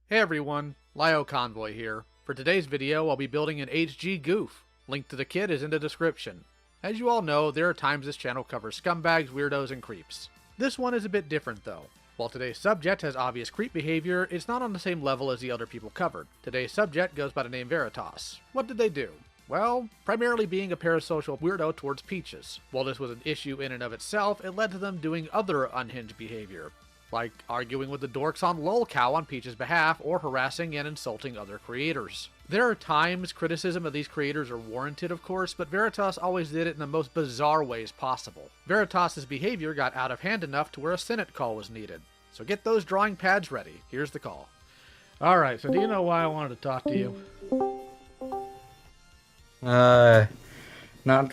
Hey everyone, Lio Convoy here. For today's video, I'll be building an HG goof. Link to the kit is in the description. As you all know, there are times this channel covers scumbags, weirdos, and creeps. This one is a bit different though. While today's subject has obvious creep behavior, it's not on the same level as the other people covered. Today's subject goes by the name Veritas. What did they do? Well, primarily being a parasocial weirdo towards Peaches. While this was an issue in and of itself, it led to them doing other unhinged behavior, like arguing with the dorks on lolcow on Peach's behalf or harassing and insulting other creators. There are times criticism of these creators are warranted, of course, but Veritas always did it in the most bizarre ways possible. Veritas' behavior got out of hand enough to where a Senate call was needed. So get those drawing pads ready. Here's the call. Alright, so do you know why I wanted to talk to you? Not,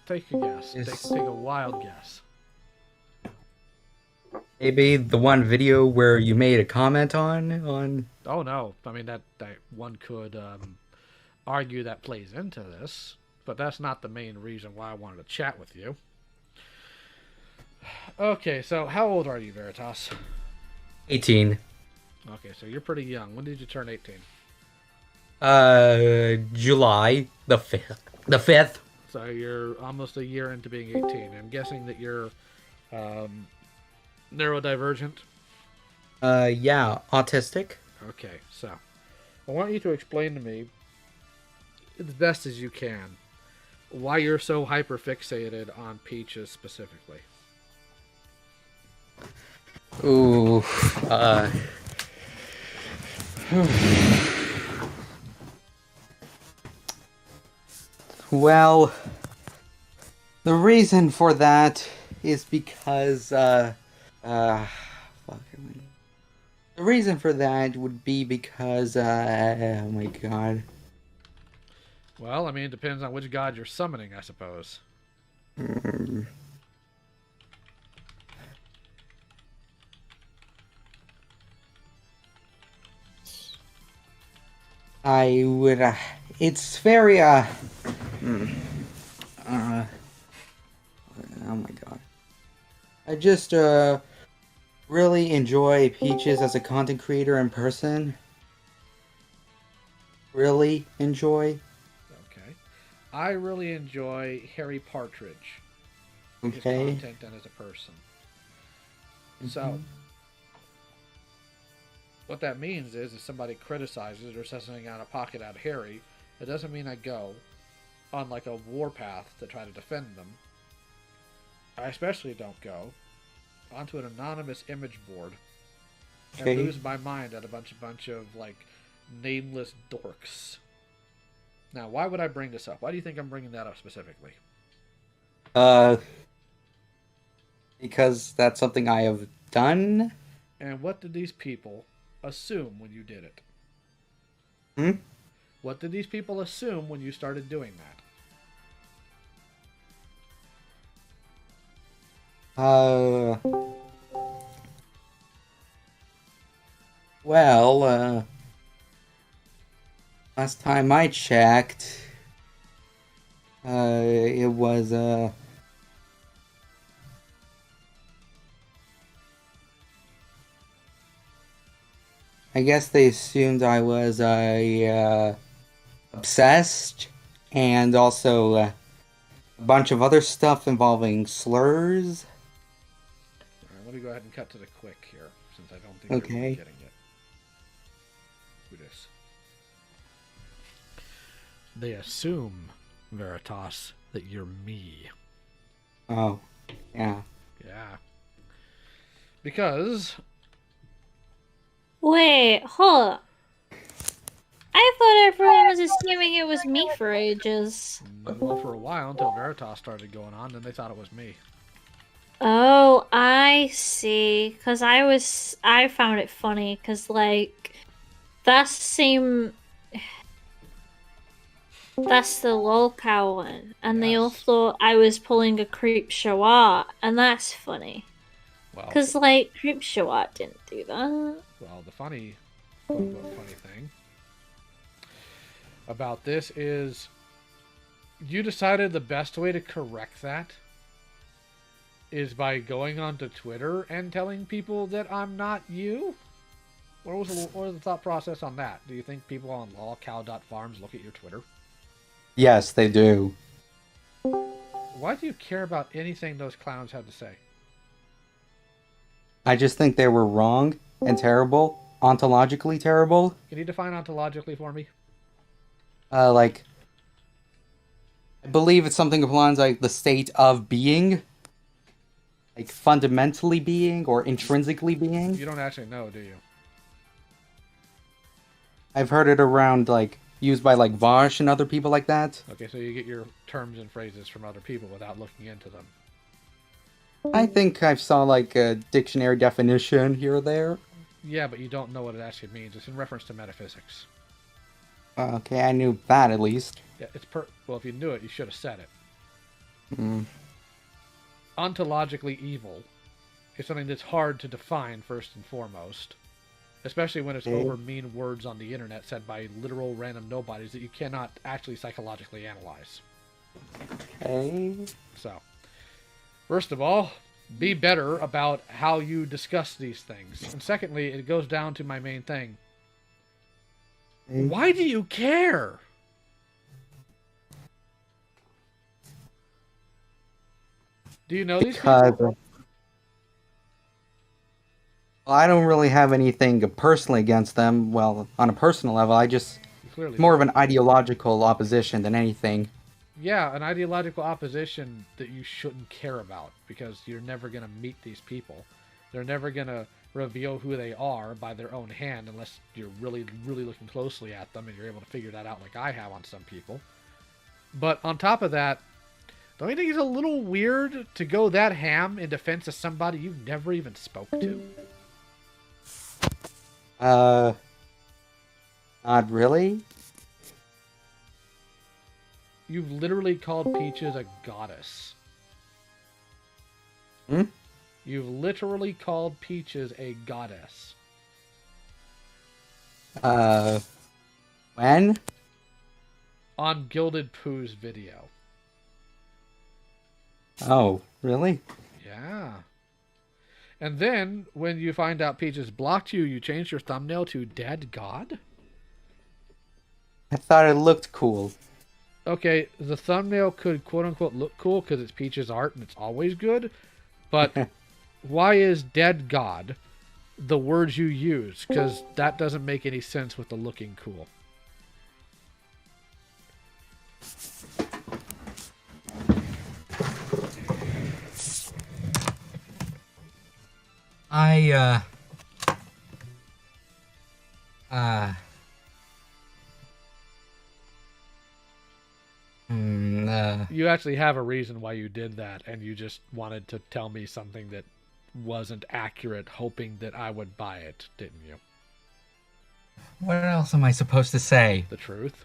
Take a guess. Take a wild guess. maybe the one video where you made a comment on... Oh no, I mean that one could argue that plays into this, but that's not the main reason why I wanted to chat with you. Okay, so how old are you, Veritas? 18. Okay, so you're pretty young. When did you turn 18? July the 5th. The 5th. So you're almost a year into being 18. I'm guessing that you're neurodivergent. Yeah, autistic. Okay, so I want you to explain to me, as best as you can, why you're so hyperfixated on Peaches specifically. Ooh, well, the reason for that is because, the reason for that would be because, oh my god. Well, I mean, it depends on which god you're summoning, I suppose. I would, it's very, oh my god. I just, really enjoy Peaches as a content creator in person. Really enjoy. Okay. I really enjoy Harry Partridge. His Okay. content and as a person. So, what that means is if somebody criticizes or says something out of pocket at Harry, it doesn't mean I go on like a warpath to try to defend them. I especially don't go onto an anonymous image board and Okay. lose my mind at a bunch of like nameless dorks. Now, why would I bring this up? Why do you think I'm bringing that up specifically? Because that's something I have done. And what did these people assume when you did it? Hmm? What did these people assume when you started doing that? Well, last time I checked, it was, I guess they assumed I was, obsessed, and also, a bunch of other stuff involving slurs. Alright, let me go ahead and cut to the quick here, since I don't think you're Okay. really getting it. Who this? They assume, Veritas, that you're me. Oh, yeah. Yeah. Because Wait, hold up. I thought everyone was assuming it was me for ages. well, for a while, until Veritas started going on, then they thought it was me. Oh, I see. Cause I found it funny, cause like, that's the lolcow one, and they all Yes. thought I was pulling a creep show art, and that's funny. Well, Cause like, creep show art didn't do that. well, the funny, quote-unquote funny thing about this is you decided the best way to correct that is by going onto Twitter and telling people that I'm not you. What was the thought process on that? Do you think people on lawcow.farms look at your Twitter? Yes, they do. Why do you care about anything those clowns have to say? I just think they were wrong and terrible. Ontologically terrible. Can you define ontologically for me? Like, I believe it's something along like the state of being. Like, fundamentally being or intrinsically being. You don't actually know, do you? I've heard it around, like, used by, like, Vosh and other people like that. Okay, so you get your terms and phrases from other people without looking into them. I think I saw, like, a dictionary definition here or there. Yeah, but you don't know what it actually means. It's in reference to metaphysics. Okay, I knew that at least. Yeah, well, if you knew it, you should have said it. Hmm. Ontologically evil is something that's hard to define first and foremost. Especially when it's over mean words on the internet said by literal random nobodies that you cannot actually psychologically analyze. Okay. So, first of all, be better about how you discuss these things. And secondly, it goes down to my main thing. Why do you care? Do you know these people? Well, I don't really have anything personally against them. Well, on a personal level, I just more of an ideological opposition than anything. Yeah, an ideological opposition that you shouldn't care about because you're never going to meet these people. They're never going to reveal who they are by their own hand unless you're really, really looking closely at them and you're able to figure that out like I have on some people. But on top of that, don't you think it's a little weird to go that ham in defense of somebody you've never even spoke to? Not really. You've literally called Peaches a goddess. Hmm? You've literally called Peaches a goddess. When? On Gilded Pooh's video. Oh, really? Yeah. And then, when you find out Peaches blocked you, you changed your thumbnail to Dead God? I thought it looked cool. Okay, the thumbnail could quote-unquote look cool because it's Peaches art and it's always good, but why is Dead God the words you use? Because that doesn't make any sense with the looking cool. You actually have a reason why you did that, and you just wanted to tell me something that wasn't accurate, hoping that I would buy it, didn't you? What else am I supposed to say? The truth.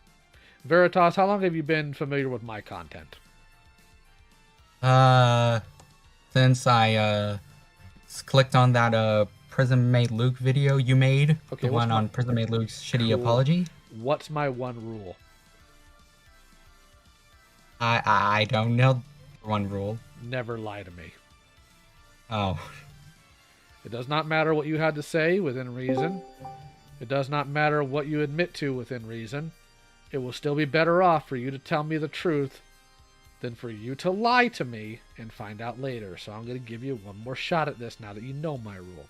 Veritas, how long have you been familiar with my content? Since I, clicked on that, Prism Made Luke video you made. Okay, the one on Prism Made Luke's shitty apology. What's my one rule? I don't know one rule. Never lie to me. Oh. It does not matter what you had to say within reason. It does not matter what you admit to within reason. It will still be better off for you to tell me the truth than for you to lie to me and find out later. So I'm going to give you one more shot at this now that you know my rule.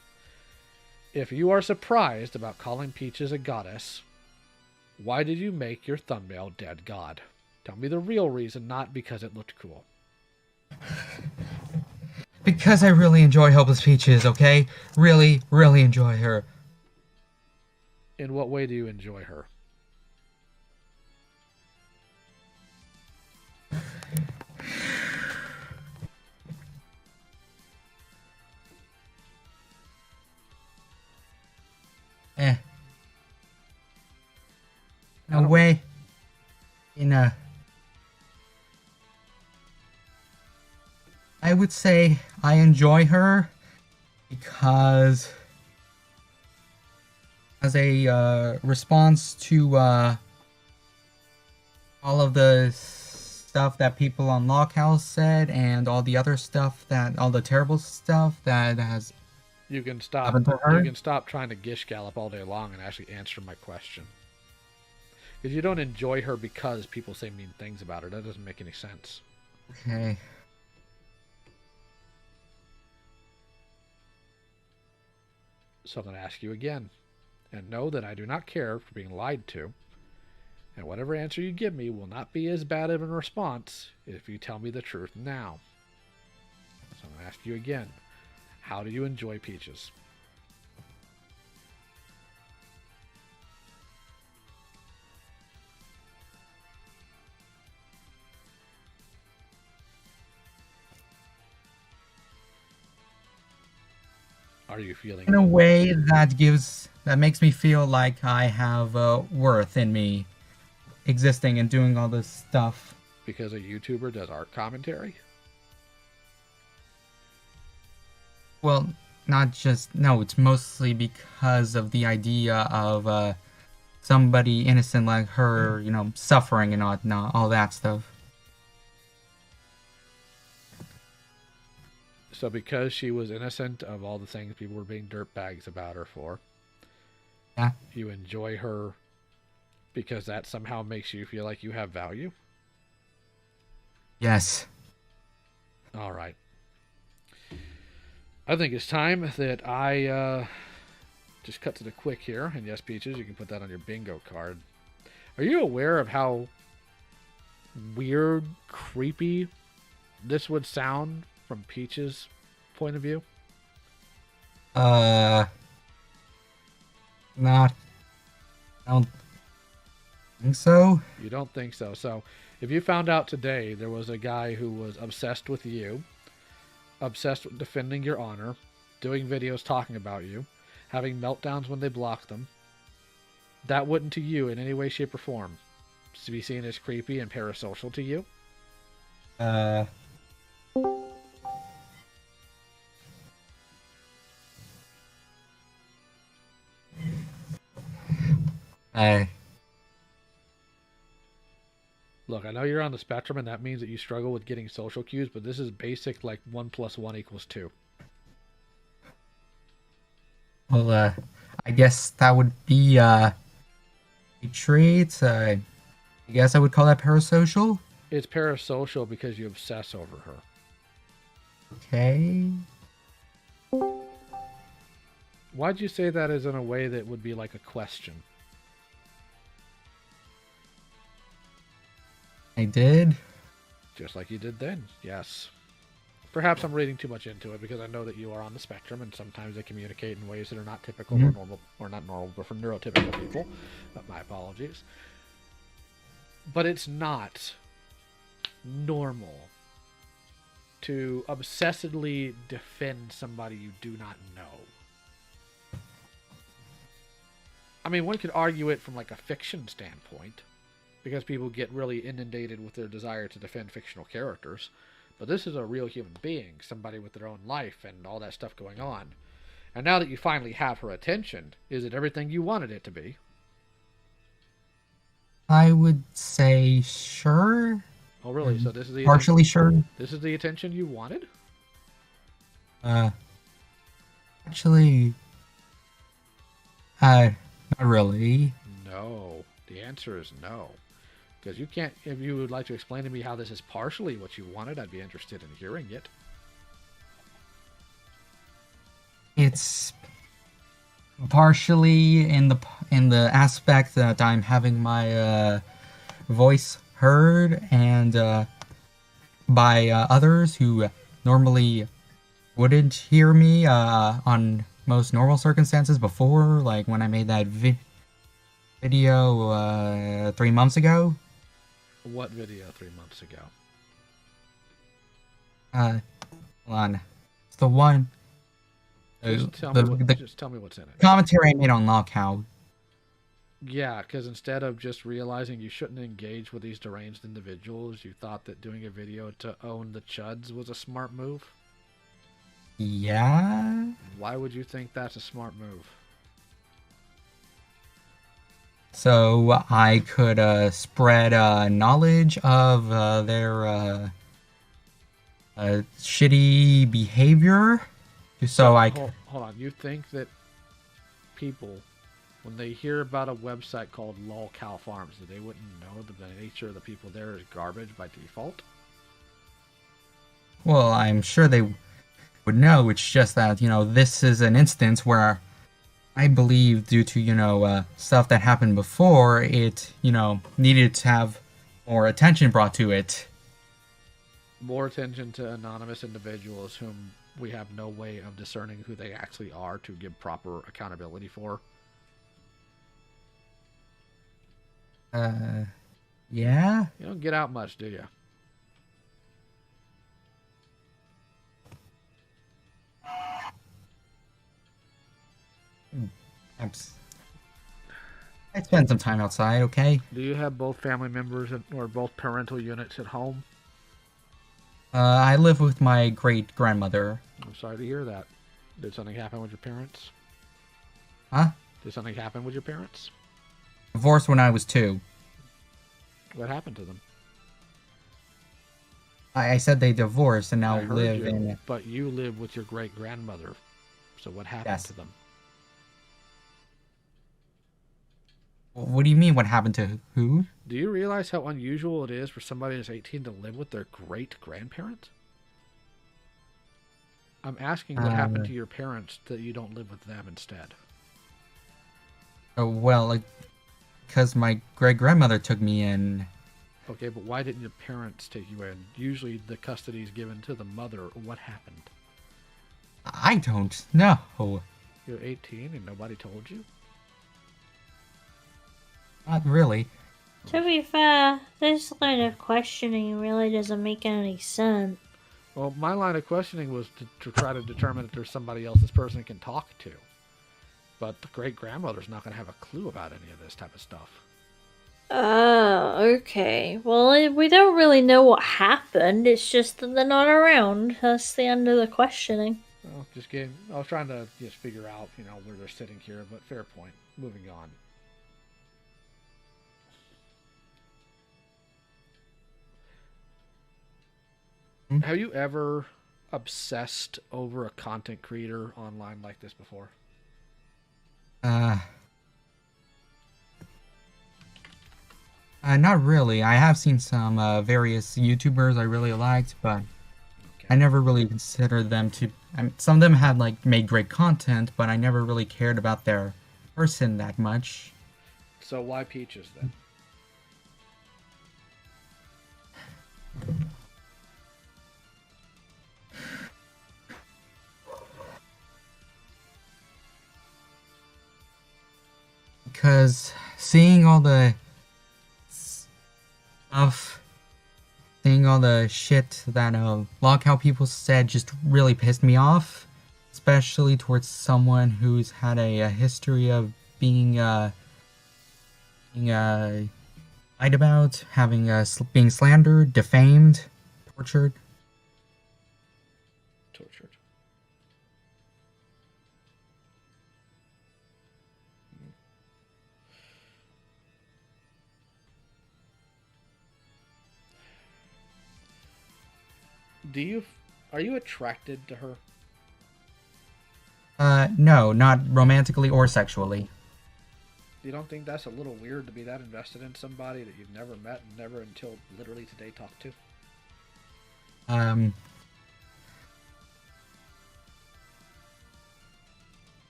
If you are surprised about calling Peaches a goddess, why did you make your thumbnail Dead God? Tell me the real reason, not because it looked cool. Because I really enjoy Helpless Peaches, okay? Really, really enjoy her. In what way do you enjoy her? In a way. I would say I enjoy her because as a response to all of the stuff that people on Lockhouse said and all the other stuff all the terrible stuff that has You can stop. happened to her? You can stop trying to gish gallop all day long and actually answer my question. Because you don't enjoy her because people say mean things about her. That doesn't make any sense. Okay. So I'm going to ask you again. And know that I do not care for being lied to. And whatever answer you give me will not be as bad of a response if you tell me the truth now. So I'm going to ask you again. How do you enjoy peaches? Are you feeling In a way that makes me feel like I have worth in me existing and doing all this stuff. because a YouTuber does art commentary? Well, no, it's mostly because of the idea of somebody innocent like her, suffering and all that stuff. So because she was innocent of all the things people were being dirtbags about her for, Yeah. you enjoy her because that somehow makes you feel like you have value? Yes. All right. I think it's time that I just cut to the quick here. And yes, Peaches, you can put that on your bingo card. Are you aware of how weird, creepy this would sound from Peach's point of view? Not. I don't think so. You don't think so. So if you found out today there was a guy who was obsessed with you, obsessed with defending your honor, doing videos talking about you, having meltdowns when they block them, that wouldn't to you in any way, shape, or form to be seen as creepy and parasocial to you? Look, I know you're on the spectrum, and that means that you struggle with getting social cues, but this is basic, like 1 + 1 = 2. Well, I guess that would be a trait. I guess I would call that parasocial. It's parasocial because you obsess over her. Okay. Why'd you say that as in a way that would be like a question? I did. Just like you did then, yes. Perhaps I'm reading too much into it because I know that you are on the spectrum and sometimes they communicate in ways that are not typical or normal, or not normal, but for neurotypical people. My apologies. But it's not normal to obsessively defend somebody you do not know. I mean, one could argue it from like a fiction standpoint, because people get really inundated with their desire to defend fictional characters. But this is a real human being, somebody with their own life and all that stuff going on. And now that you finally have her attention, is it everything you wanted it to be? I would say sure. Oh, really? So this is the Partially sure. This is the attention you wanted? Actually, not really. No. The answer is no. Because you can't, if you would like to explain to me how this is partially what you wanted, I'd be interested in hearing it. It's partially in the aspect that I'm having my voice heard and by others who normally wouldn't hear me on most normal circumstances before, like when I made that video 3 months ago. What video 3 months ago? Hold on. It's the one. Just tell me what's in it. Commentary I made on Lockout. Yeah, because instead of just realizing you shouldn't engage with these deranged individuals, you thought that doing a video to own the chuds was a smart move? Yeah? Why would you think that's a smart move? So I could spread knowledge of their shitty behavior So I Hold on. You think that people, when they hear about a website called Lolcow Farms, that they wouldn't know that the nature of the people there is garbage by default? well, I'm sure they would know. It's just that, this is an instance where I believe due to, stuff that happened before, it, needed to have more attention brought to it. More attention to anonymous individuals whom we have no way of discerning who they actually are to give proper accountability for. Yeah? You don't get out much, do you? I'd spend some time outside, okay? Do you have both family members or both parental units at home? I live with my great-grandmother. I'm sorry to hear that. Did something happen with your parents? Huh? Did something happen with your parents? Divorced when I was 2. What happened to them? I said they divorced and now I heard live you, in... But you live with your great-grandmother. So what happened Yes. to them? What do you mean, what happened to who? Do you realize how unusual it is for somebody who's 18 to live with their great-grandparent? I'm asking what happened to your parents that you don't live with them instead. Oh, well, because my great-grandmother took me in. Okay, but why didn't your parents take you in? Usually the custody is given to the mother. What happened? I don't know. You're 18 and nobody told you? Not really. To be fair, this line of questioning really doesn't make any sense. Well, my line of questioning was to try to determine if there's somebody else this person can talk to. But the great-grandmother's not going to have a clue about any of this type of stuff. Oh, okay. Well, we don't really know what happened. It's just that they're not around. That's the end of the questioning. Well, I was trying to just figure out, where they're sitting here, but fair point. Moving on. Have you ever obsessed over a content creator online like this before? Not really. I have seen some various YouTubers I really liked, but Okay. I never really considered them to... some of them had, made great content, but I never really cared about their person that much. So why Peaches then? Because seeing all the stuff, seeing all the shit that Lockout people said just really pissed me off, especially towards someone who's had a history of being lied about, being slandered, defamed, tortured. Tortured. Are you attracted to her? No, not romantically or sexually. You don't think that's a little weird to be that invested in somebody that you've never met and never until literally today talked to?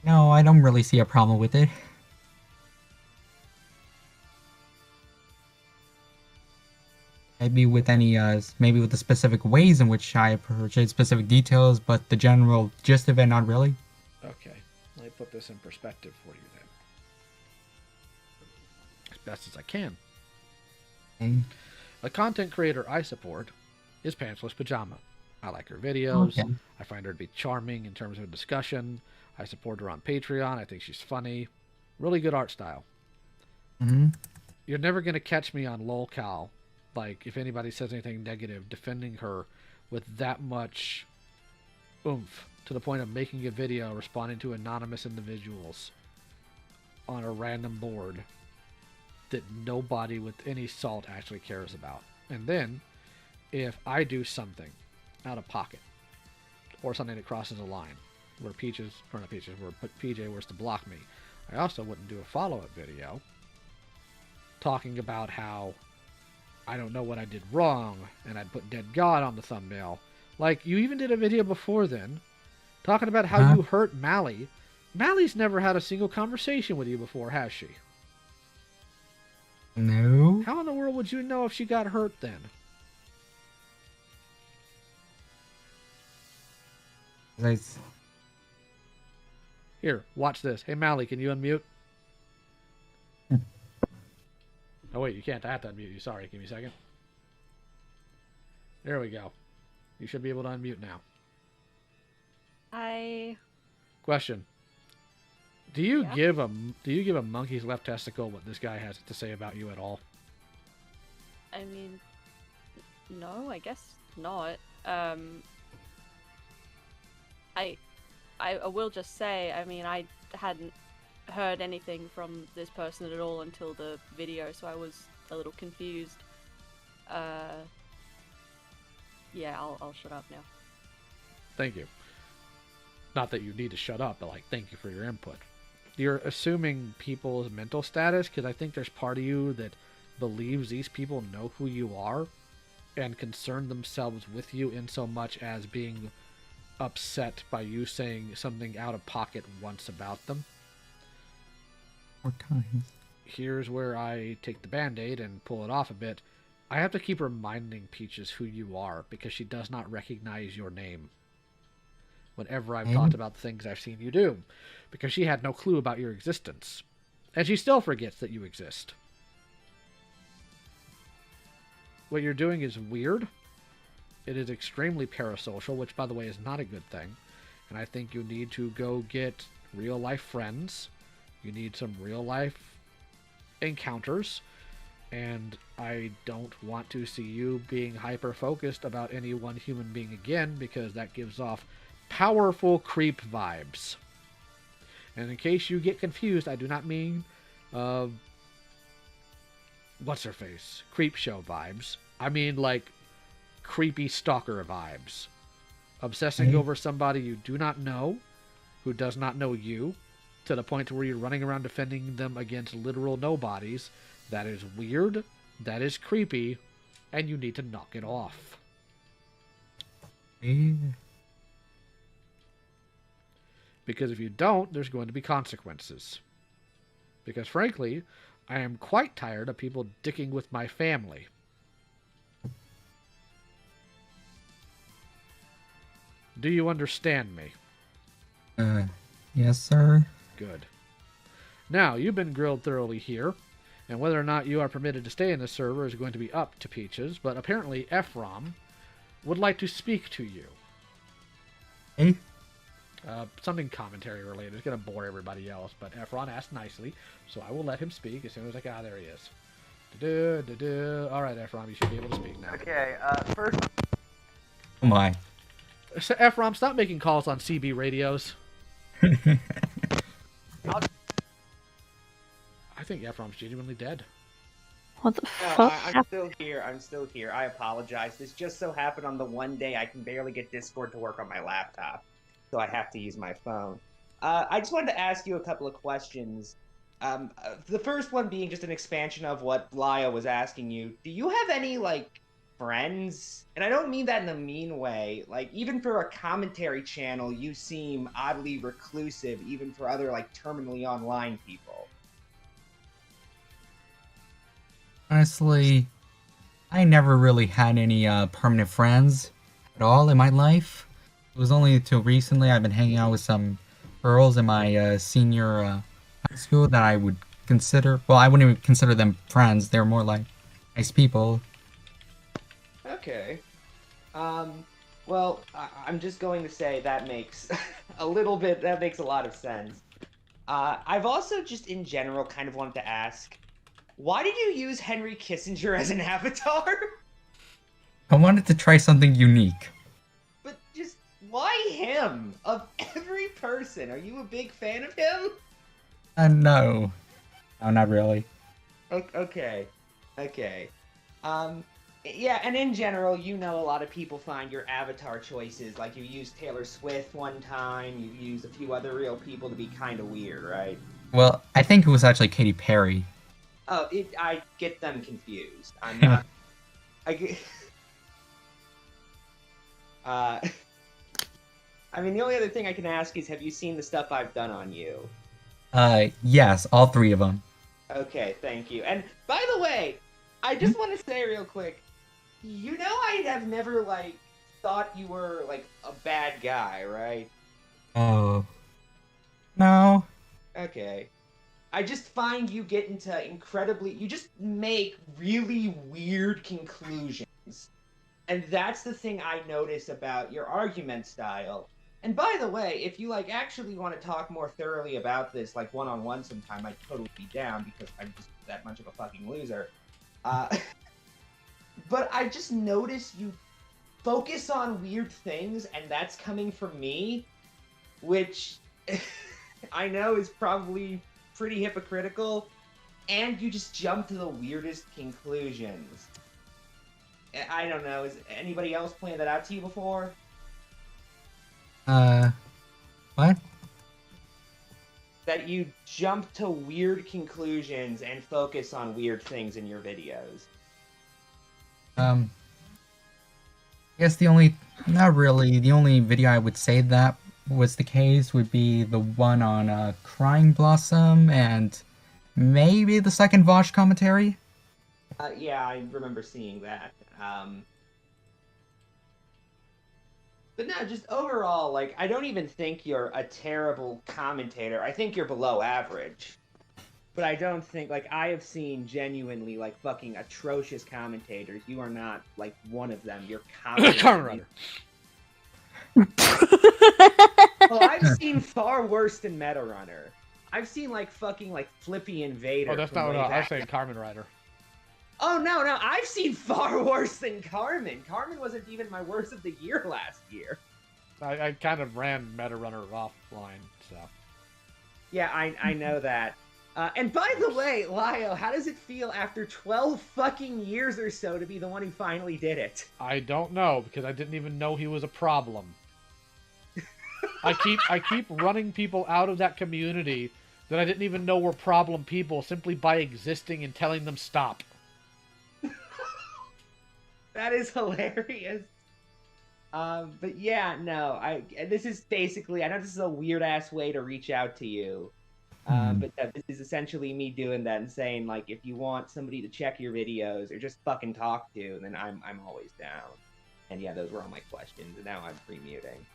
No, I don't really see a problem with it. Maybe with maybe with the specific ways in which I appreciate specific details, but the general gist of it, not really. Okay, let me put this in perspective for you then. As best as I can. Okay. The content creator I support is Pantsless Pajama. I like her videos. Okay. I find her to be charming in terms of discussion. I support her on Patreon. I think she's funny. Really good art style. Mm-hmm. You're never going to catch me on lolcow, like if anybody says anything negative, defending her with that much oomph to the point of making a video responding to anonymous individuals on a random board that nobody with any salt actually cares about. And then if I do something out of pocket or something that crosses a line, where Peaches, or not Peaches, where PJ was to block me. I also wouldn't do a follow-up video talking about how I don't know what I did wrong, and I'd put Dead God on the thumbnail. Like, you even did a video before then, talking about how you hurt Mali. Mali's never had a single conversation with you before, has she? No. How in the world would you know if she got hurt then? Here, watch this. Hey, Mali, can you unmute? Oh, wait, you can't. I have to unmute you. Sorry, give me a second. There we go. You should be able to unmute now. Question. Do you give a monkey's left testicle what this guy has to say about you at all? I mean, no, I guess not. I will just say, I mean, I hadn't heard anything from this person at all until the video, so I was a little confused. Yeah, I'll shut up now. Thank you. Not that you need to shut up, but like, thank you for your input. You're assuming people's mental status, because I think there's part of you that believes these people know who you are and concern themselves with you in so much as being upset by you saying something out of pocket once about them. 4 times. Here's where I take the band-aid and pull it off a bit. I have to keep reminding Peaches who you are, because she does not recognize your name whenever I've talked about the things I've seen you do, because she had no clue about your existence. And she still forgets that you exist. What you're doing is weird. It is extremely parasocial, which, by the way, is not a good thing. And I think you need to go get real-life friends. You need some real-life encounters. And I don't want to see you being hyper-focused about any one human being again, because that gives off powerful creep vibes. And in case you get confused, I do not mean what's-her-face? Creep show vibes. I mean, like, creepy stalker vibes. Obsessing over somebody you do not know, who does not know you, to the point where you're running around defending them against literal nobodies. That is weird, that is creepy, and you need to knock it off. Because if you don't, there's going to be consequences. Because frankly, I am quite tired of people dicking with my family. Do you understand me? Yes, sir. Good. Now, you've been grilled thoroughly here, and whether or not you are permitted to stay in this server is going to be up to Peaches, but apparently Ephraim would like to speak to you. Hey? Something commentary related. It's going to bore everybody else, but Ephraim asked nicely, so I will let him speak as soon as I can. Ah, there he is. Alright, Ephraim, you should be able to speak now. Okay, first... Oh my. So, Ephraim, stop making calls on CB radios. I think Ephraim's genuinely dead. What the No, fuck? I'm still here. I'm still here. I apologize. This just so happened on the one day I can barely get Discord to work on my laptop, so I have to use my phone. I just wanted to ask you a couple of questions. The first one being just an expansion of what Laya was asking you. Do you have any, like, friends? And I don't mean that in a mean way. Like, even for a commentary channel, you seem oddly reclusive, even for other, like, terminally online people. Honestly, I never really had any permanent friends at all in my life. It was only until recently I've been hanging out with some girls in my senior high school that I would consider, well, I wouldn't even consider them friends. They're more like nice people. Okay. Well, I'm just going to say that makes that makes a lot of sense. I've also just in general kind of wanted to ask, why did you use Henry Kissinger as an avatar? I wanted to try something unique. But just, why him? Of every person, are you a big fan of him? No. No, not really. Okay. Yeah, and in general, a lot of people find your avatar choices, like you used Taylor Swift one time, you used a few other real people to be kind of weird, right? Well, I think it was actually Katy Perry. Oh, I get them confused. I'm not. I get. I mean, the only other thing I can ask is, have you seen the stuff I've done on you? Yes, all 3 of them. Okay, thank you. And by the way, I just want to say real quick, I have never, thought you were, a bad guy, right? Oh. No. Okay. I just find you get into you just make really weird conclusions. And that's the thing I notice about your argument style. And by the way, if you actually want to talk more thoroughly about this, one-on-one sometime, I'd totally be down because I'm just that much of a fucking loser. But I just notice you focus on weird things, and that's coming from me, which I know is probably pretty hypocritical, and you just jump to the weirdest conclusions. I don't know, has anybody else pointed that out to you before? What? That you jump to weird conclusions and focus on weird things in your videos. I guess not really, the only video I would say that was the case would be the one on, Crying Blossom and maybe the second Vosh commentary. Yeah, I remember seeing that. But no, just overall, I don't even think you're a terrible commentator. I think you're below average. But I don't think, I have seen genuinely, fucking atrocious commentators. You are not, one of them. You're Kamen Well, I've seen far worse than Meta Runner. I've seen, fucking, Flippy Invader. Oh, that's not what I was saying. Carmen Rider. Oh, no, I've seen far worse than Carmen. Carmen wasn't even my worst of the year last year. I kind of ran Meta Runner offline, so. Yeah, I know that. And by the way, Lio, how does it feel after 12 fucking years or so to be the one who finally did it? I don't know, because I didn't even know he was a problem. I keep running people out of that community that I didn't even know were problem people simply by existing and telling them stop. That is hilarious. But yeah, no, this is basically, I know this is a weird ass way to reach out to you. But this is essentially me doing that and saying, if you want somebody to check your videos or just fucking talk to, then I'm always down. And yeah, those were all my questions, and now I'm pre-muting.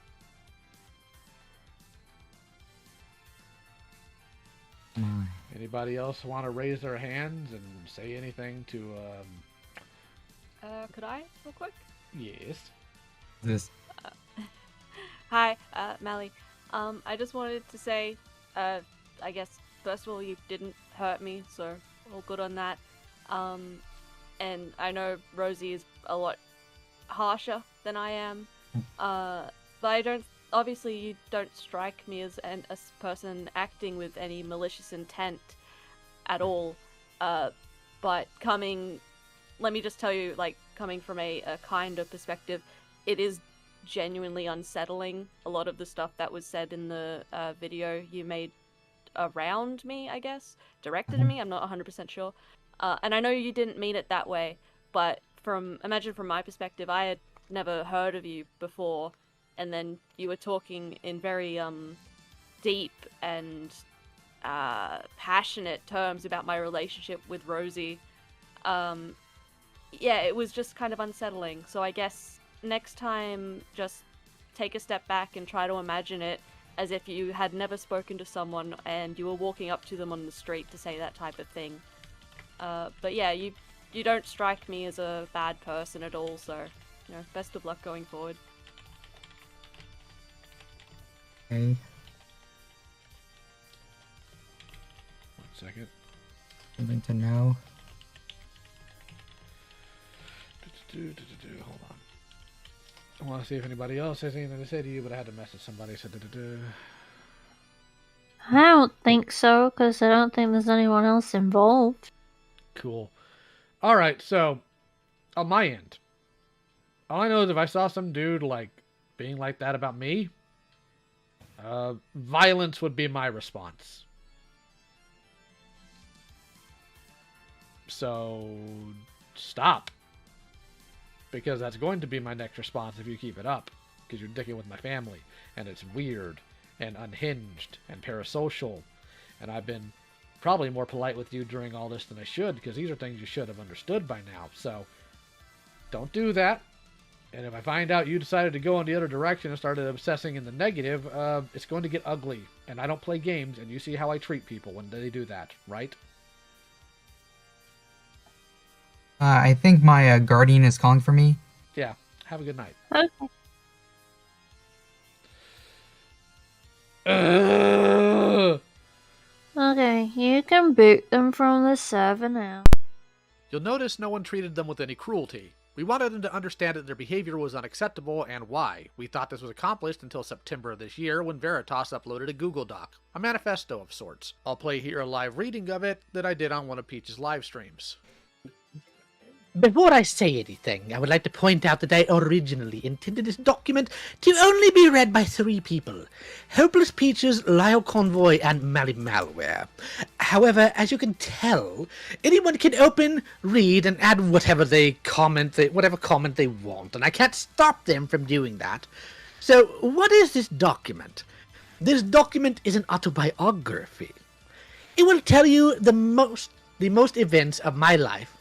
Anybody else want to raise their hands and say anything to, Could I, real quick? Yes. This. Hi, Mali. I just wanted to say, I guess, first of all, you didn't hurt me, so all good on that. And I know Rosie is a lot harsher than I am, but obviously you don't strike me as a person acting with any malicious intent at all. But let me just tell you, coming from a kinder perspective, it is genuinely unsettling, a lot of the stuff that was said in the video you made around me, I guess, directed at me. I'm not 100% sure. And I know you didn't mean it that way, but imagine from my perspective, I had never heard of you before, and then you were talking in very deep and passionate terms about my relationship with Rosie. Yeah, it was just kind of unsettling. So I guess next time, just take a step back and try to imagine it as if you had never spoken to someone and you were walking up to them on the street to say that type of thing. But yeah, you don't strike me as a bad person at all, so, best of luck going forward. Okay. 1 second. Something to know. Hold on. I want to see if anybody else has anything to say to you, but I had to message somebody. So I don't think so, because I don't think there's anyone else involved. Cool. All right, so on my end. All I know is if I saw some dude, like, being like that about me, violence would be my response. So, stop. Because that's going to be my next response if you keep it up. Because you're dicking with my family, and it's weird, and unhinged, and parasocial. And I've been probably more polite with you during all this than I should, because these are things you should have understood by now. So, don't do that. And if I find out you decided to go in the other direction and started obsessing in the negative, it's going to get ugly. And I don't play games, and you see how I treat people when they do that, right? I think my guardian is calling for me. Yeah. Have a good night. Okay. Okay, you can boot them from the server now. You'll notice no one treated them with any cruelty. We wanted them to understand that their behavior was unacceptable and why. We thought this was accomplished until September of this year when Veritas uploaded a Google Doc, a manifesto of sorts. I'll play here a live reading of it that I did on one of Peach's live streams. Before I say anything, I would like to point out that I originally intended this document to only be read by 3 people: Hopeless Peaches, Lyle Convoy, and Mali-Malware. However, as you can tell, anyone can open, read, and add whatever comment they want, and I can't stop them from doing that. So, what is this document? This document is an autobiography. It will tell you the most events of my life,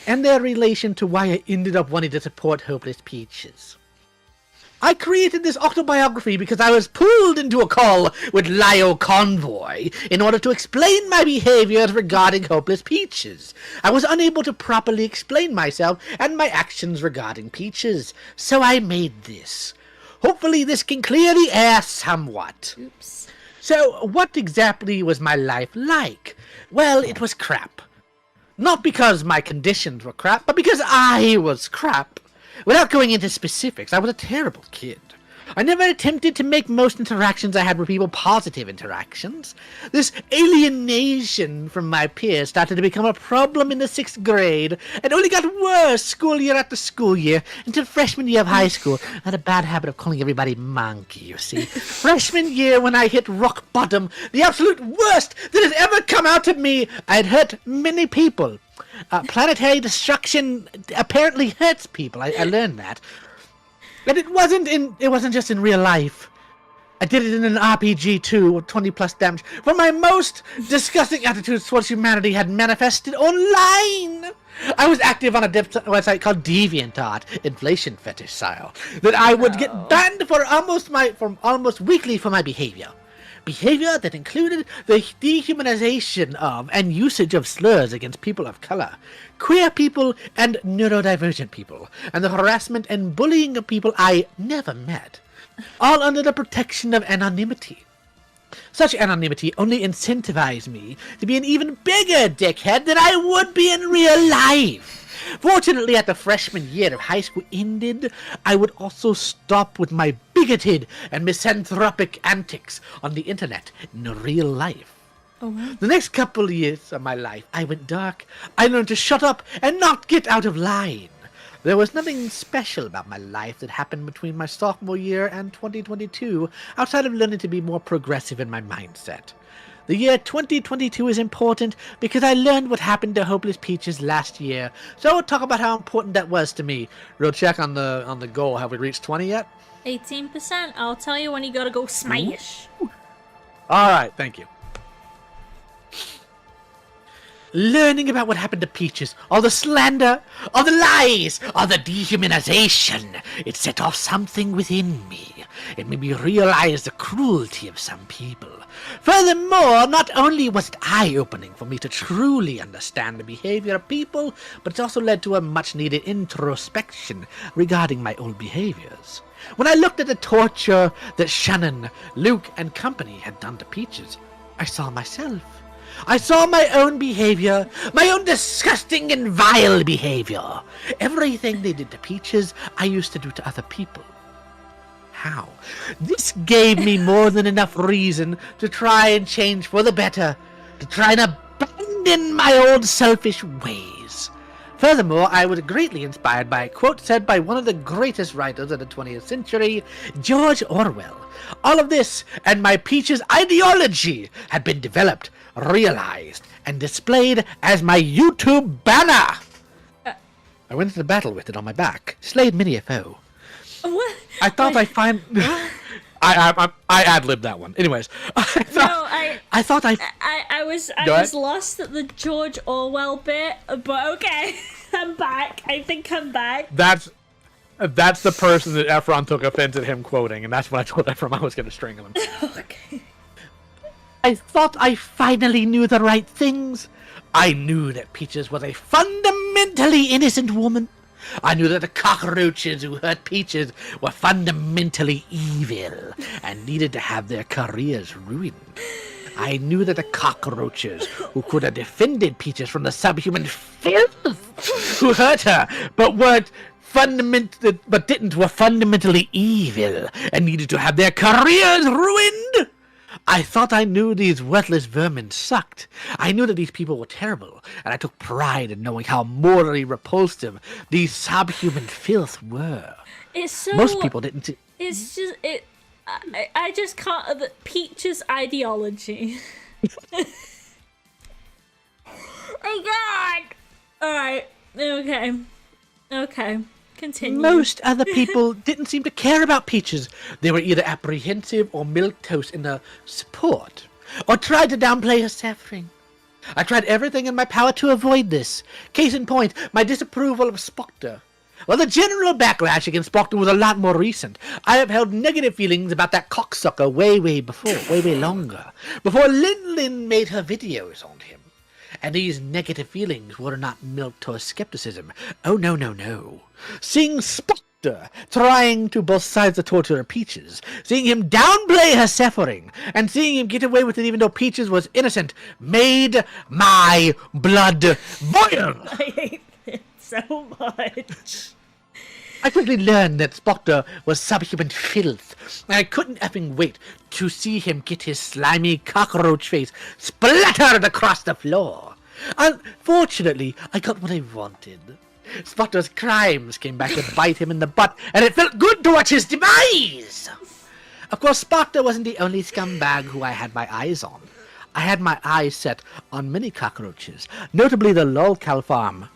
and their relation to why I ended up wanting to support Hopeless Peaches. I created this autobiography because I was pulled into a call with Lyle Convoy in order to explain my behaviors regarding Hopeless Peaches. I was unable to properly explain myself and my actions regarding Peaches, so I made this. Hopefully this can clear the air somewhat. Oops. So, what exactly was my life like? Well, it was crap. Not because my conditions were crap, but because I was crap. Without going into specifics, I was a terrible kid. I never attempted to make most interactions I had with people positive interactions. This alienation from my peers started to become a problem in the 6th grade, and only got worse school year after school year until freshman year of high school. I had a bad habit of calling everybody monkey, you see. Freshman year, when I hit rock bottom, the absolute worst that has ever come out of me, I had hurt many people. Planetary destruction apparently hurts people. I learned that. And it wasn't just in real life. I did it in an RPG too, with 20 plus damage, where my most disgusting attitudes towards humanity had manifested online. I was active on a website called DeviantArt, inflation fetish style, that I would get banned for almost weekly for my behavior. Behavior that included the dehumanization of and usage of slurs against people of color, queer people, and neurodivergent people, and the harassment and bullying of people I never met, all under the protection of anonymity. Such anonymity only incentivized me to be an even bigger dickhead than I would be in real life. Fortunately, at the freshman year of high school ended, I would also stop with my bigoted and misanthropic antics on the internet in real life. The next couple of years of my life, I went dark. I learned to shut up and not get out of line. There was nothing special about my life that happened between my sophomore year and 2022, outside of learning to be more progressive in my mindset. The year 2022 is important because I learned what happened to Hopeless Peaches last year, so I'll talk about how important that was to me. Real check on the goal. Have we reached 20 yet? 18%. I'll tell you when you gotta go smash. All right, thank you. Learning about what happened to Peaches, all the slander, all the lies, all the dehumanization, it set off something within me. It made me realize the cruelty of some people. Furthermore, not only was it eye-opening for me to truly understand the behavior of people, but it also led to a much-needed introspection regarding my own behaviors. When I looked at the torture that Shannon, Luke, and company had done to Peaches, I saw myself. I saw my own behavior, my own disgusting and vile behavior. Everything they did to Peaches, I used to do to other people. How? This gave me more than enough reason to try and change for the better, to try and abandon my old selfish ways. Furthermore, I was greatly inspired by a quote said by one of the greatest writers of the 20th century, George Orwell. All of this and my Peaches ideology had been developed, realized, and displayed as my YouTube banner. I went into battle with it on my back, slayed many a foe. What? I thought I'd find... I ad-libbed that one. Anyways, I was lost at the George Orwell bit, but okay, I'm back. I think I'm back. That's the person that Efron took offense at him quoting, and that's what I told Efron I was going to strangle him. Okay. I thought I finally knew the right things. I knew that Peaches was a fundamentally innocent woman. I knew that the cockroaches who hurt Peaches were fundamentally evil and needed to have their careers ruined. I knew that the cockroaches who could have defended Peaches from the subhuman filth who hurt her but were fundamentally evil and needed to have their careers ruined. I thought I knew these worthless vermin sucked. I knew that these people were terrible, and I took pride in knowing how morally repulsive these subhuman filth were. It's so... Most people didn't... It's just... I just can't... Peach's ideology. Oh god! Alright. Okay. Continue. Most other people didn't seem to care about Peaches. They were either apprehensive or milquetoast in their support, or tried to downplay her suffering. I tried everything in my power to avoid this. Case in point, my disapproval of Spoctor. Well, the general backlash against Spoctor was a lot more recent. I have held negative feelings about that cocksucker way longer, before Lin made her videos on him. And these negative feelings were not milquetoast skepticism. Oh, no. Seeing Spoctor trying to both sides the torture of Peaches, seeing him downplay her suffering, and seeing him get away with it even though Peaches was innocent, made my blood boil. I hate this so much. I quickly learned that Spoctor was subhuman filth, and I couldn't effing wait to see him get his slimy cockroach face splattered across the floor. Unfortunately, I got what I wanted. Spoctor's crimes came back to bite him in the butt, and it felt good to watch his demise! Of course, Spoctor wasn't the only scumbag who I had my eyes on. I had my eyes set on many cockroaches, notably the Lolcal Farm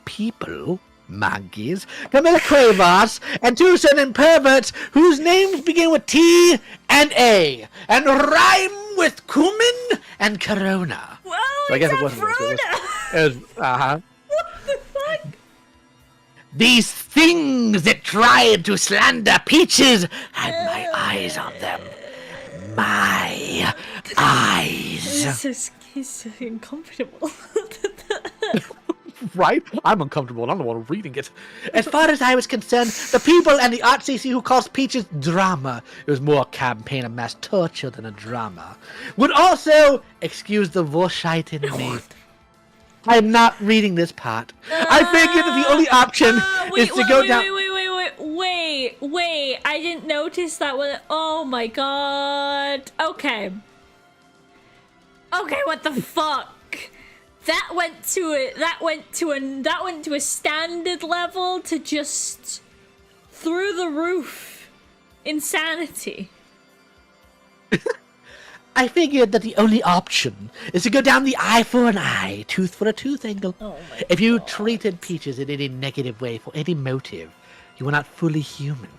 people, monkeys, Camilla Quavas, and two certain perverts whose names begin with T and A, and rhyme with cumin and corona. Well, so I guess it wasn't. was What the fuck? These things that tried to slander Peaches had my eyes on them. My eyes. He's so uncomfortable. Right? I'm uncomfortable and I'm the one reading it. As far as I was concerned, the people and the RCC who caused Peaches drama, it was more a campaign of mass torture than a drama, would also, excuse the Vorshite in me, I'm not reading this part. I figured that the only option is to go down... Wait, I didn't notice that one. Oh my god. Okay, what the fuck? That went to a standard level to just through the roof insanity. I figured that the only option is to go down the eye for an eye, tooth for a tooth angle. Oh my If you God. treated Peaches in any negative way for any motive, you were not fully human.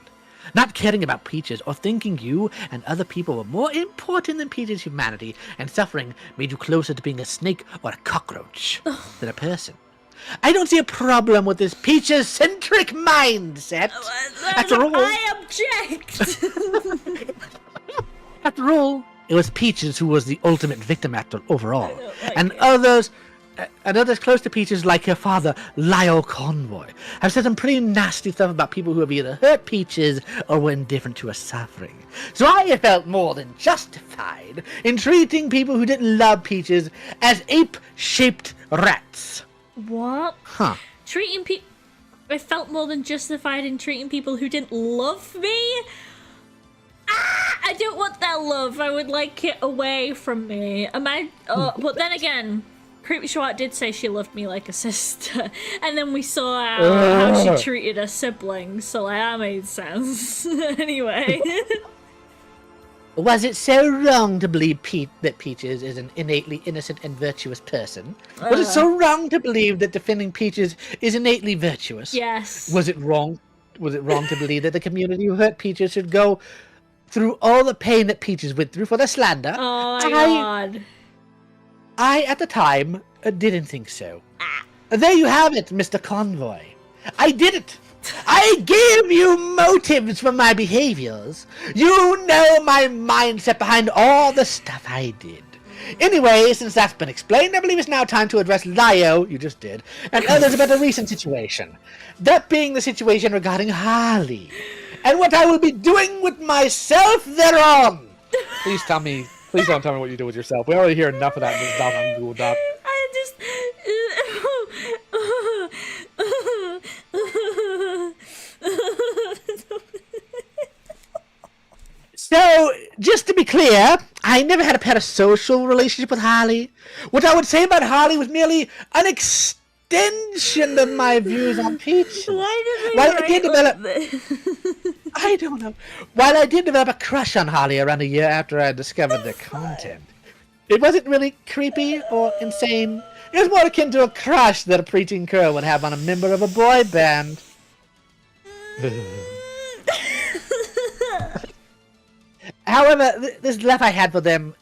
Not caring about Peaches or thinking you and other people were more important than Peaches' humanity and suffering made you closer to being a snake or a cockroach than a person. I don't see a problem with this Peaches-centric mindset. After all, I object. After all, it was Peaches who was the ultimate victim actor overall, like and it. others close to Peaches, like her father, Lyle Convoy, have said some pretty nasty stuff about people who have either hurt Peaches or were indifferent to her suffering. So I felt more than justified in treating people who didn't love Peaches as ape-shaped rats. What? Huh. Treating people... I felt more than justified in treating people who didn't love me? I don't want that love. I would like it away from me. But then again, Creepy Schwat did say she loved me like a sister, and then we saw how she treated her siblings, so like, that made sense. Anyway. Was it so wrong to believe that Peaches is an innately innocent and virtuous person? Was it so wrong to believe that defending Peaches is innately virtuous? Yes. Was it wrong to believe that the community who hurt Peaches should go through all the pain that Peaches went through for the slander? Oh my god. I, at the time, didn't think so. There you have it, Mr. Convoy. I did it! I gave you motives for my behaviors. You know my mindset behind all the stuff I did. Anyway, since that's been explained, I believe it's now time to address Lio, you just did, and others about the recent situation. That being the situation regarding Harley, and what I will be doing with myself thereon. Please don't tell me what you do with yourself. We already hear enough of that in this Doxing Google Doc. I just... So, just to be clear, I never had a parasocial relationship with Harley. What I would say about Harley was merely an extension of my views on Peach. Why did they develop I don't know. While I did develop a crush on Harley around a year after I discovered their content, it wasn't really creepy or insane. It was more akin to a crush that a preteen girl would have on a member of a boy band. However, this love I had for them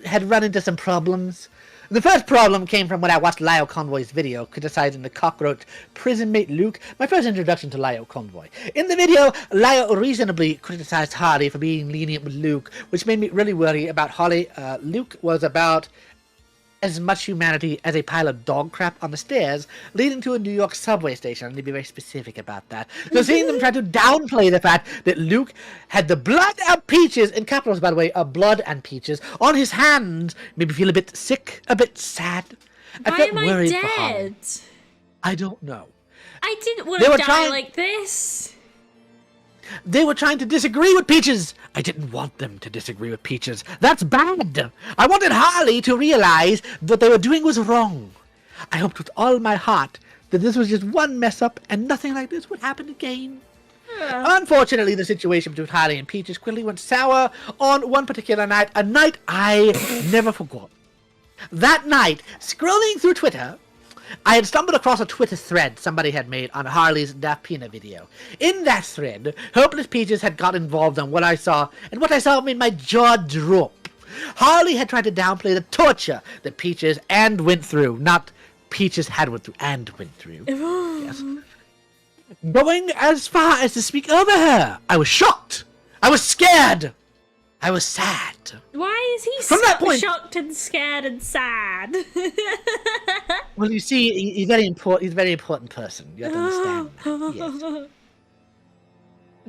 had run into some problems. The first problem came from when I watched Lio Convoy's video criticizing the cockroach prison mate Luke, my first introduction to Lio Convoy. In the video, Lio reasonably criticized Harley for being lenient with Luke, which made me really worry about Harley. Luke was about as much humanity as a pile of dog crap on the stairs leading to a New York subway station. I need to be very specific about that. So seeing them try to downplay the fact that Luke had the blood of Peaches, in capitals by the way, of blood and Peaches, on his hands made me feel a bit sick, a bit sad. Why am I dead? I don't know. I didn't want to die like this. They were trying to disagree with Peaches. I didn't want them to disagree with Peaches. That's bad. I wanted Harley to realize that what they were doing was wrong. I hoped with all my heart that this was just one mess up and nothing like this would happen again. Unfortunately, the situation between Harley and Peaches quickly went sour on one particular night, a night I never forgot. That night, scrolling through Twitter, I had stumbled across a Twitter thread somebody had made on Harley's Daft Peanut video. In that thread, Hopeless Peaches had got involved on what I saw, and what I saw made my jaw drop. Harley had tried to downplay the torture that Peaches and went through, not Peaches had went through and went through. Yes. Going as far as to speak over her. I was shocked. I was scared. I was sad. Why is he From so that point, shocked and scared and sad? well, you see, he's very important. He's a very important person. You have to understand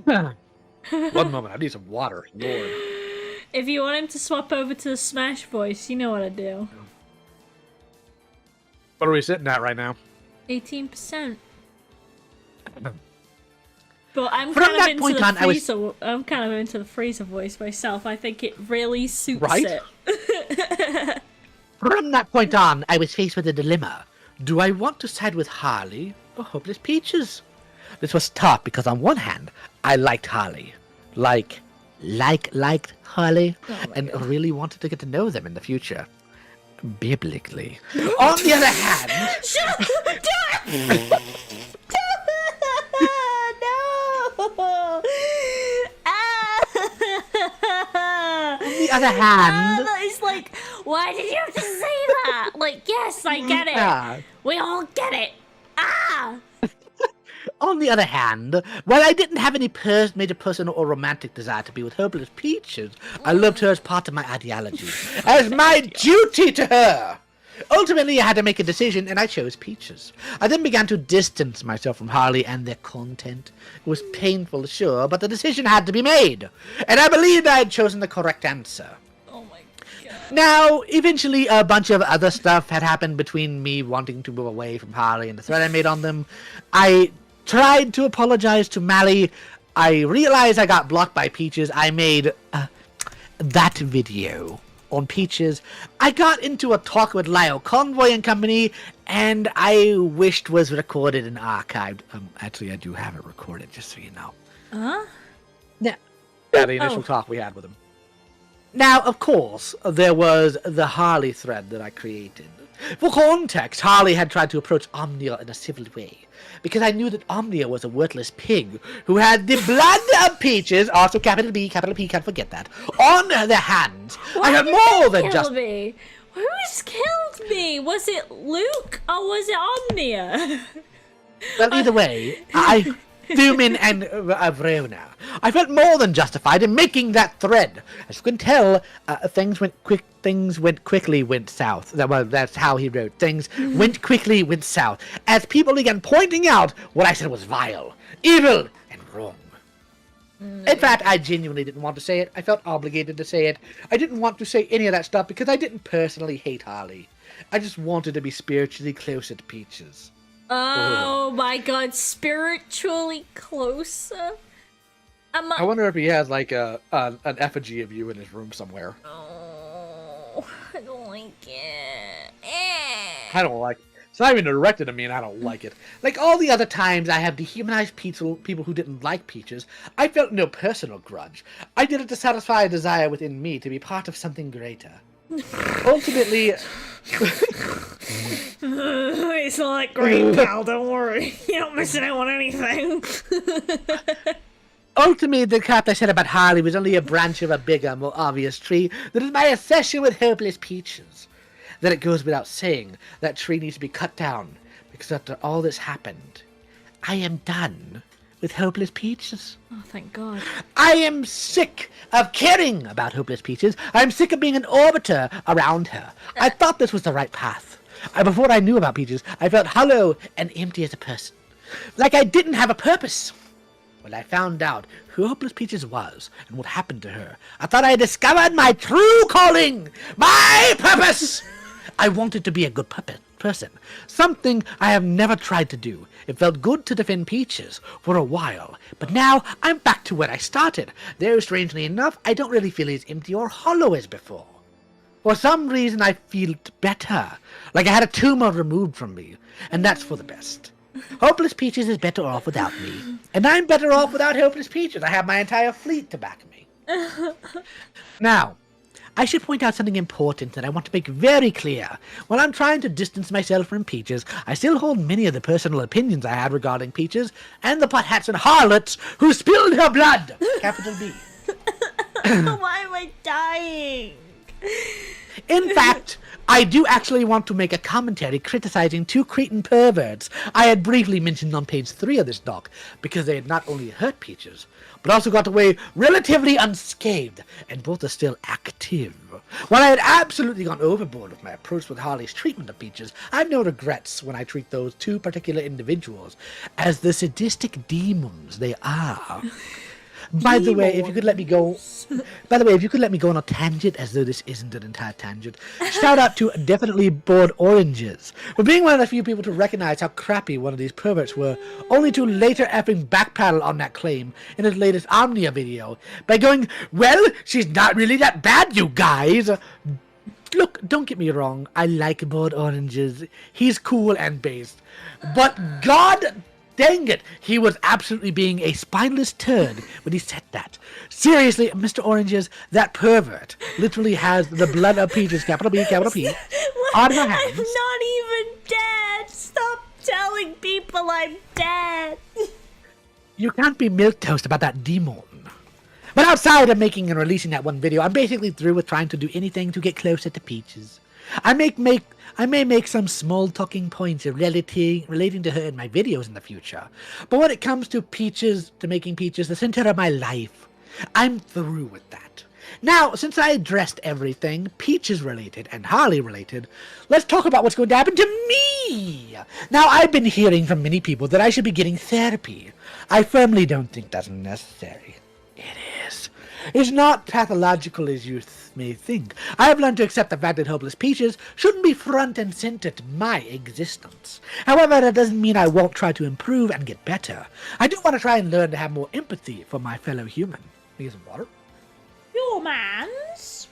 that. Yes. One moment, I need some water. Lord. If you want him to swap over to the Smash voice, you know what to do. What are we sitting at right now? 18%. But I'm From kind of that into point the on, freezer. I'm kind of into the freezer voice myself. I think it really suits it. From that point on, I was faced with a dilemma. Do I want to side with Harley or Hopeless Peaches? This was tough because on one hand, I liked Harley. Liked Harley, and really wanted to get to know them in the future. Biblically. On the other hand... Shut up! No! On the other hand... It's like, why did you have to say that? Like, yes, I get it. We all get it. On the other hand, while I didn't have any major personal or romantic desire to be with Hopeless Peaches, I loved her as part of my ideology, as my duty to her. Ultimately, I had to make a decision, and I chose Peaches. I then began to distance myself from Harley and their content. It was painful, sure, but the decision had to be made, and I believed I had chosen the correct answer. Oh my god. Now, eventually, a bunch of other stuff had happened between me wanting to move away from Harley and the threat I made on them. I tried to apologize to Mali. I realized I got blocked by Peaches. I made that video. on Peaches, I got into a talk with Lyle Convoy and company, and I wished was recorded and archived. Actually, I do have it recorded, just so you know. Huh? Yeah, the initial talk we had with him. Now, of course, there was the Harley thread that I created. For context, Harley had tried to approach Omnia in a civil way, because I knew that Omnia was a worthless pig who had the blood of Peaches, also capital B, can't forget that, on their hands. Why I had did more they than kill just... me? Who's killed me? Was it Luke or was it Omnia? Well, either way, I... Thuman and Vrona. I felt more than justified in making that thread. As you can tell, things went quickly went south. Well, that's how he wrote. Things went quickly went south, as people began pointing out what I said was vile, evil, and wrong. In fact, I genuinely didn't want to say it. I felt obligated to say it. I didn't want to say any of that stuff because I didn't personally hate Harley. I just wanted to be spiritually closer to Peaches. Oh my god, spiritually closer? I wonder if he has like an effigy of you in his room somewhere. Oh, I don't like it. I don't like it. It's not even directed to me, and I don't like it. Like all the other times I have dehumanized people who didn't like Peaches, I felt no personal grudge. I did it to satisfy a desire within me to be part of something greater. Ultimately... It's not that great, pal, don't worry. You're not missing out on anything. Ultimately, the crap I said about Harley was only a branch of a bigger, more obvious tree that is my obsession with helpless Peaches. Then it goes without saying that tree needs to be cut down, because after all this happened, I am done with Hopeless Peaches. Oh, thank God. I am sick of caring about Hopeless Peaches. I'm sick of being an orbiter around her. I thought this was the right path. Before I knew about Peaches, I felt hollow and empty as a person. Like I didn't have a purpose. When I found out who Hopeless Peaches was and what happened to her, I thought I had discovered my true calling, my purpose. I wanted to be a good person, something I have never tried to do. It felt good to defend Peaches for a while, but now I'm back to where I started, though strangely enough, I don't really feel as empty or hollow as before. For some reason I feel better, like I had a tumor removed from me, and that's for the best. Hopeless Peaches is better off without me, and I'm better off without Hopeless Peaches. I have my entire fleet to back me. Now, I should point out something important that I want to make very clear. While I'm trying to distance myself from Peaches, I still hold many of the personal opinions I had regarding Peaches and the pothats and harlots who spilled her blood. Capital B. Why am I dying? In fact, I do actually want to make a commentary criticizing two cretin perverts I had briefly mentioned on page 3 of this doc, because they had not only hurt Peaches, but also got away relatively unscathed, and both are still active. While I had absolutely gone overboard with my approach with Harley's treatment of Peaches, I have no regrets when I treat those two particular individuals as the sadistic demons they are. By the way, if you could let me go on a tangent, as though this isn't an entire tangent, shout out to Definitely Bored Oranges for being one of the few people to recognize how crappy one of these perverts were, only to later effing backpedal on that claim in his latest Omnia video by going, "Well, she's not really that bad, you guys." Look, don't get me wrong, I like Bored Oranges. He's cool and based. But God dang it, he was absolutely being a spineless turd when he said that. Seriously, Mr. Oranges, that pervert literally has the blood of Peaches, capital B, capital P, on her hands. I'm not even dead. Stop telling people I'm dead. You can't be milquetoast about that demon. But outside of making and releasing that one video, I'm basically through with trying to do anything to get closer to Peaches. I may make some small talking points relating to her in my videos in the future, but when it comes to making Peaches the center of my life, I'm through with that. Now, since I addressed everything Peaches related and Harley related, let's talk about what's going to happen to me. Now, I've been hearing from many people that I should be getting therapy. I firmly don't think that's necessary. It is. It's not pathological as you may think. I have learned to accept the fact that Hopeless Peaches shouldn't be front and center to my existence. However, that doesn't mean I won't try to improve and get better. I do want to try and learn to have more empathy for my fellow human. Need some water? Humans?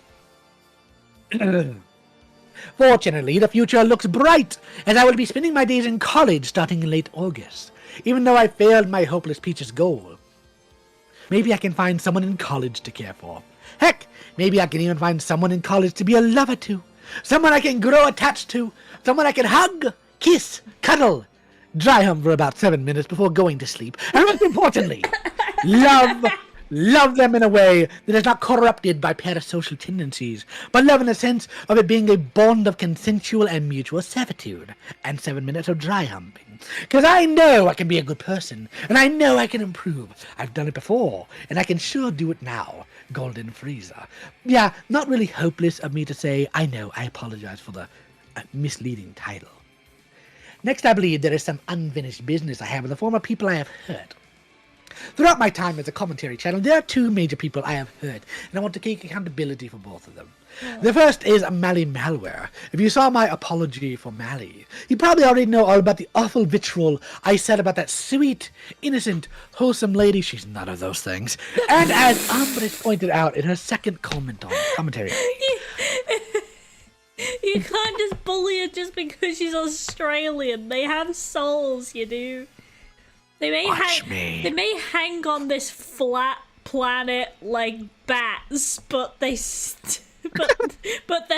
Fortunately, the future looks bright, as I will be spending my days in college starting in late August, even though I failed my Hopeless Peaches goal. Maybe I can find someone in college to care for. Heck, maybe I can even find someone in college to be a lover to. Someone I can grow attached to. Someone I can hug, kiss, cuddle, dry hump for about 7 minutes before going to sleep. And most importantly, love them in a way that is not corrupted by parasocial tendencies, but love in the sense of it being a bond of consensual and mutual servitude, and 7 minutes of dry humping. Because I know I can be a good person, and I know I can improve. I've done it before, and I can sure do it now. Golden Freezer. Yeah, not really hopeless of me to say. I know, I apologize for the misleading title. Next, I believe there is some unfinished business I have with the former people I have hurt. Throughout my time as a commentary channel, there are two major people I have hurt, and I want to take accountability for both of them. The first is Mali-Malware. If you saw my apology for Mali, you probably already know all about the awful vitriol I said about that sweet, innocent, wholesome lady. She's none of those things. And as Umbridge pointed out in her second comment on commentary. You can't just bully her just because she's Australian. They have souls, you do. They may hang on this flat planet like bats, but they're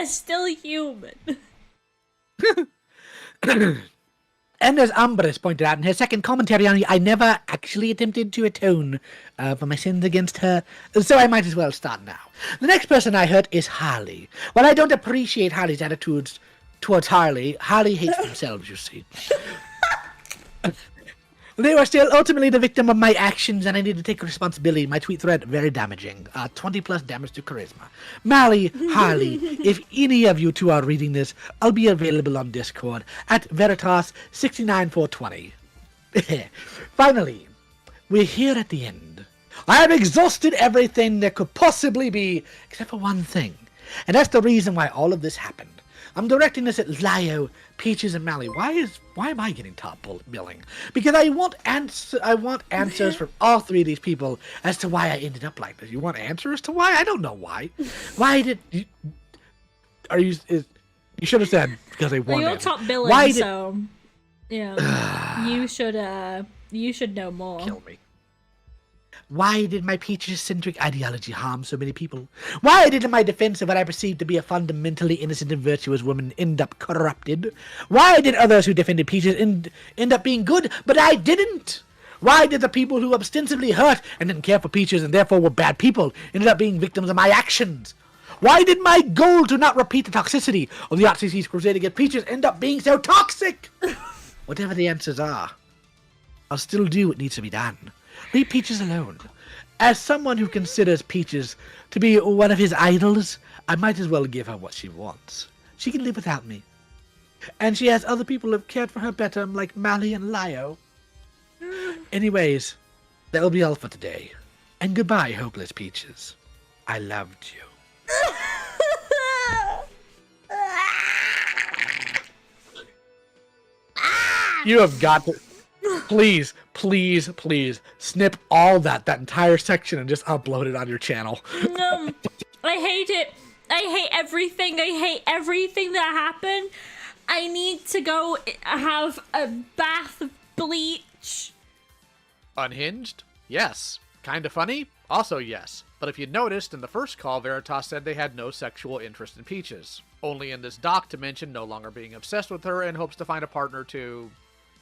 still human. And as Umbris pointed out in her second commentary on it, I never actually attempted to atone for my sins against her, so I might as well start now. The next person I hurt is Harley. While I don't appreciate Harley's attitudes towards Harley hates themselves, you see. They were still ultimately the victim of my actions, and I need to take responsibility. My tweet thread, very damaging. 20 plus damage to charisma. Mali, Harley, if any of you two are reading this, I'll be available on Discord at Veritas 69420. Finally, we're here at the end. I have exhausted everything there could possibly be, except for one thing. And that's the reason why all of this happened. I'm directing this at Lio, Peaches, and Mali. Why am I getting top billing? Because I want answers from all three of these people as to why I ended up like this. You want answers as to why? I don't know why. Why did you? You should have said because they wanted. You're top billing, so yeah. you should know more. Kill me. Why did my Peaches-centric ideology harm so many people? Why did my defense of what I perceived to be a fundamentally innocent and virtuous woman end up corrupted? Why did others who defended Peaches end up being good, but I didn't? Why did the people who ostensibly hurt and didn't care for Peaches and therefore were bad people ended up being victims of my actions? Why did my goal to not repeat the toxicity of the RCC's crusade against Peaches end up being so toxic? Whatever the answers are, I'll still do what needs to be done. Leave Peaches alone. As someone who considers Peaches to be one of his idols, I might as well give her what she wants. She can live without me. And she has other people who have cared for her better, like Mali and Lio. Anyways, that'll be all for today. And goodbye, Hopeless Peaches. I loved you. You have got to... Please, please, please, snip all that entire section and just upload it on your channel. No, I hate it. I hate everything. I hate everything that happened. I need to go have a bath of bleach. Unhinged? Yes. Kinda funny? Also yes. But if you noticed, in the first call, Veritas said they had no sexual interest in Peaches. Only in this doc to mention no longer being obsessed with her and hopes to find a partner to...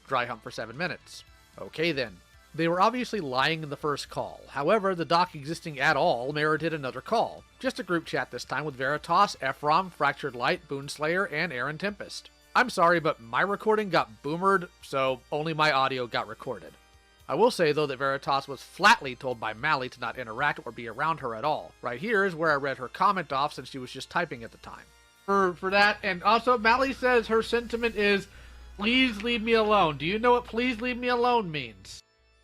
dry hump for 7 minutes. Okay then. They were obviously lying in the first call. However, the doc existing at all merited another call. Just a group chat this time with Veritas, Ephraim, Fractured Light, Boonslayer, and Aaron Tempest. I'm sorry, but my recording got boomered, so only my audio got recorded. I will say, though, that Veritas was flatly told by Mali to not interact or be around her at all. Right here is where I read her comment off since she was just typing at the time. For that, and also Mali says her sentiment is, please leave me alone. Do you know what please leave me alone means?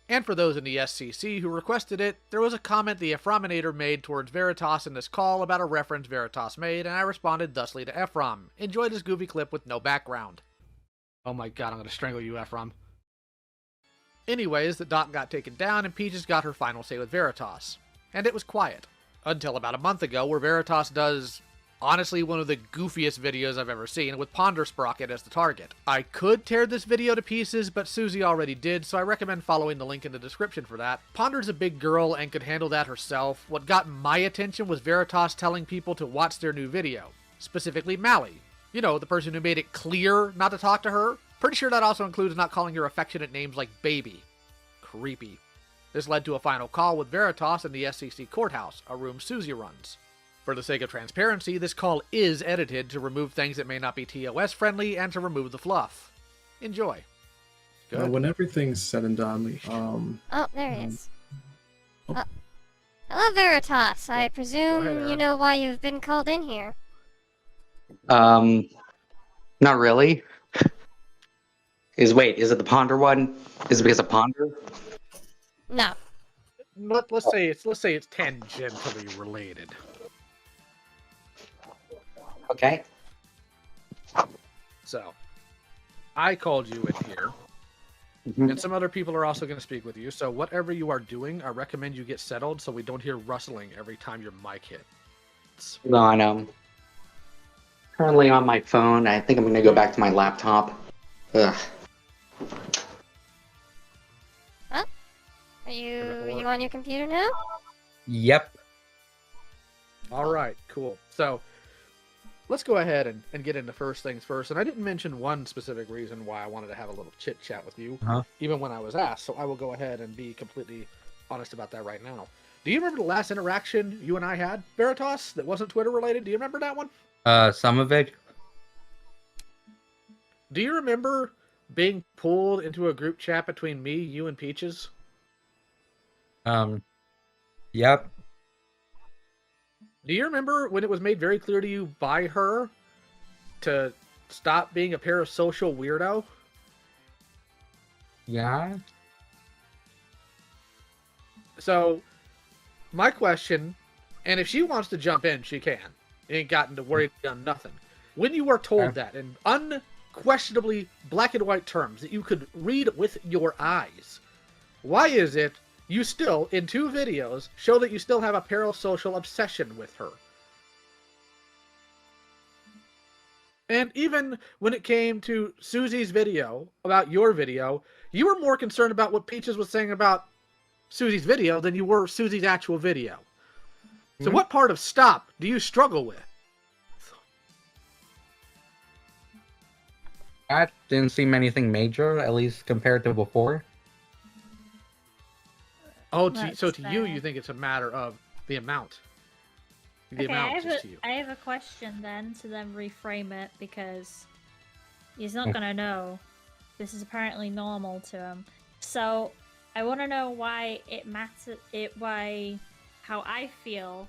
And for those in the SCC who requested it, there was a comment the Ephraminator made towards Veritas in this call about a reference Veritas made, and I responded thusly to Ephraim. Enjoy this goofy clip with no background. Oh my god, I'm gonna strangle you, Ephraim. Anyways, the doc got taken down and Peaches got her final say with Veritas. And it was quiet. Until about a month ago, where Veritas does Honestly, one of the goofiest videos I've ever seen, with Ponder Sprocket as the target. I could tear this video to pieces, but Suzy already did, so I recommend following the link in the description for that. Ponder's a big girl and could handle that herself. What got my attention was Veritas telling people to watch their new video. Specifically Mali. You know, the person who made it clear not to talk to her. Pretty sure that also includes not calling her affectionate names like baby. Creepy. This led to a final call with Veritas in the SCC courthouse, a room Suzy runs. For the sake of transparency, this call is edited to remove things that may not be TOS friendly and to remove the fluff. Enjoy. Good. When everything's said and done, Oh, there he is. Hello, Veritas. I presume you know why you've been called in here. Not really. Is it the Ponder one? Is it because of Ponder? No. Let's say it's tangentially related. Okay. So, I called you in here, and some other people are also going to speak with you. So, whatever you are doing, I recommend you get settled so we don't hear rustling every time your mic hits. No, I know. Currently on my phone. I think I'm going to go back to my laptop. Ugh. Huh? Are you on your computer now? Yep. All right, cool. So, let's go ahead and get into first things first. And I didn't mention one specific reason why I wanted to have a little chit chat with you, even when I was asked. So I will go ahead and be completely honest about that right now. Do you remember the last interaction you and I had, Veritas, that wasn't Twitter related? Do you remember that one? Some of it. Do you remember being pulled into a group chat between me, you, and Peaches? Yep. Do you remember when it was made very clear to you by her to stop being a parasocial weirdo? Yeah. So, my question, and if she wants to jump in, she can. You ain't gotten to worry on nothing. When you were told that in unquestionably black and white terms that you could read with your eyes, why is it you still, in 2 videos, show that you still have a parasocial obsession with her? And even when it came to Suzy's video, about your video, you were more concerned about what Peaches was saying about Suzy's video than you were Suzy's actual video. So what part of stop do you struggle with? That didn't seem anything major, at least compared to before. Oh, so to you, you think it's a matter of the amount. The amount is to you. I have a question then to then reframe it, because he's not gonna know. This is apparently normal to him. So I want to know why it matters. Why how I feel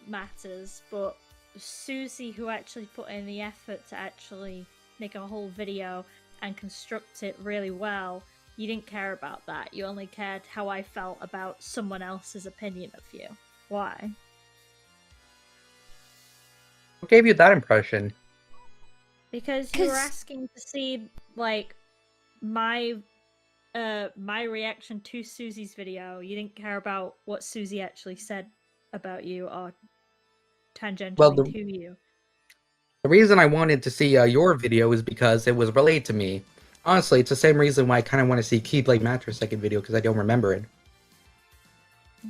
matters, but Suzy, who actually put in the effort to actually make a whole video and construct it really well, you didn't care about that. You only cared how I felt about someone else's opinion of you. Why? What gave you that impression? Because you were asking to see, like, my reaction to Suzy's video. You didn't care about what Suzy actually said about you or tangentially to you. The reason I wanted to see your video is because it was related to me. Honestly, it's the same reason why I kind of want to see Keyblade Mattress second video, because I don't remember it.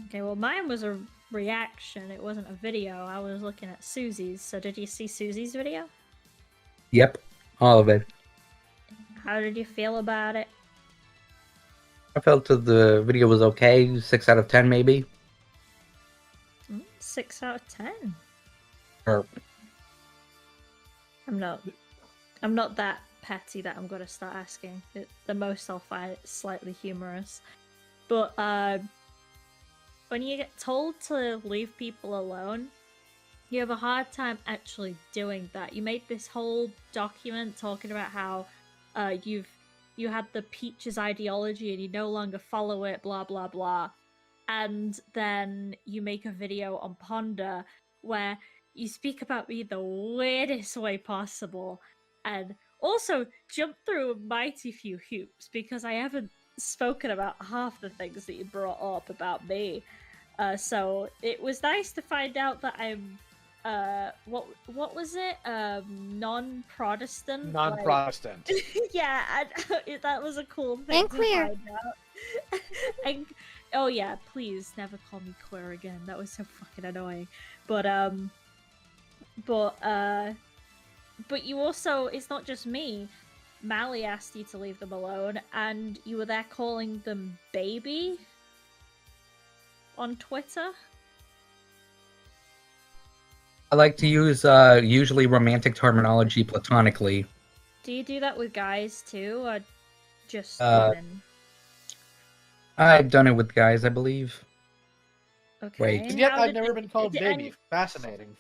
Okay, well, mine was a reaction. It wasn't a video. I was looking at Suzy's. So did you see Suzy's video? Yep, all of it. How did you feel about it? I felt that the video was okay, 6 out of 10 maybe. 6 out of 10. Or I'm not that petty that I'm gonna start asking. The most I'll find it slightly humorous. But when you get told to leave people alone, you have a hard time actually doing that. You made this whole document talking about how you had the Peaches ideology and you no longer follow it, blah blah blah. And then you make a video on Ponder where you speak about me the weirdest way possible, and also jump through a mighty few hoops because I haven't spoken about half the things that you brought up about me. So it was nice to find out that I'm what was it? Non-Protestant. Non-Protestant. Yeah, that was a cool thing. And queer. To find out. And, oh yeah, please never call me queer again. That was so fucking annoying. But you also, it's not just me. Mali asked you to leave them alone, and you were there calling them baby on Twitter. I like to use usually romantic terminology platonically. Do you do that with guys too, or just women? I've done it with guys, I believe. Okay. Wait. And yet how I've did never it- been called did- baby. and- Fascinating.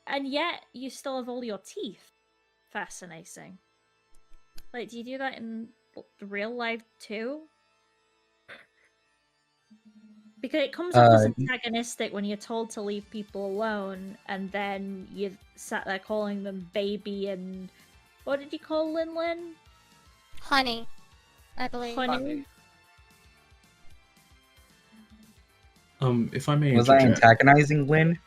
And yet, you still have all your teeth. Fascinating. Like, do you do that in real life too? Because it comes off as antagonistic when you're told to leave people alone, and then you sat there calling them baby and... What did you call Lin Lin? Honey, I believe. Honey? If I may Was I interject. antagonizing Lynn?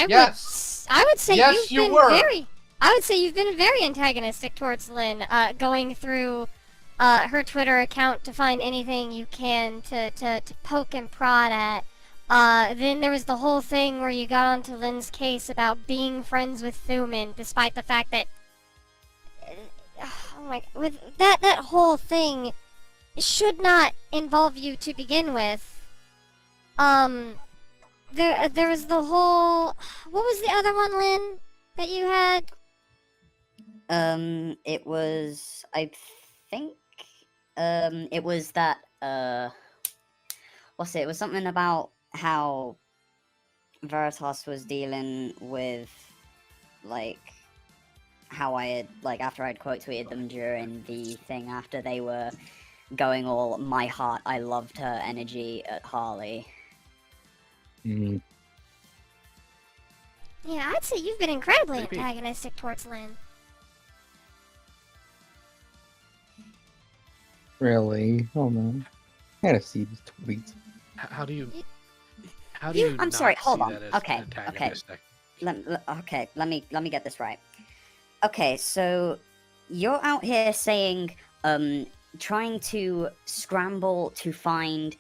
Yes! I would say Yes, you've you been were! I would say you've been very antagonistic towards Lynn, going through her Twitter account to find anything you can to poke and prod at. Then there was the whole thing where you got onto Lynn's case about being friends with Thuman, despite the fact that oh my, with that whole thing should not involve you to begin with. There was the whole, what was the other one, Lynn, that you had? It was, I think, it was that, what's it? It was something about how Veritas was dealing with, like, how I had, like, after I'd quote tweeted them during the thing after they were going all my heart, I loved her energy at Harley. Mm. Yeah, I'd say you've been incredibly Maybe. antagonistic towards Lynn. Really? Hold on. I gotta see these tweets. How do you... I'm sorry, hold see on. that as Okay, antagonistic? let me get this right. Okay, so you're out here saying, trying to scramble to find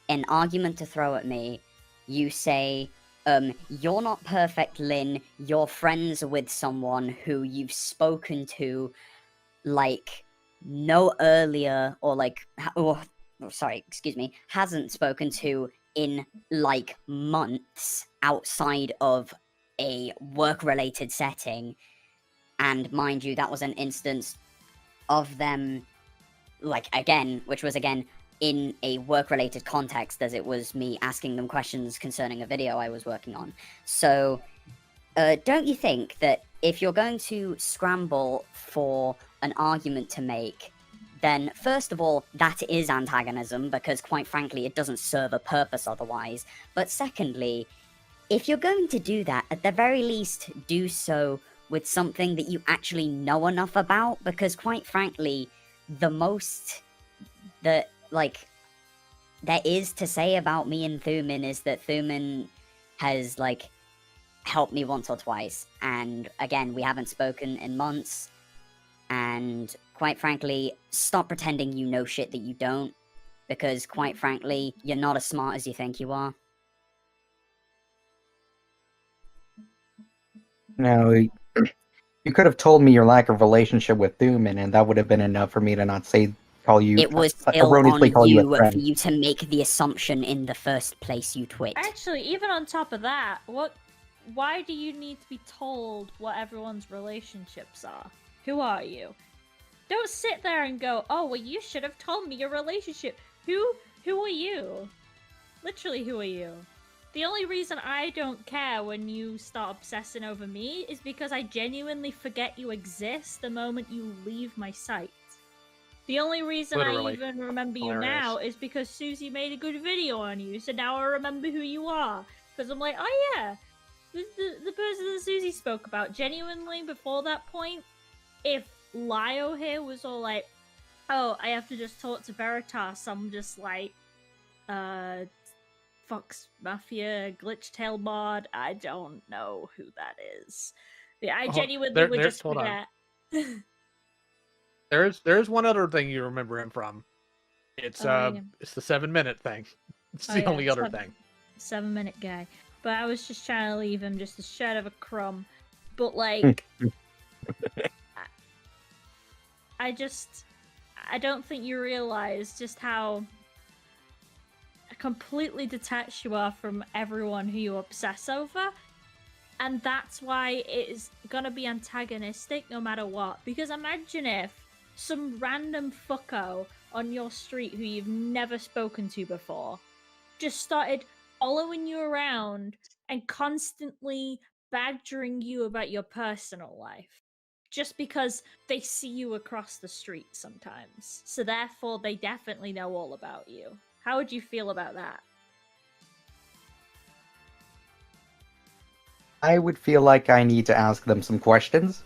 an argument to throw at me. You say, you're not perfect, Lynn. You're friends with someone who you've spoken to, like, no earlier, or like, hasn't spoken to in, like, months outside of a work-related setting. And mind you, that was an instance of them, like, again, which was, again, in a work-related context, as it was me asking them questions concerning a video I was working on. So, don't you think that if you're going to scramble for an argument to make, then first of all, that is antagonism, because quite frankly, it doesn't serve a purpose otherwise. But secondly, if you're going to do that, at the very least, do so with something that you actually know enough about, because quite frankly, the most that, like, there is to say about me and Thuman is that Thuman has, like, helped me once or twice, and again, we haven't spoken in months, and quite frankly, stop pretending you know shit that you don't, because quite frankly, you're not as smart as you think you are. No, you could have told me your lack of relationship with Thuman, and that would have been enough for me to not call you. It was still erroneously on call you a you for friend. you to make the assumption in the first place you twit. Actually, even on top of that, why do you need to be told what everyone's relationships are? Who are you? Don't sit there and go, oh, well, you should have told me your relationship. Who are you? Literally, who are you? The only reason I don't care when you start obsessing over me is because I genuinely forget you exist the moment you leave my sight. The only reason Literally. I even remember you Hilarious. now is because Suzy made a good video on you, so now I remember who you are. Because I'm like, oh yeah, the person that Suzy spoke about. Genuinely, before that point, if Lio here was all like, oh, I have to just talk to Veritas, I'm just like, Fox Mafia glitch tail mod. I don't know who that is. I genuinely would just forget. There's one other thing you remember him from. It's it's the 7-minute thing. It's the only other thing. 7-minute guy. But I was just trying to leave him just a shred of a crumb. But like I don't think you realize just how completely detached you are from everyone who you obsess over. And that's why it is gonna be antagonistic no matter what. Because imagine if some random fucko on your street who you've never spoken to before just started following you around and constantly badgering you about your personal life. Just because they see you across the street sometimes. So therefore, they definitely know all about you. How would you feel about that? I would feel like I need to ask them some questions.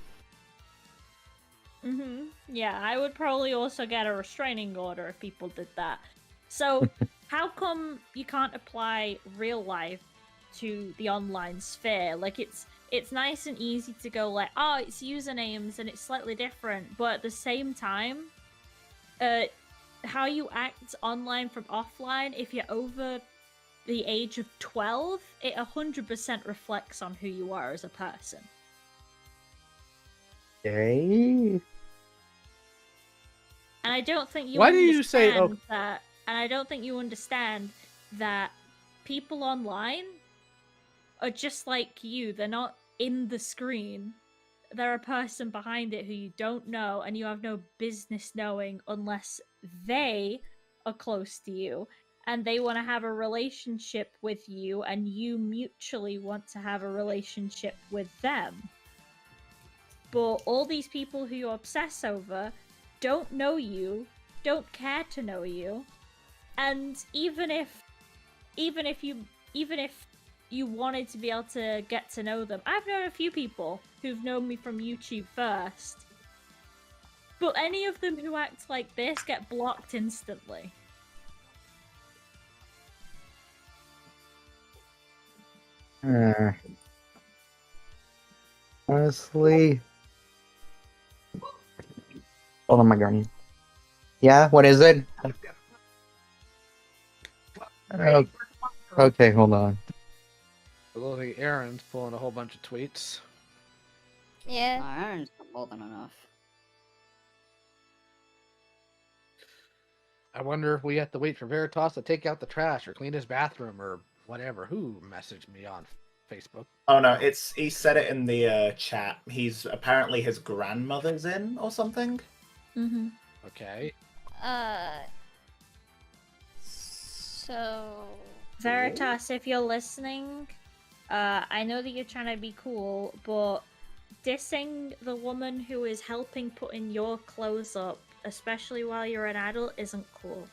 Mm-hmm. Yeah, I would probably also get a restraining order if people did that. So, how come you can't apply real life to the online sphere? Like, it's nice and easy to go like, oh, it's usernames and it's slightly different, but at the same time, how you act online from offline, if you're over the age of 12, it 100% reflects on who you are as a person. Okay. And I don't think you Why do you say that. And I don't think you understand that people online are just like you. They're not in the screen. They're a person behind it who you don't know, and you have no business knowing unless they are close to you and they want to have a relationship with you, and you mutually want to have a relationship with them. But all these people who you obsess over don't know you, don't care to know you, and even if you wanted to be able to get to know them, I've known a few people who've known me from YouTube first, but any of them who act like this get blocked instantly. Honestly, hold on, my guardian. Yeah, what is it? Okay, hold on. It looks like Aaron's pulling a whole bunch of tweets. Yeah. Aaron's more than enough. I wonder if we have to wait for Veritas to take out the trash or clean his bathroom or whatever. Who messaged me on Facebook? Oh no, he said it in the chat. He's apparently his grandmother's in or something. Mm-hmm. Okay. So... Veritas, if you're listening, I know that you're trying to be cool, but dissing the woman who is helping putting your clothes up, especially while you're an adult, isn't cool.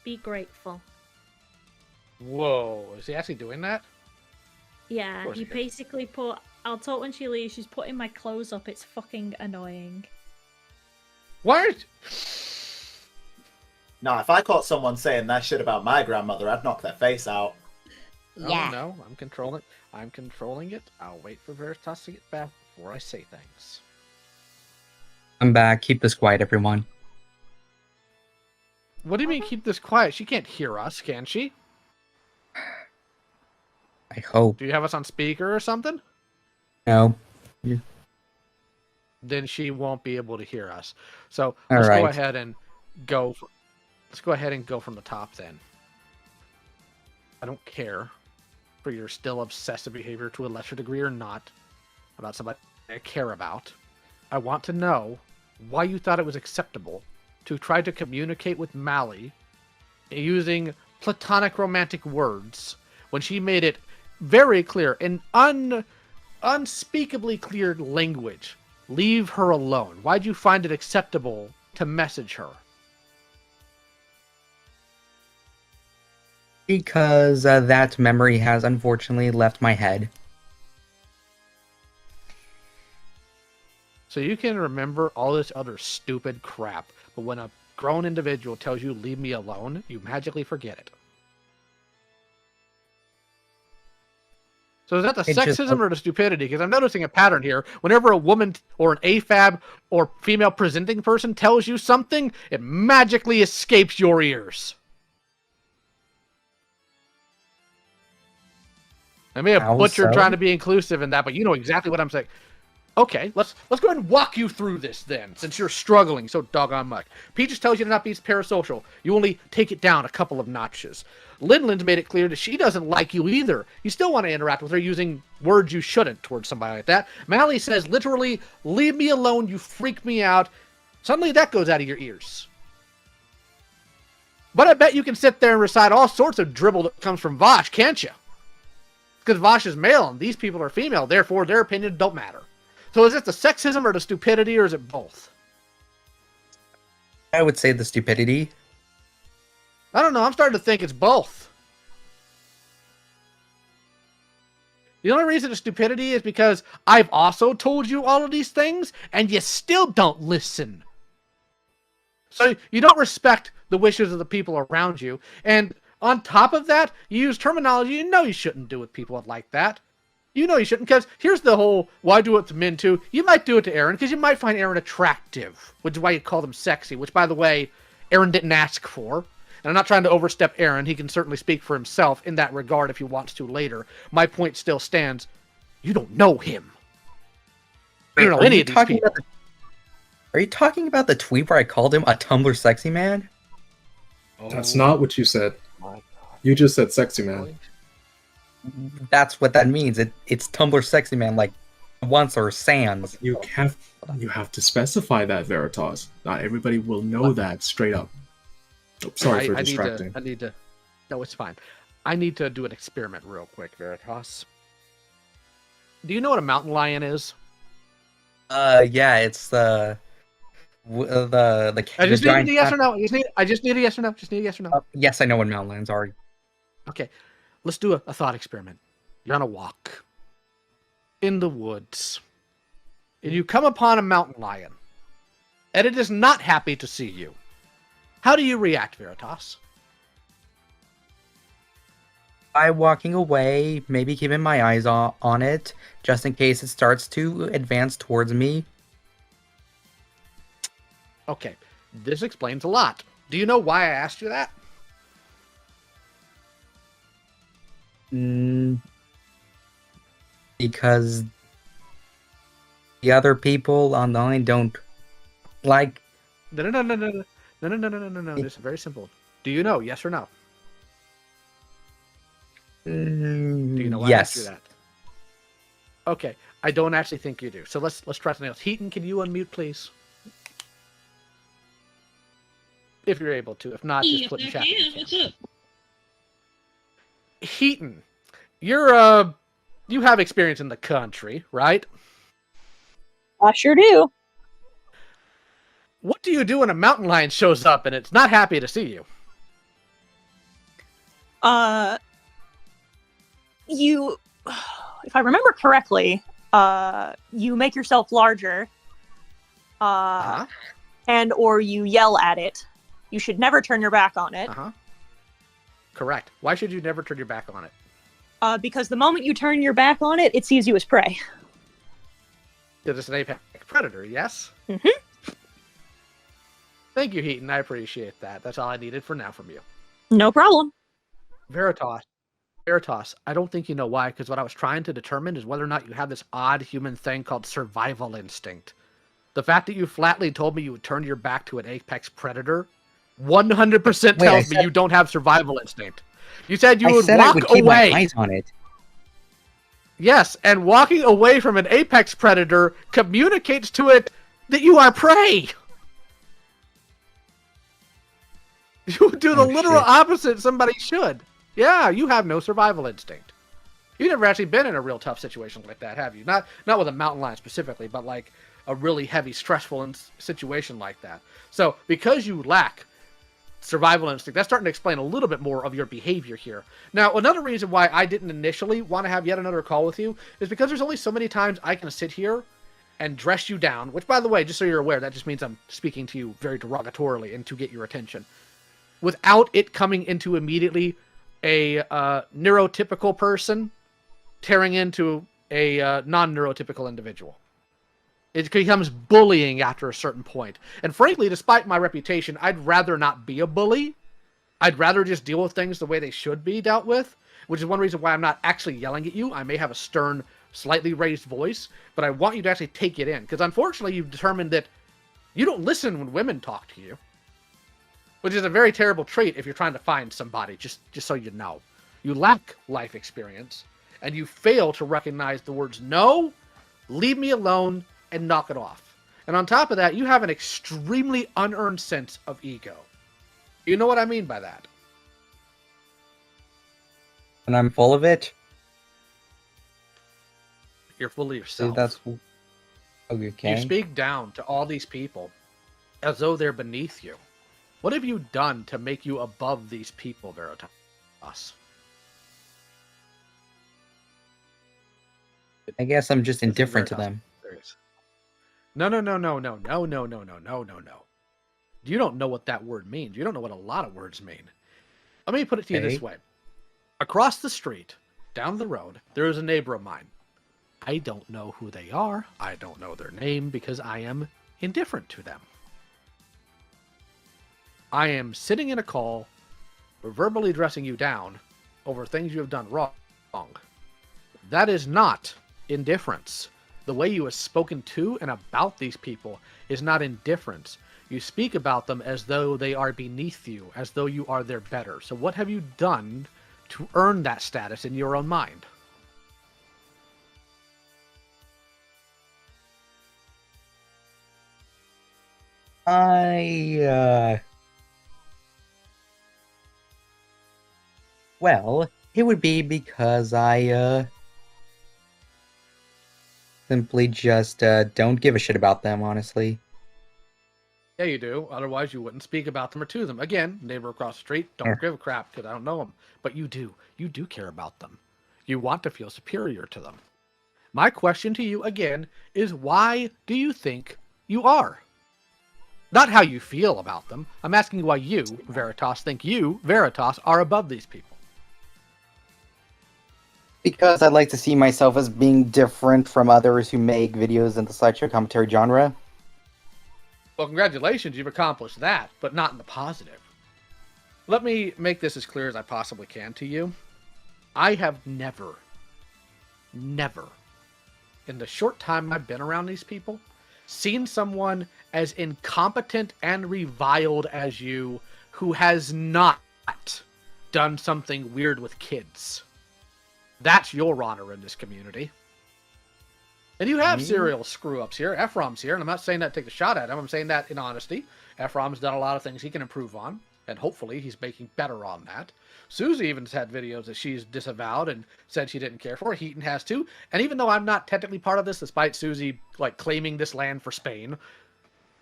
Be grateful. Whoa, is he actually doing that? Yeah, he basically put, I'll talk when she leaves, she's putting my clothes up, it's fucking annoying. What? No, if I caught someone saying that shit about my grandmother, I'd knock their face out. Yeah. No, I'm controlling it. I'll wait for Veritas to get back before I say things. I'm back. Keep this quiet, everyone. What do you mean keep this quiet? She can't hear us, can she? I hope. Do you have us on speaker or something? No. Then she won't be able to hear us. So All let's right. go ahead and go. Let's go ahead and go from the top then. I don't care for your still obsessive behavior to a lesser degree or not about somebody I care about. I want to know why you thought it was acceptable to try to communicate with Mali using platonic romantic words when she made it very clear in unspeakably clear language. Leave her alone. Why'd you find it acceptable to message her? Because that memory has unfortunately left my head. So you can remember all this other stupid crap, but when a grown individual tells you leave me alone, you magically forget it. So is that the It just- sexism or the stupidity? Because I'm noticing a pattern here. Whenever a woman or an AFAB or female presenting person tells you something, it magically escapes your ears. I may have How butchered so? trying to be inclusive in that, but you know exactly what I'm saying. Okay, let's go ahead and walk you through this then, since you're struggling so doggone much. Peaches tells you to not be parasocial. You only take it down a couple of notches. Linlin's made it clear that she doesn't like you either. You still want to interact with her using words you shouldn't towards somebody like that. Mali says literally, leave me alone, you freak me out. Suddenly that goes out of your ears. But I bet you can sit there and recite all sorts of dribble that comes from Vosh, can't you? Because Vosh is male and these people are female, therefore their opinions don't matter. So is it the sexism or the stupidity, or is it both? I would say the stupidity. I don't know. I'm starting to think it's both. The only reason it's stupidity is because I've also told you all of these things, and you still don't listen. So you don't respect the wishes of the people around you. And on top of that, you use terminology you know you shouldn't do with people like that. You know you shouldn't, because here's the whole, why do it to men too? You might do it to Aaron, because you might find Aaron attractive, which is why you call them sexy, which, by the way, Aaron didn't ask for. And I'm not trying to overstep Aaron. He can certainly speak for himself in that regard if he wants to later. My point still stands. You don't know him. You don't know any of these people. Are you talking about the tweet where I called him a Tumblr sexy man? That's not what you said. You just said sexy man. That's what that means. It's Tumblr sexy man, like once or sans. You have to specify that, Veritas. Not everybody will know that straight up. Oh, sorry for distracting. I need to. No, it's fine. I need to do an experiment real quick, Veritas. Do you know what a mountain lion is? Yeah, it's the I just need a yes or no. I just need a yes or no. Just need a yes or no. Yes, I know what mountain lions are. Okay, let's do a thought experiment. You're on a walk in the woods, and you come upon a mountain lion, and it is not happy to see you. How do you react, Veritas? By walking away, maybe keeping my eyes on it, just in case it starts to advance towards me. Okay, this explains a lot. Do you know why I asked you that? Because the other people on the line don't like... No. This is very simple. Do you know? Yes or no? Do you know why I asked you that? Okay, I don't actually think you do. So let's try something else. Heaton, can you unmute, please? If you're able to. If not, just put in chat. What's up? Heaton, you have experience in the country, right? I sure do. What do you do when a mountain lion shows up and it's not happy to see you? You, if I remember correctly, you make yourself larger, and or you yell at it. You should never turn your back on it. Correct. Why should you never turn your back on it? Because the moment you turn your back on it, it sees you as prey. Because it's an apex predator, yes? Mm-hmm. Thank you, Heaton. I appreciate that. That's all I needed for now from you. No problem. Veritas, I don't think you know why, because what I was trying to determine is whether or not you have this odd human thing called survival instinct. The fact that you flatly told me you would turn your back to an apex predator 100% tells me you don't have survival instinct. You said you would walk away. My eyes on it. Yes, and walking away from an apex predator communicates to it that you are prey. You would do the literal opposite somebody should. Yeah, you have no survival instinct. You've never actually been in a real tough situation like that, have you? Not with a mountain lion specifically, but like a really heavy, stressful situation like that. So, because you lack survival instinct, that's starting to explain a little bit more of your behavior here. Now, another reason why I didn't initially want to have yet another call with you is because there's only so many times I can sit here and dress you down, which, by the way, just so you're aware, that just means I'm speaking to you very derogatorily and to get your attention, without it coming into immediately a neurotypical person tearing into a non-neurotypical individual. It becomes bullying after a certain point. And frankly, despite my reputation, I'd rather not be a bully. I'd rather just deal with things the way they should be dealt with, which is one reason why I'm not actually yelling at you. I may have a stern, slightly raised voice, but I want you to actually take it in. Because unfortunately, you've determined that you don't listen when women talk to you, which is a very terrible trait if you're trying to find somebody, just so you know. You lack life experience, and you fail to recognize the words no, leave me alone, and knock it off. And on top of that, you have an extremely unearned sense of ego. You know what I mean by that? And I'm full of it. You're full of yourself. That's okay. You speak down to all these people as though they're beneath you. What have you done to make you above these people, Veritas? I guess I'm just indifferent to them. No. You don't know what that word means. You don't know what a lot of words mean. Let me put it to you this way. Across the street, down the road, there is a neighbor of mine. I don't know who they are. I don't know their name because I am indifferent to them. I am sitting in a call, verbally dressing you down over things you have done wrong. That is not indifference. The way you have spoken to and about these people is not indifference. You speak about them as though they are beneath you, as though you are their better. So what have you done to earn that status in your own mind? Well, it would be because I, simply just, don't give a shit about them, honestly. Yeah, you do. Otherwise, you wouldn't speak about them or to them. Again, neighbor across the street, don't give a crap because I don't know them. But you do. You do care about them. You want to feel superior to them. My question to you, again, is why do you think you are? Not how you feel about them. I'm asking you why you, Veritas, think you, Veritas, are above these people. Because I'd like to see myself as being different from others who make videos in the slideshow commentary genre. Well, congratulations, you've accomplished that, but not in the positive. Let me make this as clear as I possibly can to you. I have never, in the short time I've been around these people, seen someone as incompetent and reviled as you who has not done something weird with kids. That's your honor in this community. And you have serial screw-ups here. Ephraim's here, and I'm not saying that to take a shot at him. I'm saying that in honesty. Ephraim's done a lot of things he can improve on, and hopefully he's making better on that. Suzy even's had videos that she's disavowed and said she didn't care for. Heaton has too. And even though I'm not technically part of this, despite Suzy claiming this land for Spain,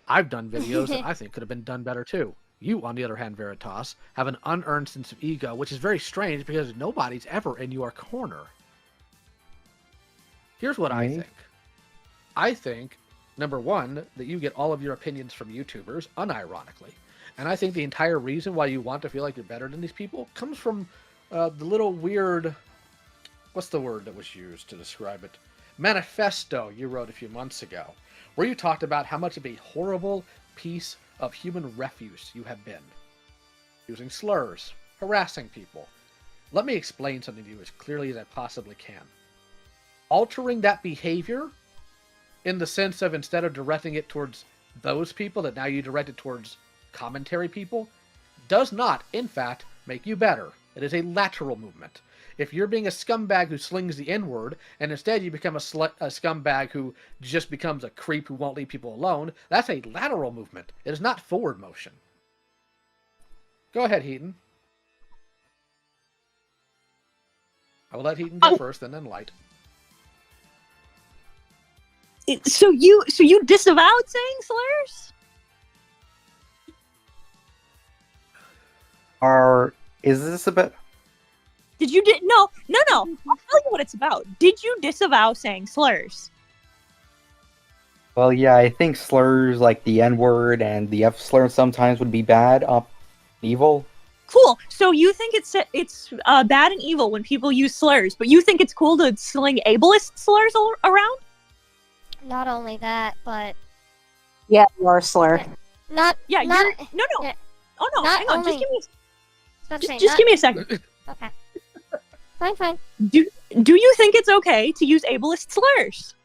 I've done videos that I think could have been done better too. You, on the other hand, Veritas, have an unearned sense of ego, which is very strange because nobody's ever in your corner. Here's what I think. I think, number one, that you get all of your opinions from YouTubers, unironically. And I think the entire reason why you want to feel like you're better than these people comes from the little weird... What's the word that was used to describe it? Manifesto you wrote a few months ago, where you talked about how much of a horrible piece of human refuse you have been. Using slurs, harassing people. Let me explain something to you as clearly as I possibly can. Altering that behavior, in the sense of instead of directing it towards those people, that now you direct it towards commentary people, does not, in fact, make you better. It is a lateral movement. If you're being a scumbag who slings the N-word, and instead you become a scumbag who just becomes a creep who won't leave people alone, that's a lateral movement. It is not forward motion. Go ahead, Heaton. I will let Heaton go first, and then Light. So you disavowed saying slurs? Is this about... Did you no. I'll tell you what it's about. Did you disavow saying slurs? Well, yeah, I think slurs like the N-word and the F slur sometimes would be bad, evil. Cool. So you think it's bad and evil when people use slurs, but you think it's cool to sling ableist slurs around? Not only that, but yeah, you are a slur. Not yeah. Not, You're no. yeah, Oh no, hang on. only, Just give me a second. Okay. Fine. Do you think it's okay to use ableist slurs?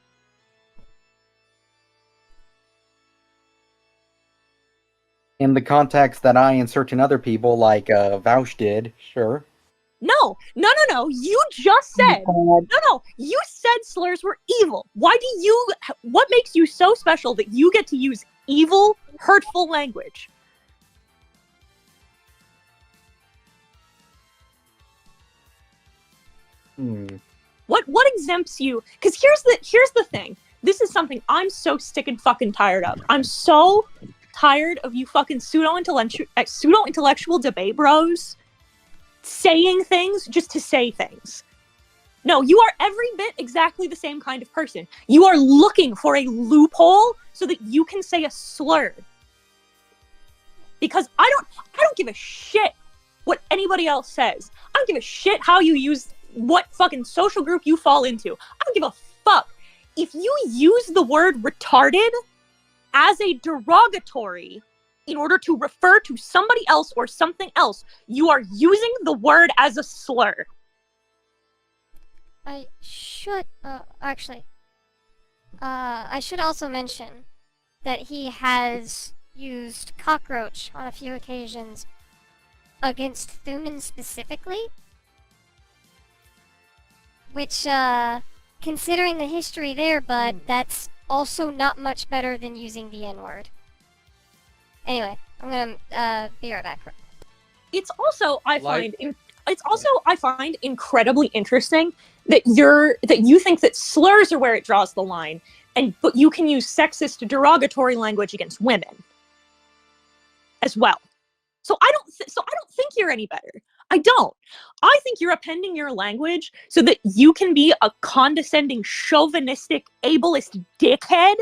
In the context that I and certain other people, like Vouch did, sure. No. You just said no. You said slurs were evil. What makes you so special that you get to use evil, hurtful language? What exempts you? Because here's the thing. This is something I'm so sick and fucking tired of. I'm so tired of you fucking pseudo-intellectual debate bros saying things just to say things. No, you are every bit exactly the same kind of person. You are looking for a loophole so that you can say a slur. Because I don't give a shit what anybody else says. I don't give a shit how you use what fucking social group you fall into. I don't give a fuck. If you use the word retarded as a derogatory in order to refer to somebody else or something else, you are using the word as a slur. I should I should also mention that he has used cockroach on a few occasions against Thuman specifically, which considering the history there, bud, that's also not much better than using the N-word. Anyway, I'm gonna be right back. It's also I find incredibly interesting that you think that slurs are where it draws the line, but you can use sexist derogatory language against women as well. So I don't think you're any better. I don't. I think you're appending your language so that you can be a condescending, chauvinistic, ableist dickhead,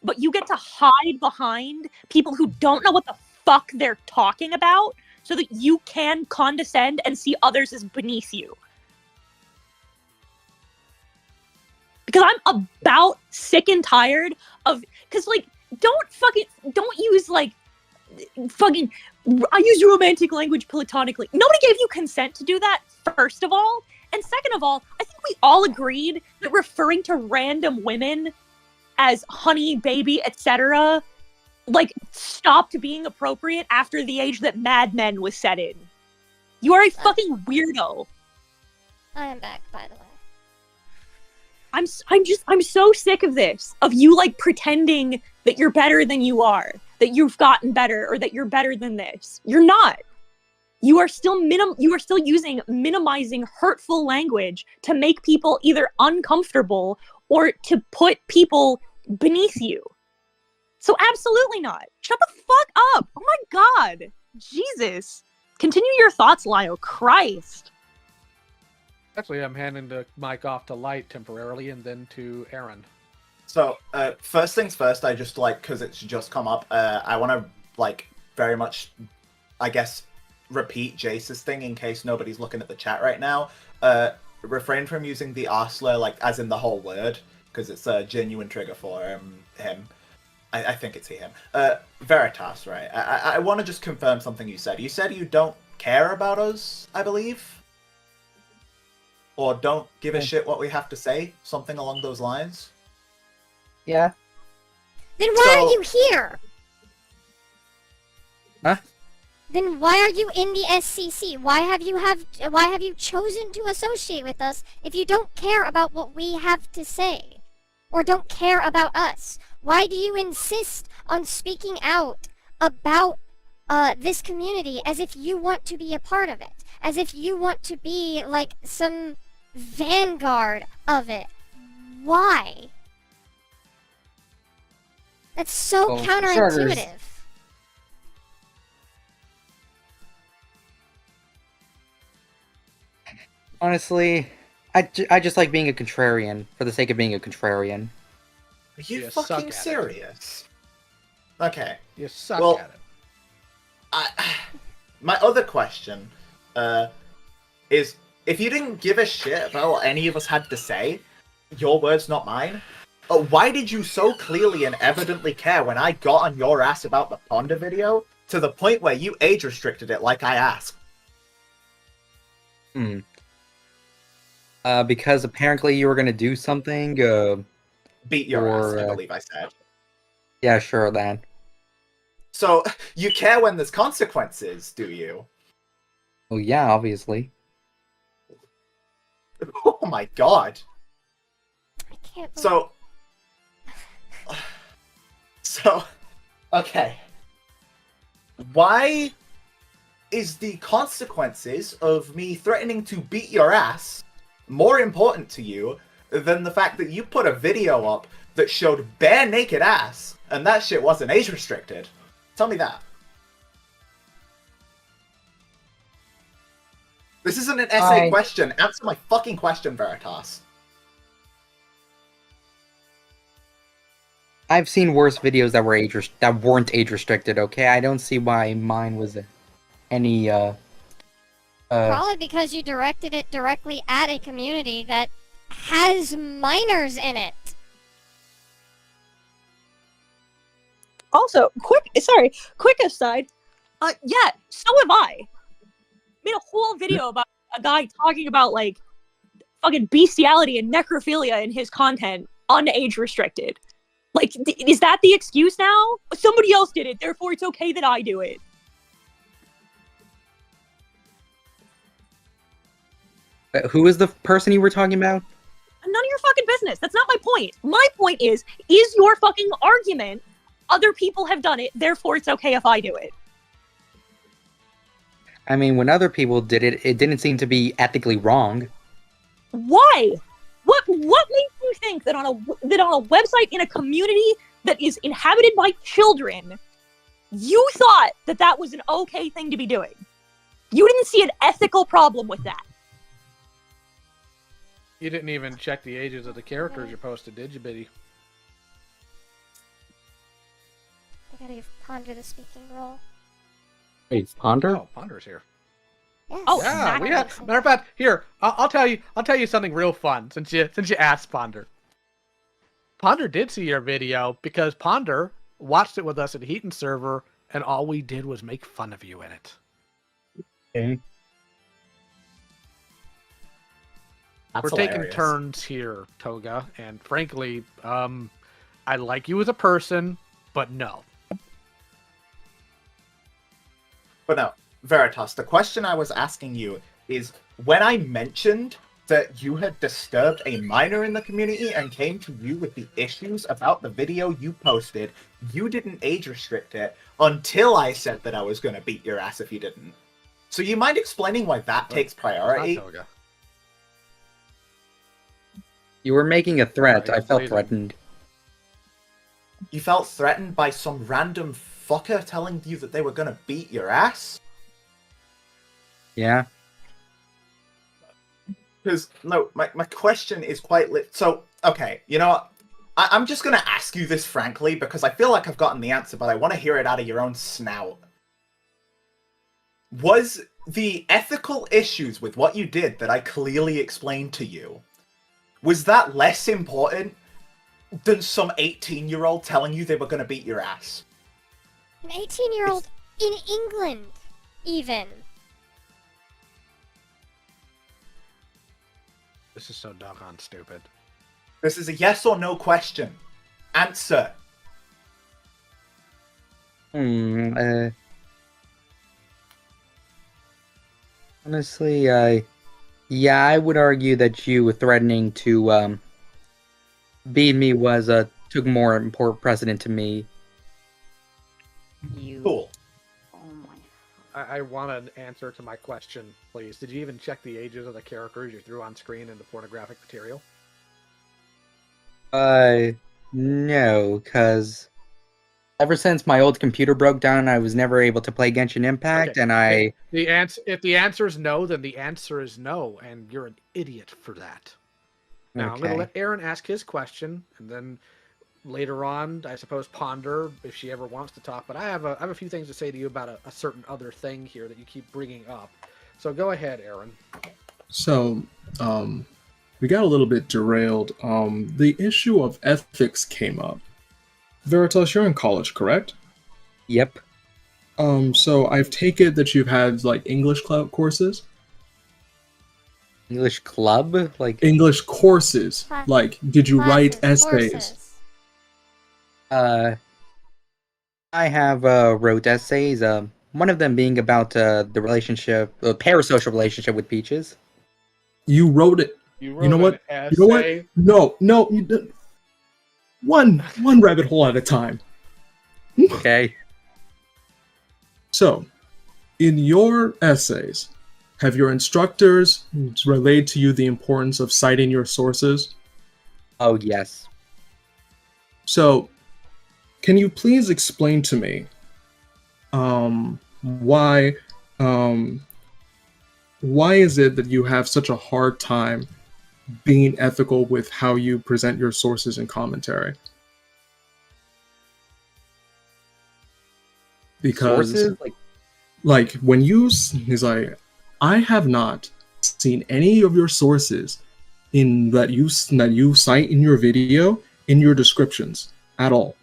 but you get to hide behind people who don't know what the fuck they're talking about so that you can condescend and see others as beneath you. Because I'm about sick and tired of... Because, like, don't use, like, fucking... I use romantic language platonically. Nobody gave you consent to do that, first of all. And second of all, I think we all agreed that referring to random women as honey, baby, etc., like, stopped being appropriate after the age that Mad Men was set in. You are a fucking weirdo. I am back, by the way. I'm so sick of this. Of you, like, pretending that you're better than you are. That you've gotten better, or that you're better than this. You're not. You are still using minimizing hurtful language to make people either uncomfortable or to put people beneath you. So absolutely not. Shut the fuck up. Oh my god. Jesus. Continue your thoughts, Lio. Christ. Actually, I'm handing the mic off to Light temporarily and then to Aaron. So, first things first, I just, like, because it's just come up, I want to, like, very much, I guess, repeat Jace's thing in case nobody's looking at the chat right now. Refrain from using the R slur, like, as in the whole word, because it's a genuine trigger for him. I think it's him. Veritas, right? I want to just confirm something you said. You said you don't care about us, I believe? Or don't give a shit what we have to say? Something along those lines? Yeah. Then why are you here? Huh? Then why are you in the SCC? Why have you chosen to associate with us if you don't care about what we have to say? Or don't care about us? Why do you insist on speaking out about this community as if you want to be a part of it? As if you want to be, like, some vanguard of it? Why? That's so counterintuitive. Honestly, I just like being a contrarian for the sake of being a contrarian. Are you fucking serious? Okay. You suck at it. my other question is, if you didn't give a shit about what any of us had to say, your words, not mine, why did you so clearly and evidently care when I got on your ass about the Ponder video to the point where you age restricted it like I asked? Because apparently you were gonna do something. Beat your ass, I believe I said. Yeah, sure, then. So, you care when there's consequences, do you? Well, yeah, obviously. Oh my god. I can't So, okay. Why is the consequences of me threatening to beat your ass more important to you than the fact that you put a video up that showed bare naked ass and that shit wasn't age restricted? Tell me that. This isn't an essay question. Answer my fucking question, Veritas. I've seen worse videos that were that weren't age restricted. Okay, I don't see why mine was any. Probably because you directed it directly at a community that has minors in it. Also, quick aside. Yeah, so have I. Made a whole video about a guy talking about, like, fucking bestiality and necrophilia in his content, unage restricted. Like, is that the excuse now? Somebody else did it, therefore it's okay that I do it. Who is the person you were talking about? None of your fucking business. That's not my point. My point is your fucking argument, other people have done it, therefore it's okay if I do it. I mean, when other people did it, it didn't seem to be ethically wrong. Why? What makes you think that on a website in a community that is inhabited by children, you thought that was an okay thing to be doing? You didn't see an ethical problem with that. You didn't even check the ages of the characters you posted, did you, Biddy? I gotta give Ponder the speaking role. Wait, Ponder? Oh, Ponder's here. Yes. Oh, Yeah, we had. Matter of fact, here I'll tell you something real fun since you asked Ponder. Ponder did see your video because Ponder watched it with us at Heaton server, and all we did was make fun of you in it. Okay. That's We're taking hilarious. turns here, Toga, and frankly, I like you as a person, but no. But no, Veritas, the question I was asking you is, when I mentioned that you had disturbed a minor in the community and came to you with the issues about the video you posted, you didn't age restrict it until I said that I was going to beat your ass if you didn't. So you mind explaining why that takes priority? Not Toga. You were making a threat. Right, I felt please. threatened. You felt threatened by some random fucker telling you that they were going to beat your ass? Yeah. Because, no, my question is quite So, okay, you know what? I'm just going to ask you this frankly, because I feel like I've gotten the answer, but I want to hear it out of your own snout. Was the ethical issues with what you did that I clearly explained to you, was that less important than some 18-year-old telling you they were going to beat your ass? An 18-year-old in England, even. This is so doggone stupid. This is a yes or no question. Answer. Honestly, yeah, I would argue that you threatening to beat me was took more important precedent to me. Cool. I want an answer to my question, please. Did you even check the ages of the characters you threw on screen in the pornographic material? No, because ever since my old computer broke down, I was never able to play Genshin Impact, Okay. and If the answer is no, then the answer is no, and you're an idiot for that. Now, I'm going to Okay. let Aaron ask his question, and then later on, I suppose, ponder if she ever wants to talk. But I have a few things to say to you about a certain other thing here that you keep bringing up. So go ahead, Aaron. So, we got a little bit derailed. The issue of ethics came up. Veritas, you're in college, correct? Yep. So I've taken that you've had like English club courses. English club? Like English courses. Like, did you write essays? I have wrote essays. One of them being about the relationship, the parasocial relationship with Peaches. You wrote it. You wrote You know what? an You know what? essay? No. One rabbit hole at a time. Okay. So, in your essays, have your instructors relayed to you the importance of citing your sources? Oh, yes. So, can you please explain to me why is it that you have such a hard time being ethical with how you present your sources and commentary? Because Sources? like when you is like, I have not seen any of your sources in that you cite in your video in your descriptions at all.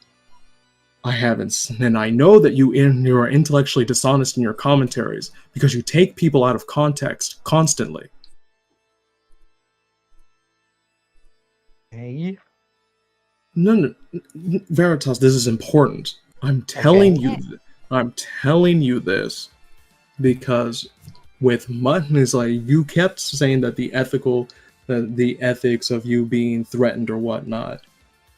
I haven't, and I know that you are intellectually dishonest in your commentaries because you take people out of context constantly. Hey. No, Veritas, this is important. I'm telling you this because with Mutton is like you kept saying that the ethics of you being threatened or whatnot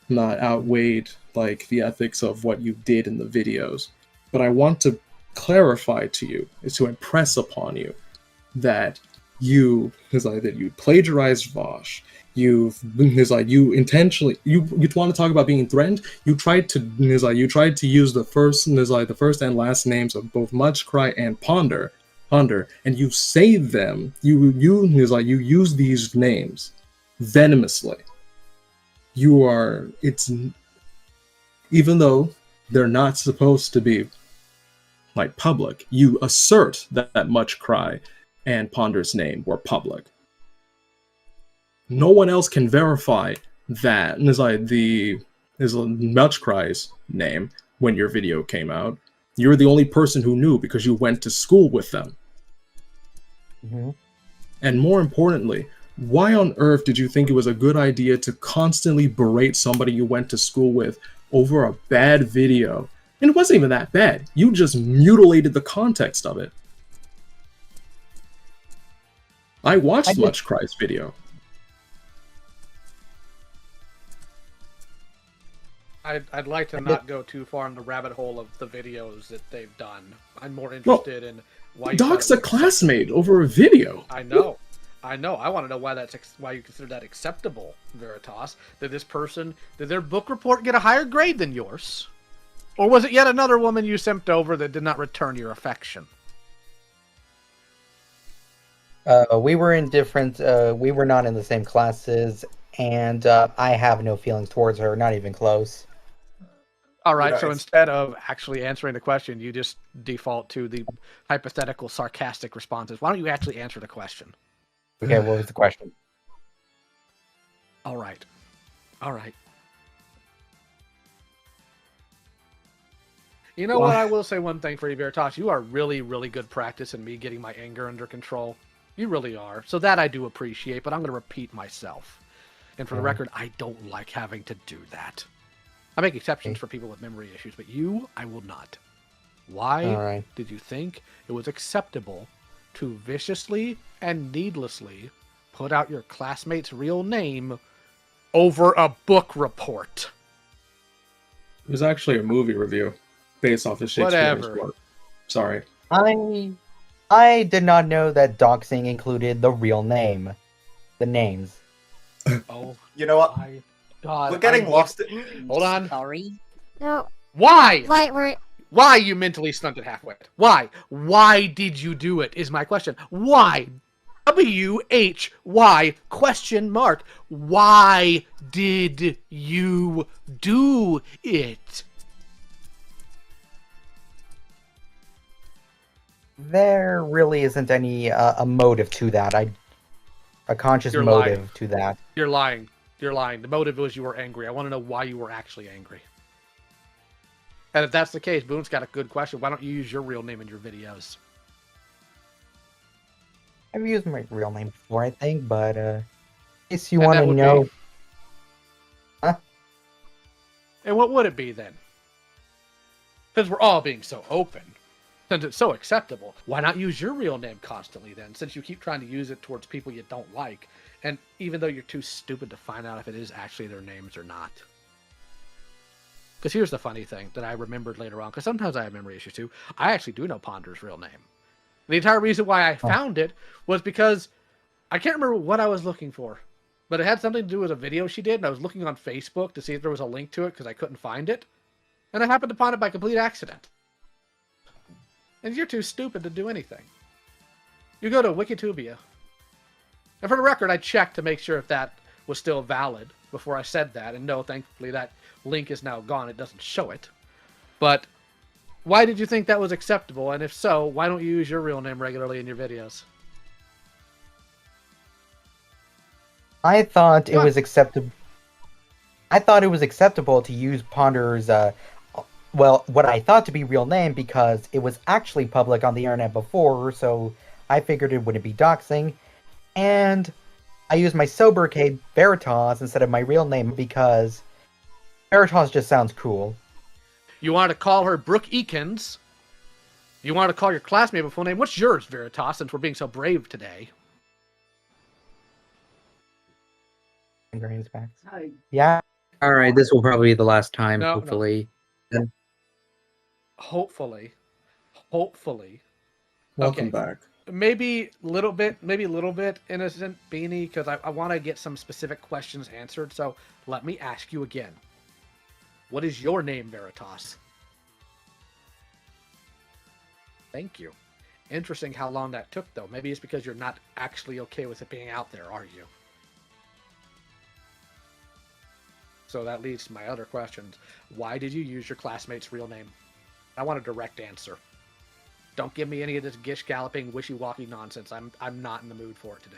not outweighed like the ethics of what you did in the videos. But I want to clarify to you, is to impress upon you that you plagiarized Vosh. You intentionally you want to talk about being threatened. You tried to use the first and last names of both Muchcry and Ponder, and you say them. You use these names venomously. Even though they're not supposed to be like public, you assert that Muchcry and Ponder's name were public. No one else can verify that Muchcry's name when your video came out. You're the only person who knew because you went to school with them. Mm-hmm. And more importantly, why on earth did you think it was a good idea to constantly berate somebody you went to school with over a bad video? And it wasn't even that bad. You just mutilated the context of it. I watched Muchcry's video. I'd like to not go too far in the rabbit hole of the videos that they've done. I'm more interested in why you Dox a classmate over a video. I know. I want to know why you consider that acceptable, Veritas. Did their book report get a higher grade than yours? Or was it yet another woman you simped over that did not return your affection? We were in different, we were not in the same classes, and I have no feelings towards her, not even close. All right, so instead of actually answering the question, you just default to the hypothetical, sarcastic responses. Why don't you actually answer the question? Okay, what was the question? All right. You know what? I will say one thing for you, Veritas. You are really, really good practice in me getting my anger under control. You really are. So that I do appreciate, but I'm going to repeat myself. And for the record, I don't like having to do that. I make exceptions for people with memory issues, but you, I will not. Why did you think it was acceptable to viciously and needlessly put out your classmate's real name over a book report? It was actually a movie review based off of Shakespeare's work. Sorry. I did not know that doxing included the real name. The names. Oh, you know what? God, we're getting lost. Hold on. Sorry. No. Why? Like Why you mentally stunted halfway? Why? Why did you do it? Is my question. Why? WHY question mark. Why did you do it? There really isn't any a motive to that. A conscious You're motive lying. to that. You're lying. You're lying. The motive was you were angry. I want to know why you were actually angry. And if that's the case, Boone's got a good question. Why don't you use your real name in your videos? I've used my real name before, I think, but in case you And want that to would know, be- And what would it be then? Since we're all being so open, since it's so acceptable, why not use your real name constantly then, since you keep trying to use it towards people you don't like, and even though you're too stupid to find out if it is actually their names or not. Because here's the funny thing that I remembered later on, because sometimes I have memory issues too. I actually do know Ponder's real name. The entire reason why I found it was because I can't remember what I was looking for, but it had something to do with a video she did, and I was looking on Facebook to see if there was a link to it because I couldn't find it, and I happened upon it by complete accident. And you're too stupid to do anything. You go to Wikitubia. And for the record, I checked to make sure if that was still valid before I said that, and no, thankfully that link is now gone. It doesn't show it. But why did you think that was acceptable? And if so, why don't you use your real name regularly in your videos? I thought it was acceptable. I thought it was acceptable to use Ponder's, well, what I thought to be real name because it was actually public on the internet before, so I figured it wouldn't be doxing. And I used my sobriquet Veritas instead of my real name because Veritas just sounds cool. You wanted to call her Brooke Eakins. You wanted to call your classmate with full name. What's yours, Veritas, since we're being so brave today? Yeah. All right, this will probably be the last time, No, hopefully. Hopefully. Welcome Okay. back. Maybe a little bit innocent, Beanie, because I want to get some specific questions answered. So let me ask you again. What is your name, Veritas? Thank you. Interesting how long that took, though. Maybe it's because you're not actually okay with it being out there, are you? So that leads to my other questions. Why did you use your classmate's real name? I want a direct answer. Don't give me any of this gish galloping, wishy-washy nonsense. I'm not in the mood for it today.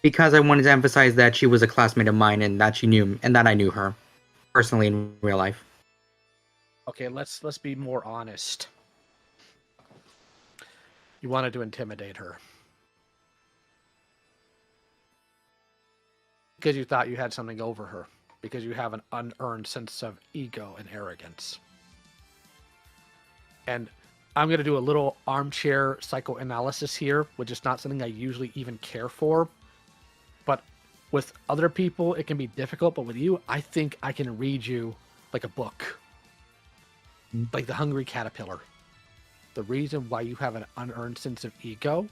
Because I wanted to emphasize that she was a classmate of mine and that she knew, and that I knew her personally in real life. Okay, let's be more honest. You wanted to intimidate her. Because you thought you had something over her. Because you have an unearned sense of ego and arrogance. And I'm going to do a little armchair psychoanalysis here, which is not something I usually even care for. But with other people, it can be difficult. But with you, I think I can read you like a book. Like the Hungry Caterpillar. The reason why you have an unearned sense of ego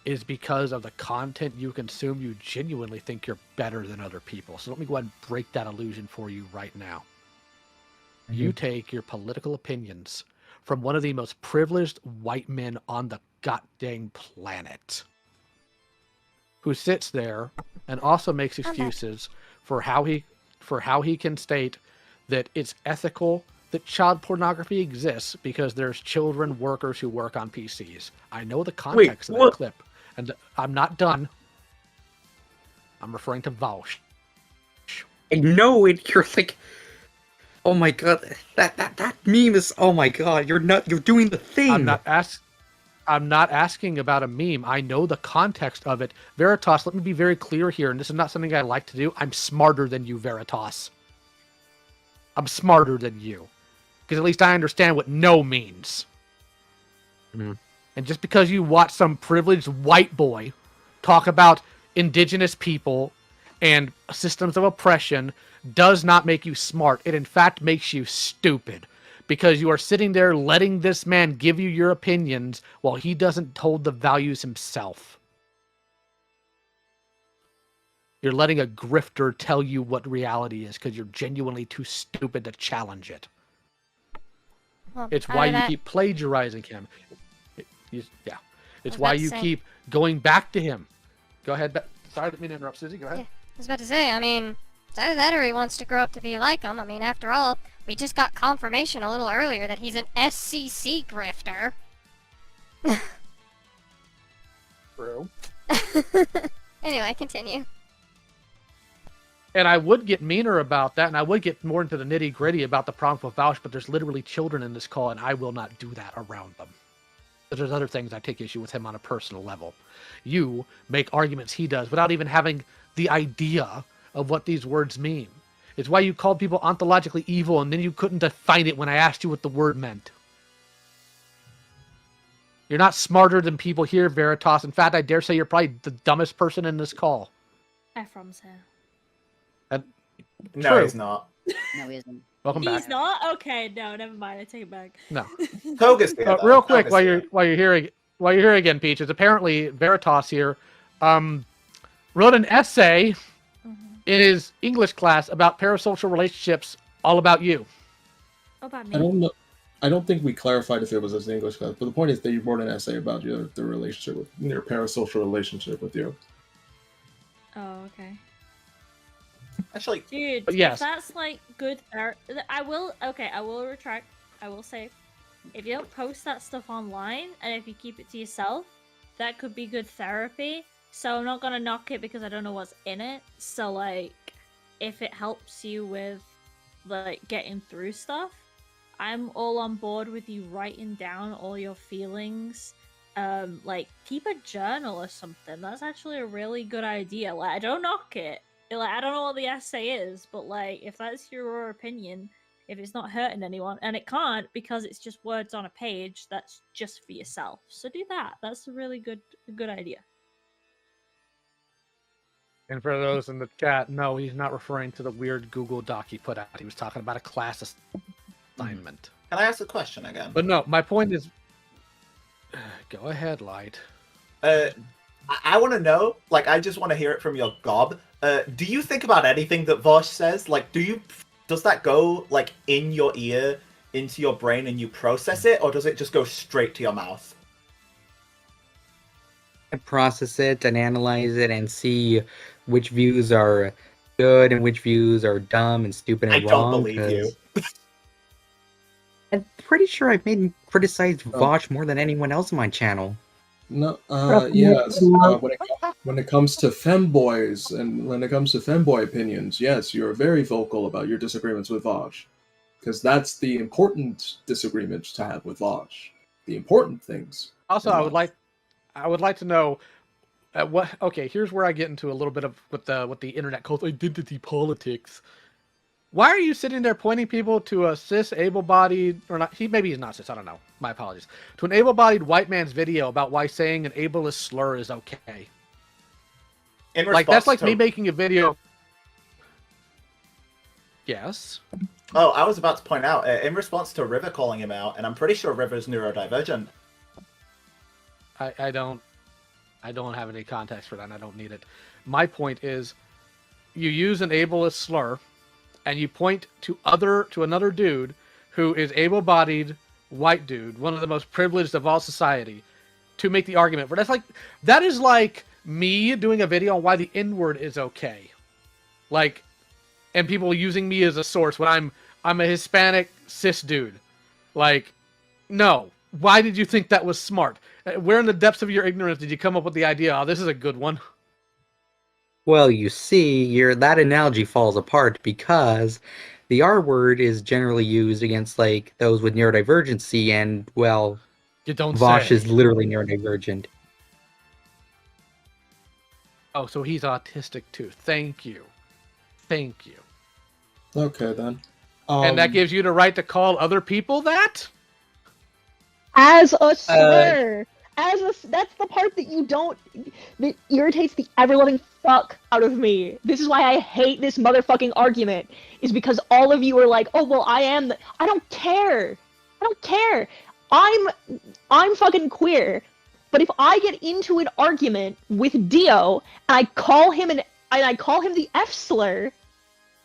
is because of the content you consume. You genuinely think you're better than other people. So let me go ahead and break that illusion for you right now. You take your political opinions from one of the most privileged white men on the goddamn planet, who sits there and also makes excuses for how he can state that it's ethical that child pornography exists because there's children workers who work on PCs. I know the context of that clip, and I'm not done. I'm referring to Vaush. I know it. You're like, oh my god, that meme is. Oh my god, you're doing the thing. I'm not asking about a meme. I know the context of it. Veritas, let me be very clear here, and this is not something I like to do. I'm smarter than you, Veritas. I'm smarter than you. Because at least I understand what no means. And just because you watch some privileged white boy talk about indigenous people and systems of oppression does not make you smart. It in fact makes you stupid. Because you are sitting there letting this man give you your opinions while he doesn't hold the values himself. You're letting a grifter tell you what reality is because you're genuinely too stupid to challenge it. Well, It's why you keep plagiarizing him. It's why you keep going back to him. Go ahead. Sorry, I didn't mean to interrupt, Suzy. Go ahead. Yeah, I was about to say, I mean, it's either that or he wants to grow up to be like him. I mean, after all, we just got confirmation a little earlier that he's an SCC grifter. True. Anyway, continue. And I would get meaner about that, and I would get more into the nitty-gritty about the problems with Vouch, but there's literally children in this call, and I will not do that around them. But there's other things I take issue with him on a personal level. You make arguments he does without even having the idea of what these words mean. It's why you called people ontologically evil, and then you couldn't define it when I asked you what the word meant. You're not smarter than people here, Veritas. In fact, I dare say you're probably the dumbest person in this call. Ephraim's here. No, he's not. No, he isn't. Welcome back. He's not? Okay, no, never mind. I take it back. No. Toga's here, real quick, while you're here again, Peaches. Apparently, Veritas here wrote an essay in his English class about parasocial relationships, all about you. About me. I don't know. I don't think we clarified if it was his English class, but the point is that you wrote an essay about the relationship with your parasocial relationship with you. Oh, okay. Actually, dude, yes. If that's like good, I will retract. I will say, if you don't post that stuff online and if you keep it to yourself, that could be good therapy. So I'm not gonna knock it because I don't know what's in it. So like, if it helps you with like getting through stuff, I'm all on board with you writing down all your feelings. Like keep a journal or something. That's actually a really good idea. Like I don't knock it. Like I don't know what the essay is, but like if that's your opinion, if it's not hurting anyone, and it can't because it's just words on a page, that's just for yourself. So do that. That's a really good idea. And for those in the chat, no, he's not referring to the weird Google Doc he put out. He was talking about a class assignment. Can I ask a question again? But no, my point is, go ahead, Light. I want to know, like, I just want to hear it from your gob. Do you think about anything that Vosh says? Like, does that go, like, in your ear, into your brain, and you process it? Or does it just go straight to your mouth? I process it and analyze it and see which views are good and which views are dumb and stupid and wrong. I don't believe you. I'm pretty sure I've made criticized Vosh more than anyone else on my channel. No, yes. When it comes to femboys and when it comes to femboy opinions, yes, you're very vocal about your disagreements with Vosh, because that's the important disagreements to have with Vosh. The important things. Also, I would like to know what. Okay, here's where I get into a little bit of what the internet calls identity politics. Why are you sitting there pointing people to a cis, able-bodied, or not? Maybe he's not cis. I don't know. My apologies. To an able-bodied white man's video about why saying an ableist slur is okay. Like that's like me making a video. Yes. Oh, I was about to point out in response to River calling him out, and I'm pretty sure River's neurodivergent. I don't have any context for that. And I don't need it. My point is, you use an ableist slur, and you point to another dude who is able-bodied white dude, one of the most privileged of all society, to make the argument. But that is like me doing a video on why the N-word is okay, like, and people using me as a source when I'm a Hispanic cis dude. Like, no. Why did you think that was smart? Where in the depths of your ignorance did you come up with the idea? Oh, this is a good one. Well, you see, that analogy falls apart because the R word is generally used against, like, those with neurodivergency, and, well, you don't Vosh say. is literally neurodivergent. Oh, so he's autistic too. Thank you. Thank you. Okay, then. And that gives you the right to call other people that? As a slur. That's the part that irritates the ever-loving fuck out of me. This is why I hate this motherfucking argument, is because all of you are like, oh, well, I don't care. I don't care. I'm fucking queer. But if I get into an argument with Dio, and I call him I call him the F slur,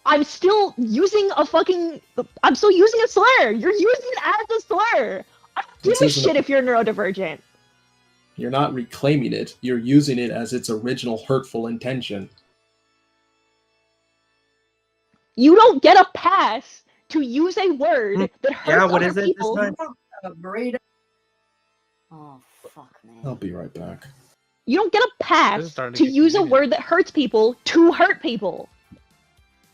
I'm still using a fucking. I'm still using a slur. You're using it as a slur. I don't give a shit if you're neurodivergent. You're not reclaiming it. You're using it as its original hurtful intention. You don't get a pass to use a word that hurts what other is it people. this Oh, fuck, man. I'll be right back. You don't get a pass to use a word that hurts people to hurt people.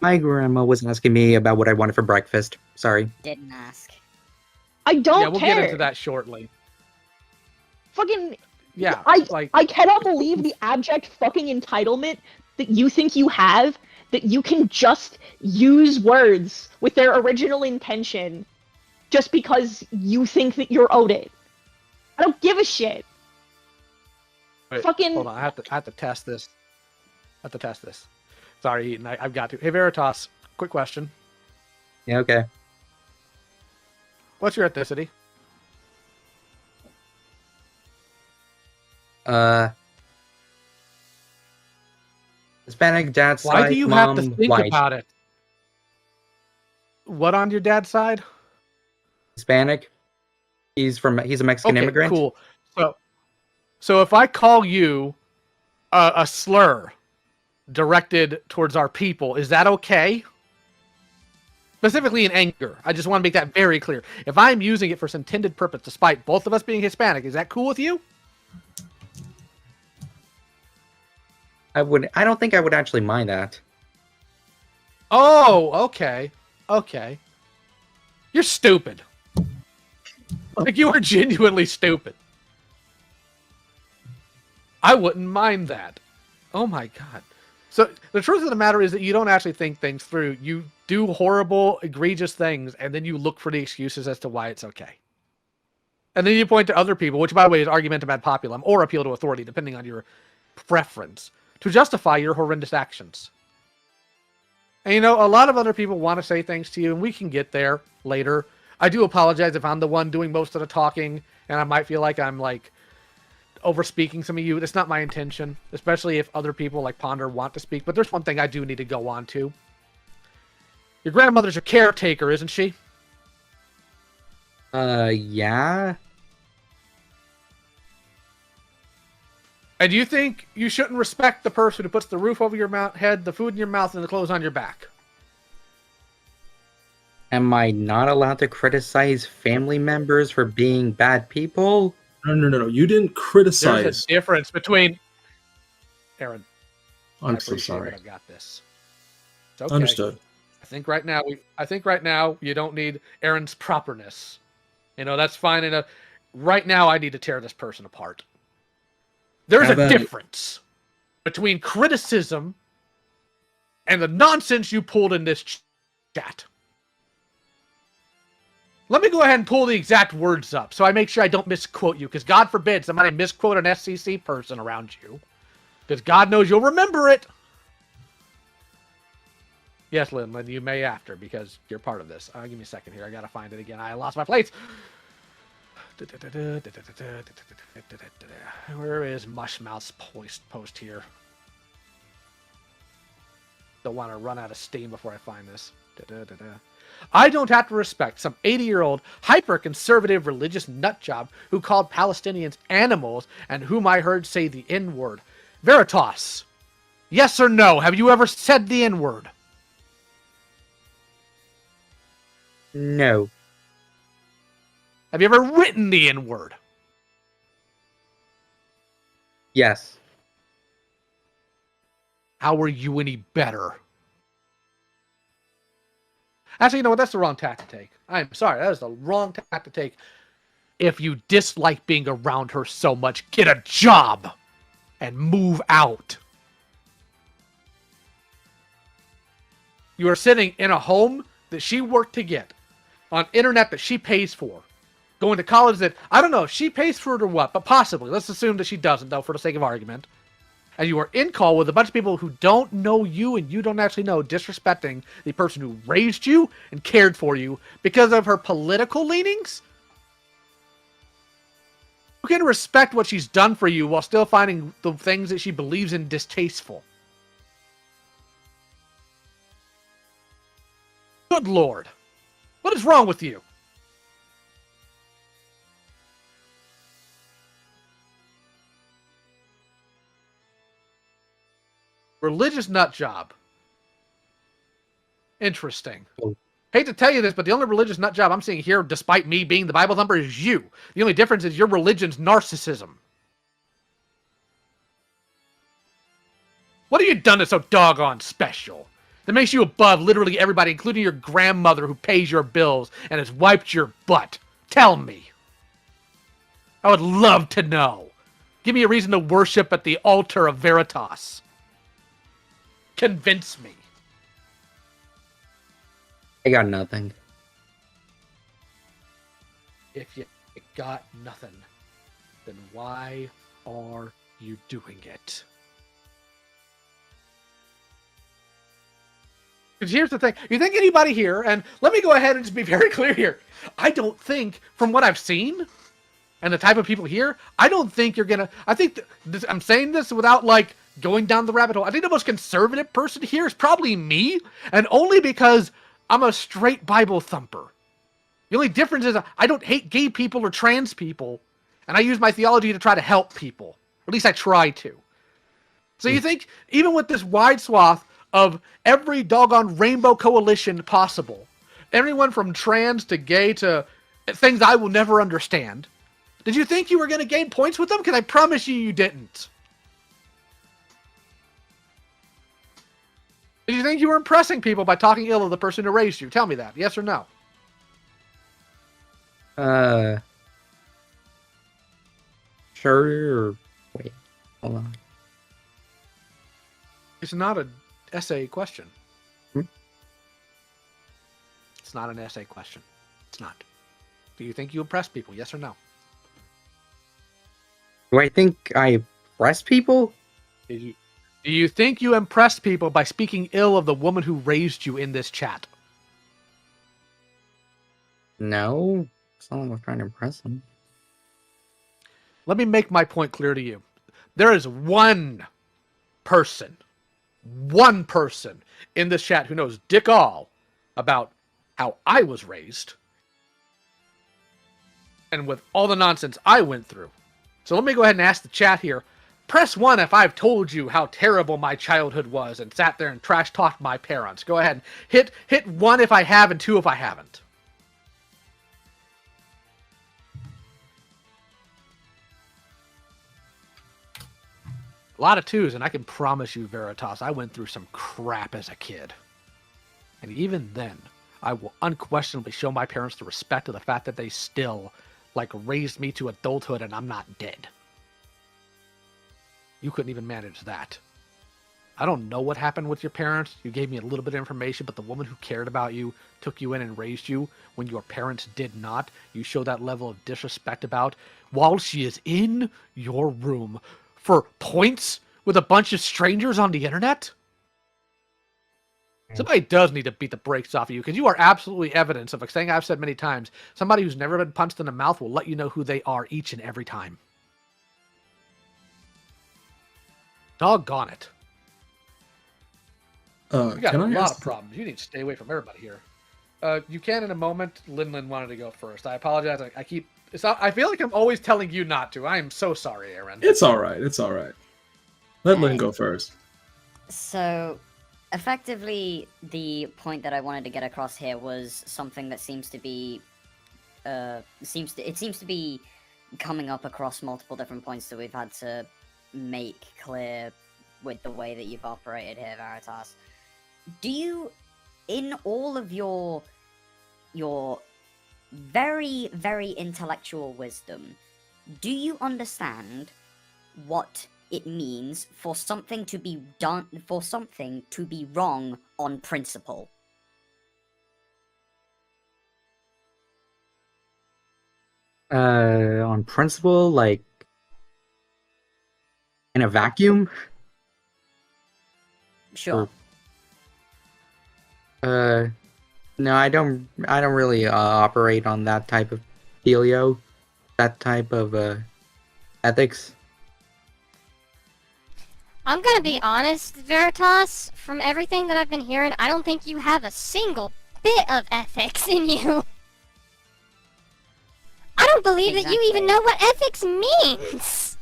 My grandma was asking me about what I wanted for breakfast. Sorry. Didn't ask. I don't Yeah, we'll care. get into that shortly. Fucking. Yeah, I cannot believe the abject fucking entitlement that you think you have, that you can just use words with their original intention just because you think that you're owed it. I don't give a shit. Wait, fucking. Hold on, I have to test this. Sorry, Eaton, I've got to. Hey, Veritas, quick question. Yeah, okay. What's your ethnicity? Hispanic, dad's side, Why do you mom, have to think white. about it? What on your dad's side? Hispanic. He's a Mexican immigrant. Cool. So if I call you a slur directed towards our people, is that okay? Specifically in anger. I just want to make that very clear. If I'm using it for some intended purpose, despite both of us being Hispanic, is that cool with you? I don't think I would actually mind that. Oh, okay. Okay. You're stupid. Like, you are genuinely stupid. I wouldn't mind that. Oh my god. So, the truth of the matter is that you don't actually think things through. You do horrible, egregious things, and then you look for the excuses as to why it's okay. And then you point to other people, which, by the way, is argumentum ad populum, or appeal to authority, depending on your preference, to justify your horrendous actions. And you know, a lot of other people want to say things to you, and we can get there later. I do apologize if I'm the one doing most of the talking, and I might feel like I'm, like, over-speaking some of you. That's not my intention, especially if other people, like Ponder, want to speak. But there's one thing I do need to go on to. Your grandmother's a caretaker, isn't she? Yeah. And do you think you shouldn't respect the person who puts the roof over your head, the food in your mouth, and the clothes on your back? Am I not allowed to criticize family members for being bad people? No. You didn't criticize. There's a difference between... Aaron. I'm so sorry. I've got this. It's okay. Understood. I think right now you don't need Aaron's properness. You know, that's fine enough. Right now I need to tear this person apart. There's a difference between criticism and the nonsense you pulled in this chat. Let me go ahead and pull the exact words up so I make sure I don't misquote you, because God forbid somebody misquote an SCC person around you. Because God knows you'll remember it. Yes, Lynn, you may after, because you're part of this. Give me a second here. I gotta find it again. I lost my place. Where is Mushmouth's post here? Don't want to run out of steam before I find this. I don't have to respect some 80-year-old hyper-conservative religious nutjob who called Palestinians animals and whom I heard say the N-word. Veritas, yes or no? Have you ever said the N-word? No. Have you ever written the N-word? Yes. How are you any better? Actually, you know what? That's the wrong tack to take. I'm sorry. That is the wrong tack to take. If you dislike being around her so much, get a job and move out. You are sitting in a home that she worked to get, on internet that she pays for, going to college that, I don't know if she pays for it or what, but possibly. Let's assume that she doesn't, though, for the sake of argument. And you are in call with a bunch of people who don't know you and you don't actually know, disrespecting the person who raised you and cared for you because of her political leanings? You can respect what she's done for you while still finding the things that she believes in distasteful. Good lord. What is wrong with you? Religious nut job. Interesting. Hate to tell you this, but the only religious nut job I'm seeing here, despite me being the Bible thumper, is you. The only difference is your religion's narcissism. What have you done that's so doggone special? That makes you above literally everybody, including your grandmother who pays your bills and has wiped your butt? Tell me. I would love to know. Give me a reason to worship at the altar of Veritas. Convince me. I got nothing. If you got nothing, then why are you doing it? Because here's the thing. You think anybody here, and let me go ahead and just be very clear here. I don't think, from what I've seen, and the type of people here, I don't think you're gonna, I think, I'm saying this without, like, going down the rabbit hole. I think the most conservative person here is probably me, and only because I'm a straight Bible thumper. The only difference is I don't hate gay people or trans people, and I use my theology to try to help people. Or at least I try to. So you think, even with this wide swath of every doggone rainbow coalition possible, everyone from trans to gay to things I will never understand, did you think you were going to gain points with them? Because I promise you, you didn't. Did you think you were impressing people by talking ill of the person who raised you? Tell me that. Yes or no? Sure. Wait, hold on. It's not an essay question. Hmm? It's not an essay question. It's not. Do you think you impress people? Yes or no? Do I think I impress people? Do you think you impressed people by speaking ill of the woman who raised you in this chat? No. It's not like I'm trying to impress them. Let me make my point clear to you. There is one person in this chat who knows dick all about how I was raised and with all the nonsense I went through. So let me go ahead and ask the chat here. Press 1 if I've told you how terrible my childhood was and sat there and trash talked my parents. Go ahead and hit 1 if I have and 2 if I haven't. A lot of 2s, and I can promise you, Veritas, I went through some crap as a kid. And even then, I will unquestionably show my parents the respect of the fact that they still, like, raised me to adulthood and I'm not dead. You couldn't even manage that. I don't know what happened with your parents. You gave me a little bit of information, but the woman who cared about you took you in and raised you when your parents did not. You show that level of disrespect about while she is in your room for points with a bunch of strangers on the internet? Somebody does need to beat the brakes off of you, because you are absolutely evidence of a thing I've said many times. Somebody who's never been punched in the mouth will let you know who they are each and every time. Doggone it. You got a lot of problems. You need to stay away from everybody here. You can in a moment. Linlin wanted to go first. I apologize. I feel like I'm always telling you not to. I am so sorry, Aaron. It's alright. It's alright. Let Lynn go first. So, effectively, the point that I wanted to get across here was something that seems to be, it seems to be coming up across multiple different points that we've had to make clear with the way that you've operated here, Veritas. Do you, in all of your very, very intellectual wisdom, do you understand what it means for something to be done, for something to be wrong on principle? On principle, like in a vacuum? Sure. No, I don't really operate on that type of dealio, that type of ethics. I'm gonna be honest, Veritas, from everything that I've been hearing, I don't think you have a single bit of ethics in you. I don't believe that you even know what ethics means.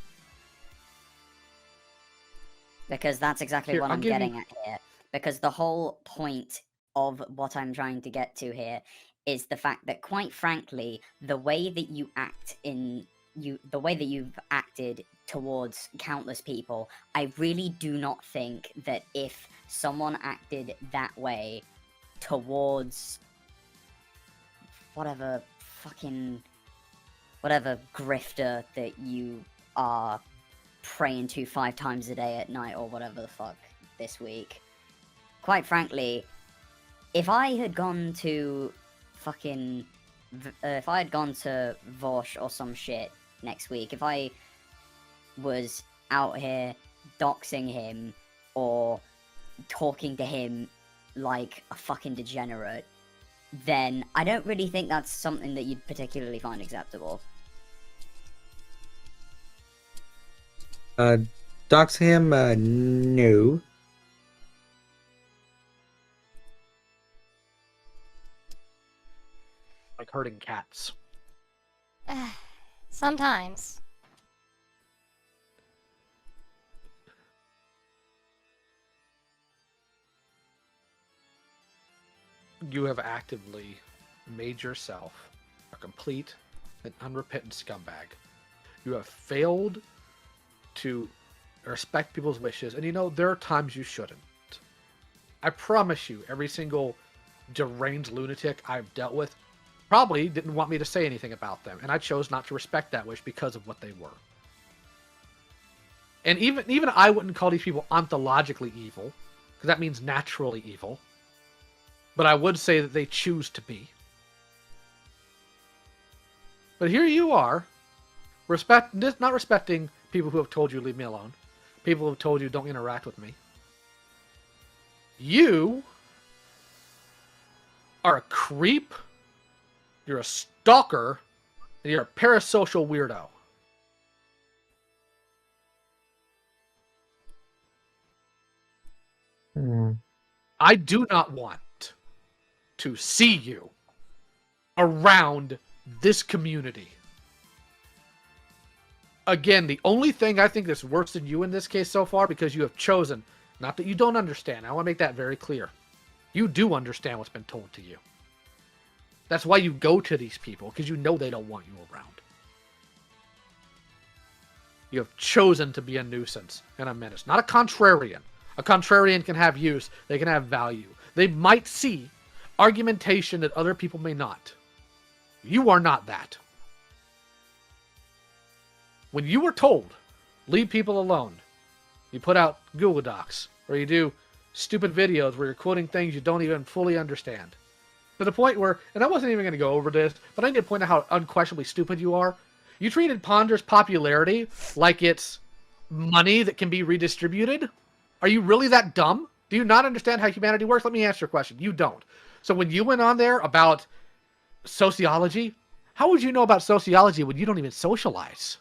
Because that's exactly what I'm getting at here. Because the whole point of what I'm trying to get to here is the fact that, quite frankly, the way that you act the way that you've acted towards countless people, I really do not think that if someone acted that way towards whatever grifter that you are praying to 5 times a day at night or whatever the fuck this week. Quite frankly, if I had gone to Vosh or some shit next week, if I was out here doxing him or talking to him like a fucking degenerate, then I don't really think that's something that you'd particularly find acceptable. Dox him? No. Like hurting cats. Sometimes. You have actively made yourself a complete and unrepentant scumbag. You have failed to respect people's wishes, and you know, there are times you shouldn't. I promise you, every single deranged lunatic I've dealt with probably didn't want me to say anything about them, and I chose not to respect that wish because of what they were. And even I wouldn't call these people ontologically evil, because that means naturally evil. But I would say that they choose to be. But here you are, not respecting people who have told you leave me alone, people who have told you don't interact with me. You are a creep, you're a stalker, and you're a parasocial weirdo. I do not want to see you around this community. Again, the only thing I think that's worse than you in this case so far, because you have chosen, not that you don't understand, I want to make that very clear. You do understand what's been told to you. That's why you go to these people, because you know they don't want you around. You have chosen to be a nuisance and a menace, not a contrarian. A contrarian can have use, they can have value. They might see argumentation that other people may not. You are not that. When you were told, leave people alone, you put out Google Docs, or you do stupid videos where you're quoting things you don't even fully understand. To the point where, and I wasn't even going to go over this, but I need to point out how unquestionably stupid you are. You treated Ponder's popularity like it's money that can be redistributed. Are you really that dumb? Do you not understand how humanity works? Let me answer your question. You don't. So when you went on there about sociology, how would you know about sociology when you don't even socialize?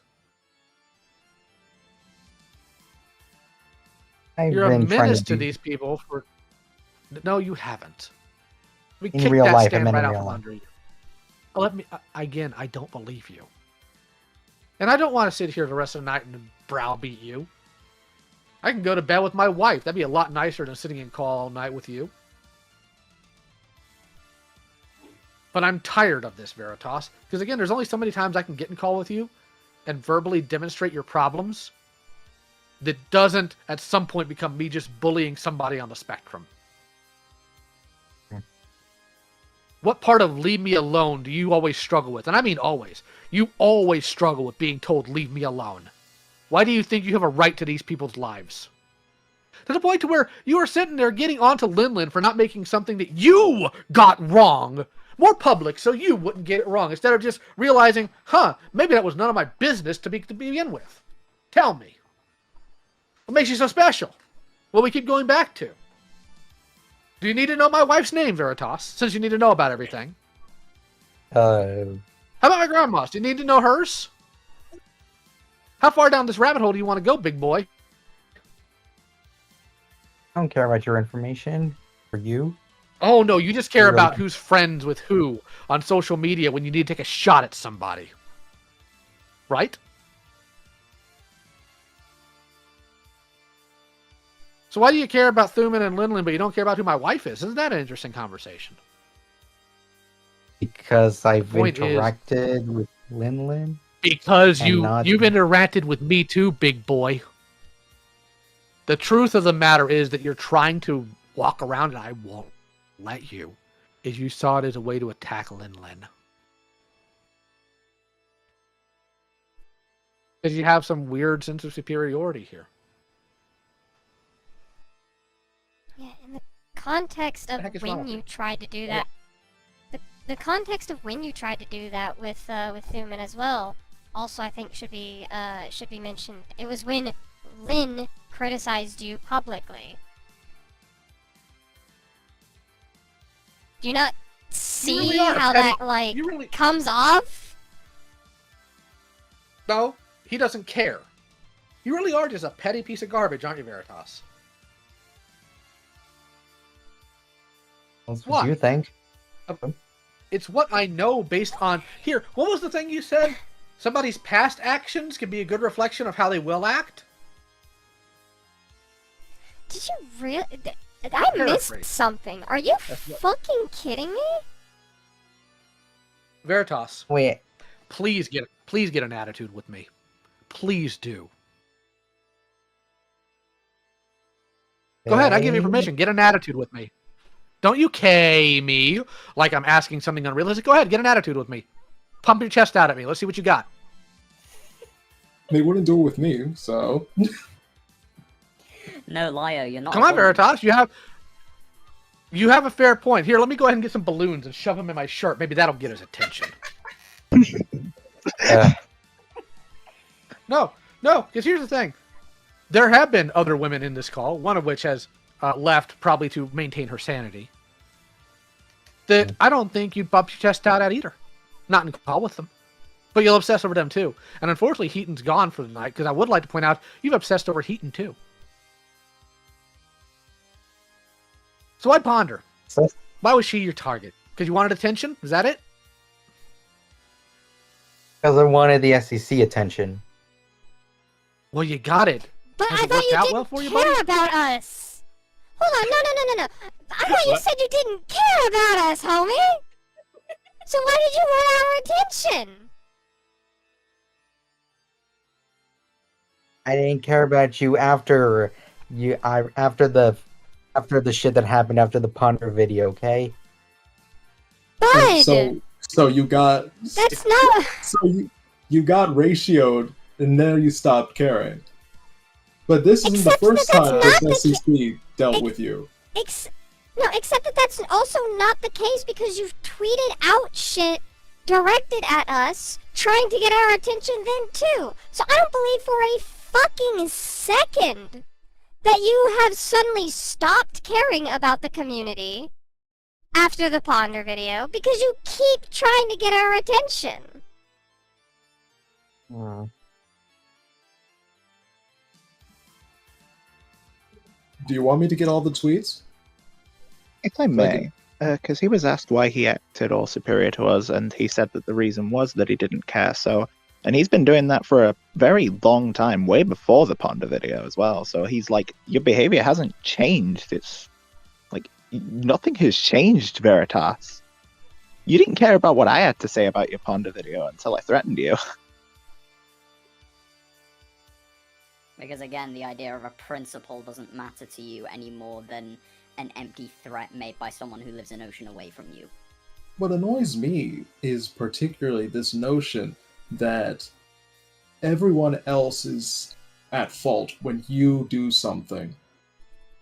You're a menace to these people for... No, you haven't. We in real life, I meant in real life. Under you. Let me... Again, I don't believe you. And I don't want to sit here the rest of the night and browbeat you. I can go to bed with my wife. That'd be a lot nicer than sitting in call all night with you. But I'm tired of this, Veritas. Because again, there's only so many times I can get in call with you and verbally demonstrate your problems that doesn't at some point become me just bullying somebody on the spectrum. What part of leave me alone do you always struggle with? And I mean always. You always struggle with being told leave me alone. Why do you think you have a right to these people's lives? To the point to where you are sitting there getting onto Linlin for not making something that you got wrong more public so you wouldn't get it wrong. Instead of just realizing, maybe that was none of my business to begin with. Tell me. What makes you so special? What we keep going back to? Do you need to know my wife's name, Veritas, since you need to know about everything? How about my grandma's? Do you need to know hers? How far down this rabbit hole do you want to go, big boy? I don't care about your information. For you. Oh no, you just care Really? about who's friends with who on social media when you need to take a shot at somebody. Right? So why do you care about Thuman and Linlin, but you don't care about who my wife is? Isn't that an interesting conversation? Because I've Point is- interacted with Linlin. Because And not- you've interacted with me too, big boy. The truth of the matter is that you're trying to walk around, and I won't let you, is you saw it as a way to attack Linlin. Because you have some weird sense of superiority here. Yeah, in the context of heck is wrong when with you tried to do that, the context of when you tried to do that with Thuman as well, also I think should be mentioned. It was when Lynn criticized you publicly. Do you not see really are how petty- that like you really- comes off? No, he doesn't care. You really are just a petty piece of garbage, aren't you, Veritas? That's What? what you think. It's what I know based on... Here, what was the thing you said? Somebody's past actions can be a good reflection of how they will act? Did you really? I missed Paraphrase. something. Are you That's what- fucking kidding me? Veritas, Wait, please get an attitude with me. Please do. Go ahead, I give you permission. Get an attitude with me. Don't you K me like I'm asking something unrealistic. Go ahead, get an attitude with me. Pump your chest out at me. Let's see what you got. They wouldn't do it with me, so. No, Lio, you're not. Come a on, woman. Veritas. You have a fair point. Here, let me go ahead and get some balloons and shove them in my shirt. Maybe that'll get his attention. No, because here's the thing. There have been other women in this call, one of which has left probably to maintain her sanity, that I don't think you'd bump your chest out at either. Not in call with them. But you'll obsess over them too. And unfortunately, Heaton's gone for the night, because I would like to point out, you've obsessed over Heaton too. So I ponder, why was she your target? Because you wanted attention? Is that it? because I wanted the SEC attention. Well, you got it. But Has I it thought worked you out didn't well for you, care buddy? about us. Hold on, no. I thought you said you didn't care about us, homie. So why did you want our attention? I didn't care about you after the shit that happened after the Ponder video, okay? Bud, So you got. that's not. So you got ratioed, and then you stopped caring. But this isn't the Except that first that's time not this the SEC dealt with you. No, except that that's also not the case because you've tweeted out shit directed at us, trying to get our attention then too. So I don't believe for a fucking second that you have suddenly stopped caring about the community after the Ponder video because you keep trying to get our attention. Do you want me to get all the tweets? If I may, because he was asked why he acted all superior to us, and he said that the reason was that he didn't care. So, and he's been doing that for a very long time, way before the Ponder video as well. So he's like, your behavior hasn't changed. It's like nothing has changed, Veritas. You didn't care about what I had to say about your Ponder video until I threatened you. Because again, the idea of a principle doesn't matter to you any more than an empty threat made by someone who lives an ocean away from you. What annoys me is particularly this notion that everyone else is at fault when you do something.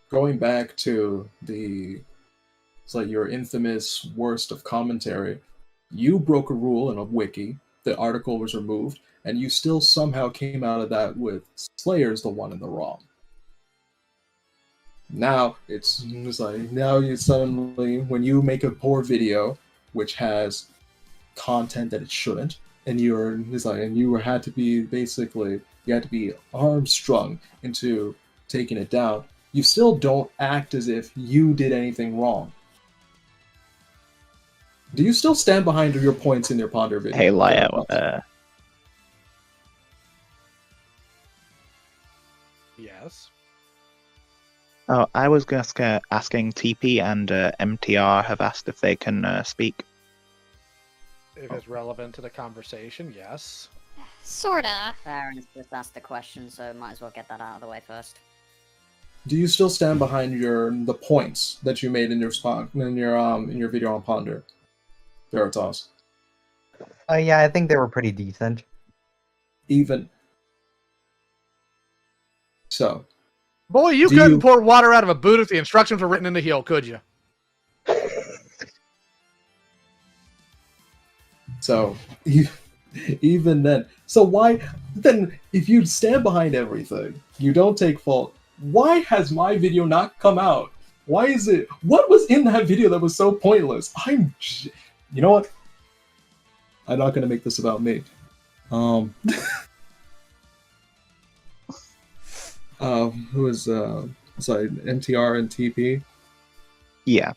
Going back to it's like your infamous worst of commentary, you broke a rule in a wiki, the article was removed, and you still somehow came out of that with Slayer's the one in the wrong. Now it's like now you suddenly, when you make a poor video which has content that it shouldn't, and you had to be armstrung into taking it down, you still don't act as if you did anything wrong. Do you still stand behind your points in your Ponder video? Hey, Lio. Yes. Oh, I was just asking TP and MTR have asked if they can speak. If it's relevant to the conversation, yes. Sorta. Baron's just asked the question, so might as well get that out of the way first. Do you still stand behind the points that you made in your video on Ponder, Veritas? Yeah, I think they were pretty decent. Even so. Boy, you couldn't pour water out of a boot if the instructions were written in the heel, could you? So, even then. So why, then, if you stand behind everything, you don't take fault, why has my video not come out? Why is it, what was in that video that was so pointless? You know what? I'm not going to make this about me. Who is, sorry, MTR and TP? Yeah.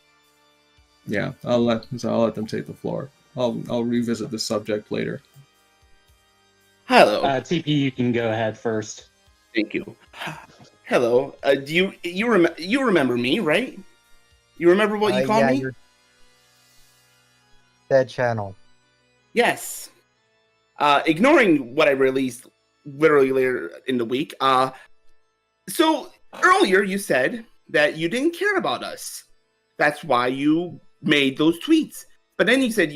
Yeah, I'll let them take the floor. I'll revisit this subject later. Hello. TP, you can go ahead first. Thank you. Hello. Do you remember me, right? You remember what you called me? Dead channel. Yes. Ignoring what I released literally later in the week. So earlier you said that you didn't care about us. That's why you made those tweets. But then you said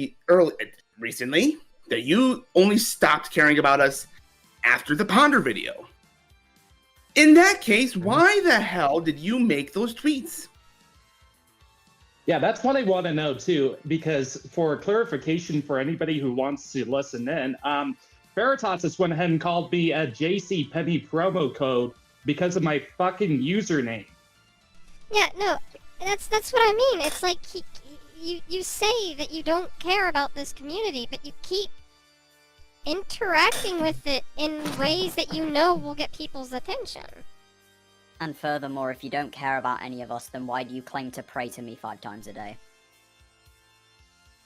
recently that you only stopped caring about us after the Ponder video. In that case, why the hell did you make those tweets? Yeah, that's what I want to know too, because for clarification for anybody who wants to listen in, Veritas just went ahead and called me a JC Penny promo code because of my fucking username. Yeah, no, that's what I mean. It's like you say that you don't care about this community, but you keep interacting with it in ways that you know will get people's attention. And furthermore, if you don't care about any of us, then why do you claim to pray to me 5 times a day?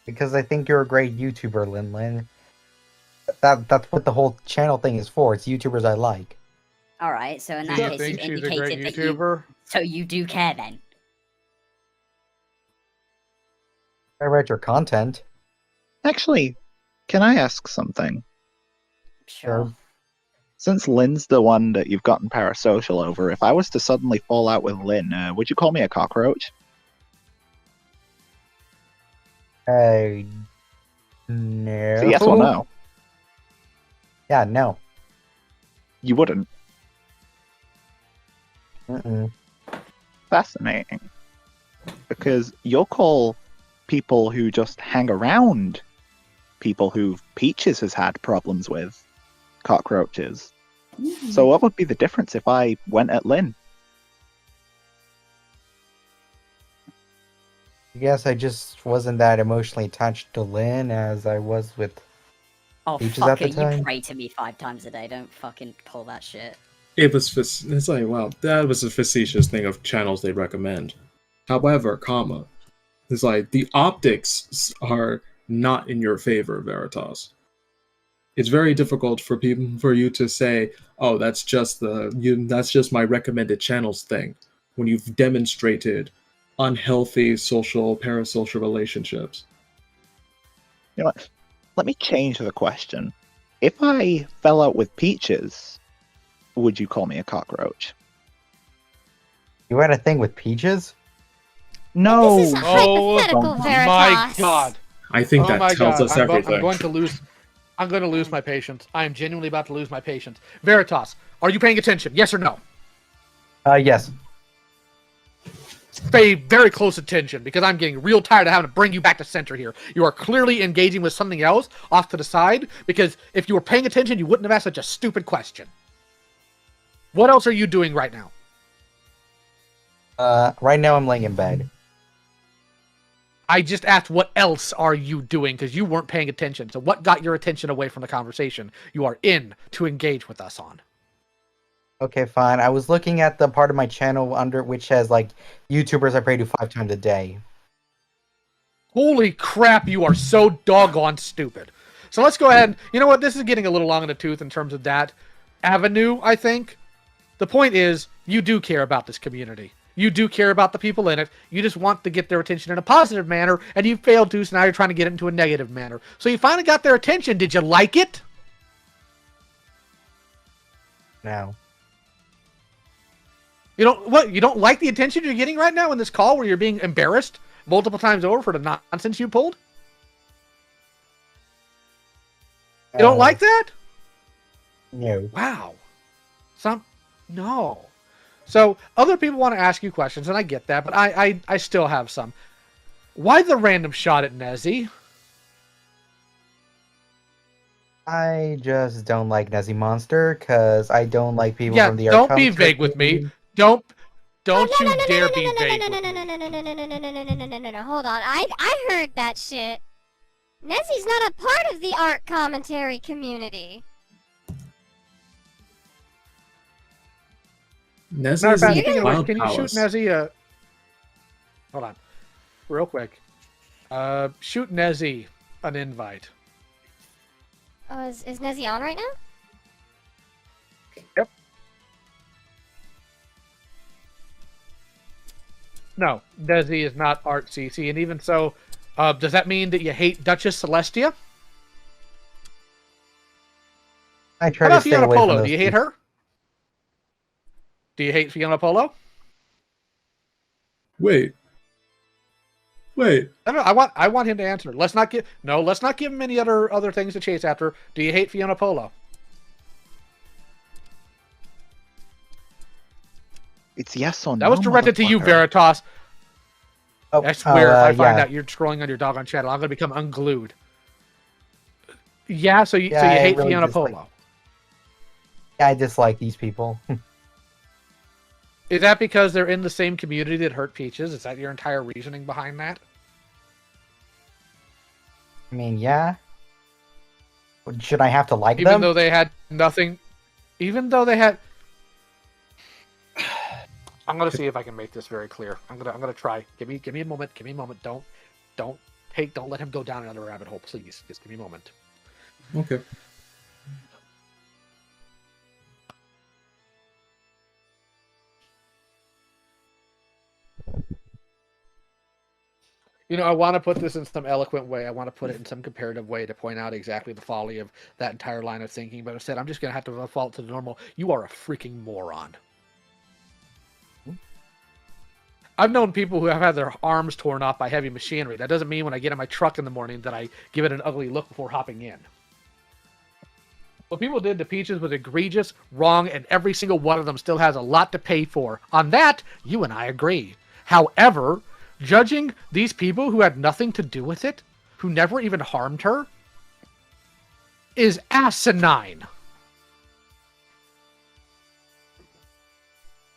Because I think you're a great YouTuber, Lin. That's what the whole channel thing is for. It's YouTubers I like. Alright, so in that Do you case, think you've she's a great indicated that YouTuber? so you do care then? I read your content. Actually, can I ask something? Sure. Since Lynn's the one that you've gotten Parasocial over, if I was to suddenly fall out with Lynn, would you call me a cockroach? No. So yes or no? Yeah, no. You wouldn't? Mm-mm. Fascinating. Because you'll call people who just hang around people who Peaches has had problems with cockroaches. So what would be the difference if I went at Lynn? I guess I just wasn't that emotionally attached to Lynn as I was with Oh, Peaches at the fucker, time. you pray to me 5 times a day. Don't fucking pull that shit. It's like, well, that was a facetious thing of channels they recommend. However, it's like the optics are not in your favor, Veritas. It's very difficult for you to say, "Oh, that's just my recommended channels thing," when you've demonstrated unhealthy parasocial relationships. You know what? Let me change the question. If I fell out with Peaches, would you call me a cockroach? You had a thing with Peaches? No. This is a hypothetical, Veritas. My God. I think that tells us everything. I'm going to lose my patience. I am genuinely about to lose my patience. Veritas, are you paying attention? Yes or no? Yes. Pay very close attention, because I'm getting real tired of having to bring you back to center here. You are clearly engaging with something else off to the side, because if you were paying attention, you wouldn't have asked such a stupid question. What else are you doing right now? Right now I'm laying in bed. I just asked what else are you doing, because you weren't paying attention. So what got your attention away from the conversation you are in to engage with us on? Okay, fine. I was looking at the part of my channel under which has like YouTubers I pray to 5 times a day. Holy crap, you are so doggone stupid. So let's go ahead. You know what? This is getting a little long in the tooth in terms of that avenue, I think. The point is, you do care about this community. You do care about the people in it. You just want to get their attention in a positive manner, and you failed to, so now you're trying to get it into a negative manner. So you finally got their attention. Did you like it? No. You don't what? You don't like the attention you're getting right now in this call where you're being embarrassed multiple times over for the nonsense you pulled? You don't like that? No. Wow. No. So other people want to ask you questions, and I get that, but I still have some. Why the random shot at Nezzy? I just don't like Nezzy Monster because I don't like people Yeah, from the don't be vague with me. Don't you dare be vague. No, hold on. I heard that shit. Nezzy's not a part of the art commentary community. Nezzy Matter of is fact, in speaking of Cloud which, can you shoot Palace. Nezzy hold on. Real quick. Shoot Nezzy an invite. Oh, is Nezzy on right now? Yep. No, Nezzy is not Art CC, and even so, does that mean that you hate Duchess Celestia? I try How to about stay Fiona away from Polo? those Do you hate people. her? Do you hate Fiona Polo? Wait. No, I want him to answer. Let's not give him any other things to chase after. Do you hate Fiona Polo? It's yes or no. That was directed to you, motherfucker. Veritas. Oh, I swear, if I find yeah. out you're scrolling on your doggone channel, I'm gonna become unglued. Yeah, so you Yeah, I hate really Fiona dislike- Polo. Yeah, I dislike these people. Is that because they're in the same community that hurt Peaches? Is that your entire reasoning behind that? I mean, yeah. Should I have to like Even them? though they had nothing, even though they had. I'm gonna see if I can make this very clear. I'm gonna try. Give me a moment. Give me a moment. Don't let him go down another rabbit hole, please. Just give me a moment. Okay. You know, I want to put this in some eloquent way. I want to put it in some comparative way to point out exactly the folly of that entire line of thinking. But instead, I'm just going to have to default to the normal. You are a freaking moron. I've known people who have had their arms torn off by heavy machinery. That doesn't mean when I get in my truck in the morning that I give it an ugly look before hopping in. What people did to Peaches was egregious, wrong, and every single one of them still has a lot to pay for. On that, you and I agree. However, judging these people who had nothing to do with it, who never even harmed her, is asinine.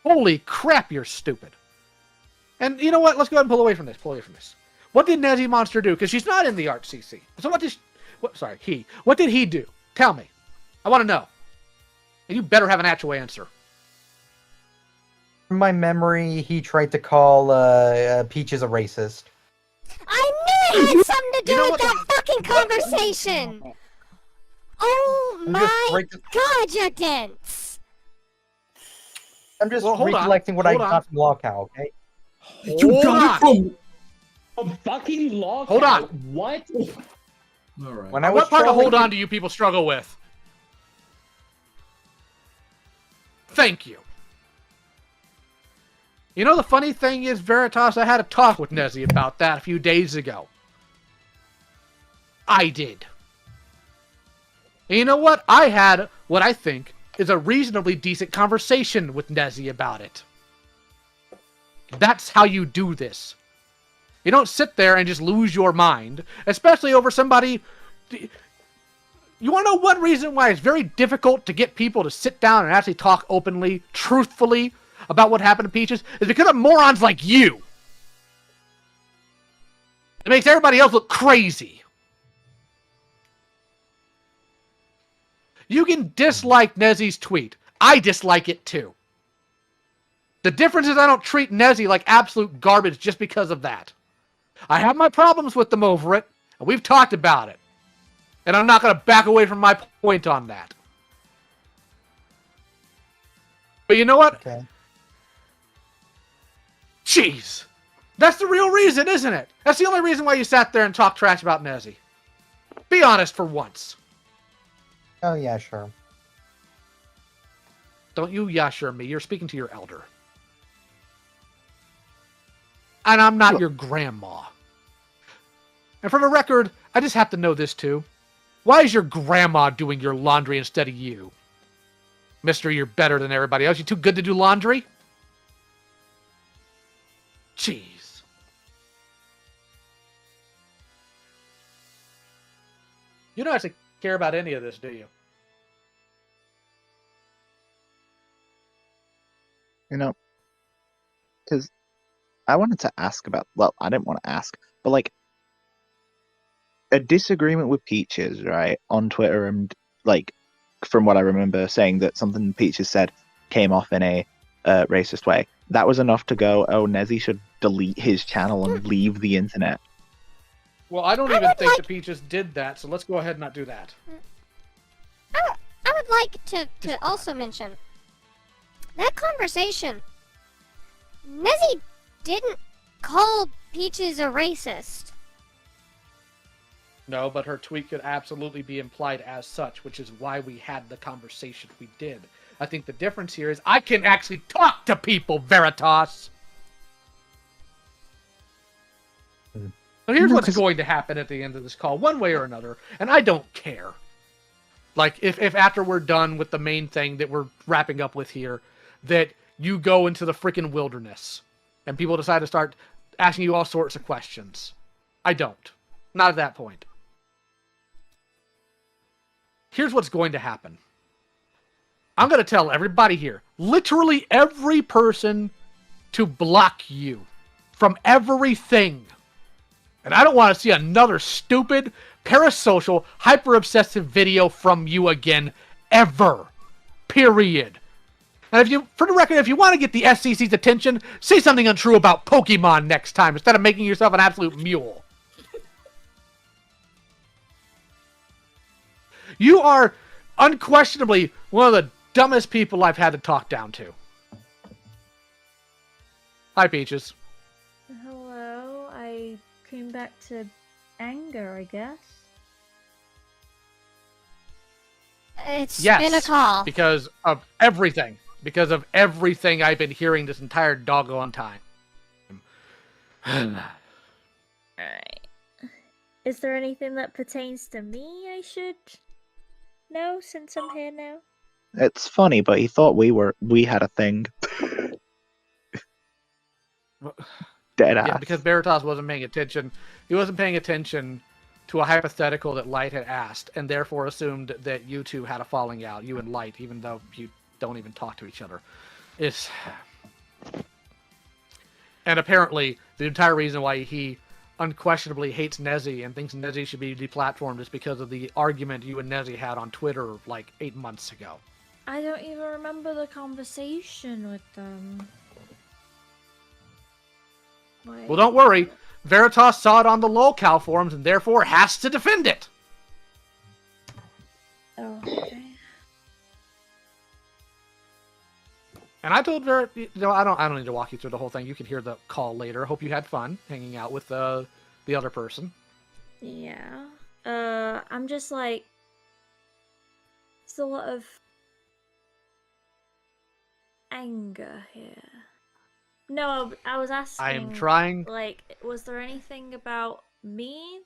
Holy crap, you're stupid. And you know what? Let's go ahead and pull away from this. What did Nezzy Monster do? Because she's not in the Art CC. So what did he? What did he do? Tell me. I want to know. And you better have an actual answer. From my memory, he tried to call Peaches a racist. I knew it had something to do with that fucking conversation! Oh my god, you're dense! I'm just Well, hold on. recollecting what I Hold on. got from Lockout, okay? You got it from A fucking log. Hold on. What? All right. When I was What part of trolling hold you- on do you people struggle with? Thank you. You know, the funny thing is, Veritas, I had a talk with Nezzy about that a few days ago. I did. And you know what? I had what I think is a reasonably decent conversation with Nezzy about it. That's how you do this. You don't sit there and just lose your mind, especially over somebody... You want to know one reason why it's very difficult to get people to sit down and actually talk openly, truthfully, about what happened to Peaches? Is because of morons like you. It makes everybody else look crazy. You can dislike Nezzy's tweet. I dislike it too. The difference is I don't treat Nezzy like absolute garbage just because of that. I have my problems with them over it, and we've talked about it. And I'm not going to back away from my point on that. But you know what? Okay. Jeez. That's the real reason, isn't it? That's the only reason why you sat there and talked trash about Nezzy. Be honest for once. Oh, yeah, sure. Don't you yeah sure me. You're speaking to your elder. And I'm not your grandma. And for the record, I just have to know this too. Why is your grandma doing your laundry instead of you? Mister, you're better than everybody else. You too good to do laundry? Jeez. You don't actually care about any of this, do you? You know, because I wanted to ask about, well, I didn't want to ask, but like a disagreement with Peaches, right, on Twitter, and like from what I remember, saying that something Peaches said came off in a racist way. That was enough to go, oh, Nezzy should delete his channel and leave the internet. Well, I don't even think that Peaches did that, so let's go ahead and not do that. I would like to also mention that conversation. Nezzy didn't call Peaches a racist. No, but her tweet could absolutely be implied as such, which is why we had the conversation we did. I think the difference here is I can actually talk to people, Veritas! So here's what's going to happen at the end of this call, one way or another, and I don't care. Like, if after we're done with the main thing that we're wrapping up with here, that you go into the freaking wilderness, and people decide to start asking you all sorts of questions. I don't. Not at that point. Here's what's going to happen. I'm going to tell everybody here, literally every person, to block you from everything. And I don't want to see another stupid, parasocial, hyper-obsessive video from you again, ever. Period. And if you, for the record, if you want to get the SEC's attention, say something untrue about Pokemon next time, instead of making yourself an absolute mule. You are unquestionably one of the dumbest people I've had to talk down to. Hi, Peaches. Hello, I came back to anger, I guess. It's Yes, been a call. because of everything. Because of everything I've been hearing this entire doggone time. Alright. Is there anything that pertains to me I should know since I'm here now? It's funny, but he thought we had a thing. Dead ass. Yeah, because Veritas wasn't paying attention. He wasn't paying attention to a hypothetical that Light had asked, and therefore assumed that you two had a falling out, you and Light, even though you don't even talk to each other. And apparently, the entire reason why he unquestionably hates Nezzy and thinks Nezzy should be deplatformed is because of the argument you and Nezzy had on Twitter like 8 months ago. I don't even remember the conversation with them. Like... Well, don't worry. Veritas saw it on the lolcow forums and therefore has to defend it. Oh, okay. And I told Veritas, I don't need to walk you through the whole thing. You can hear the call later. Hope you had fun hanging out with the other person. Yeah. I'm just like, it's a lot of anger here. No, I was asking. I am trying. Like, was there anything about me?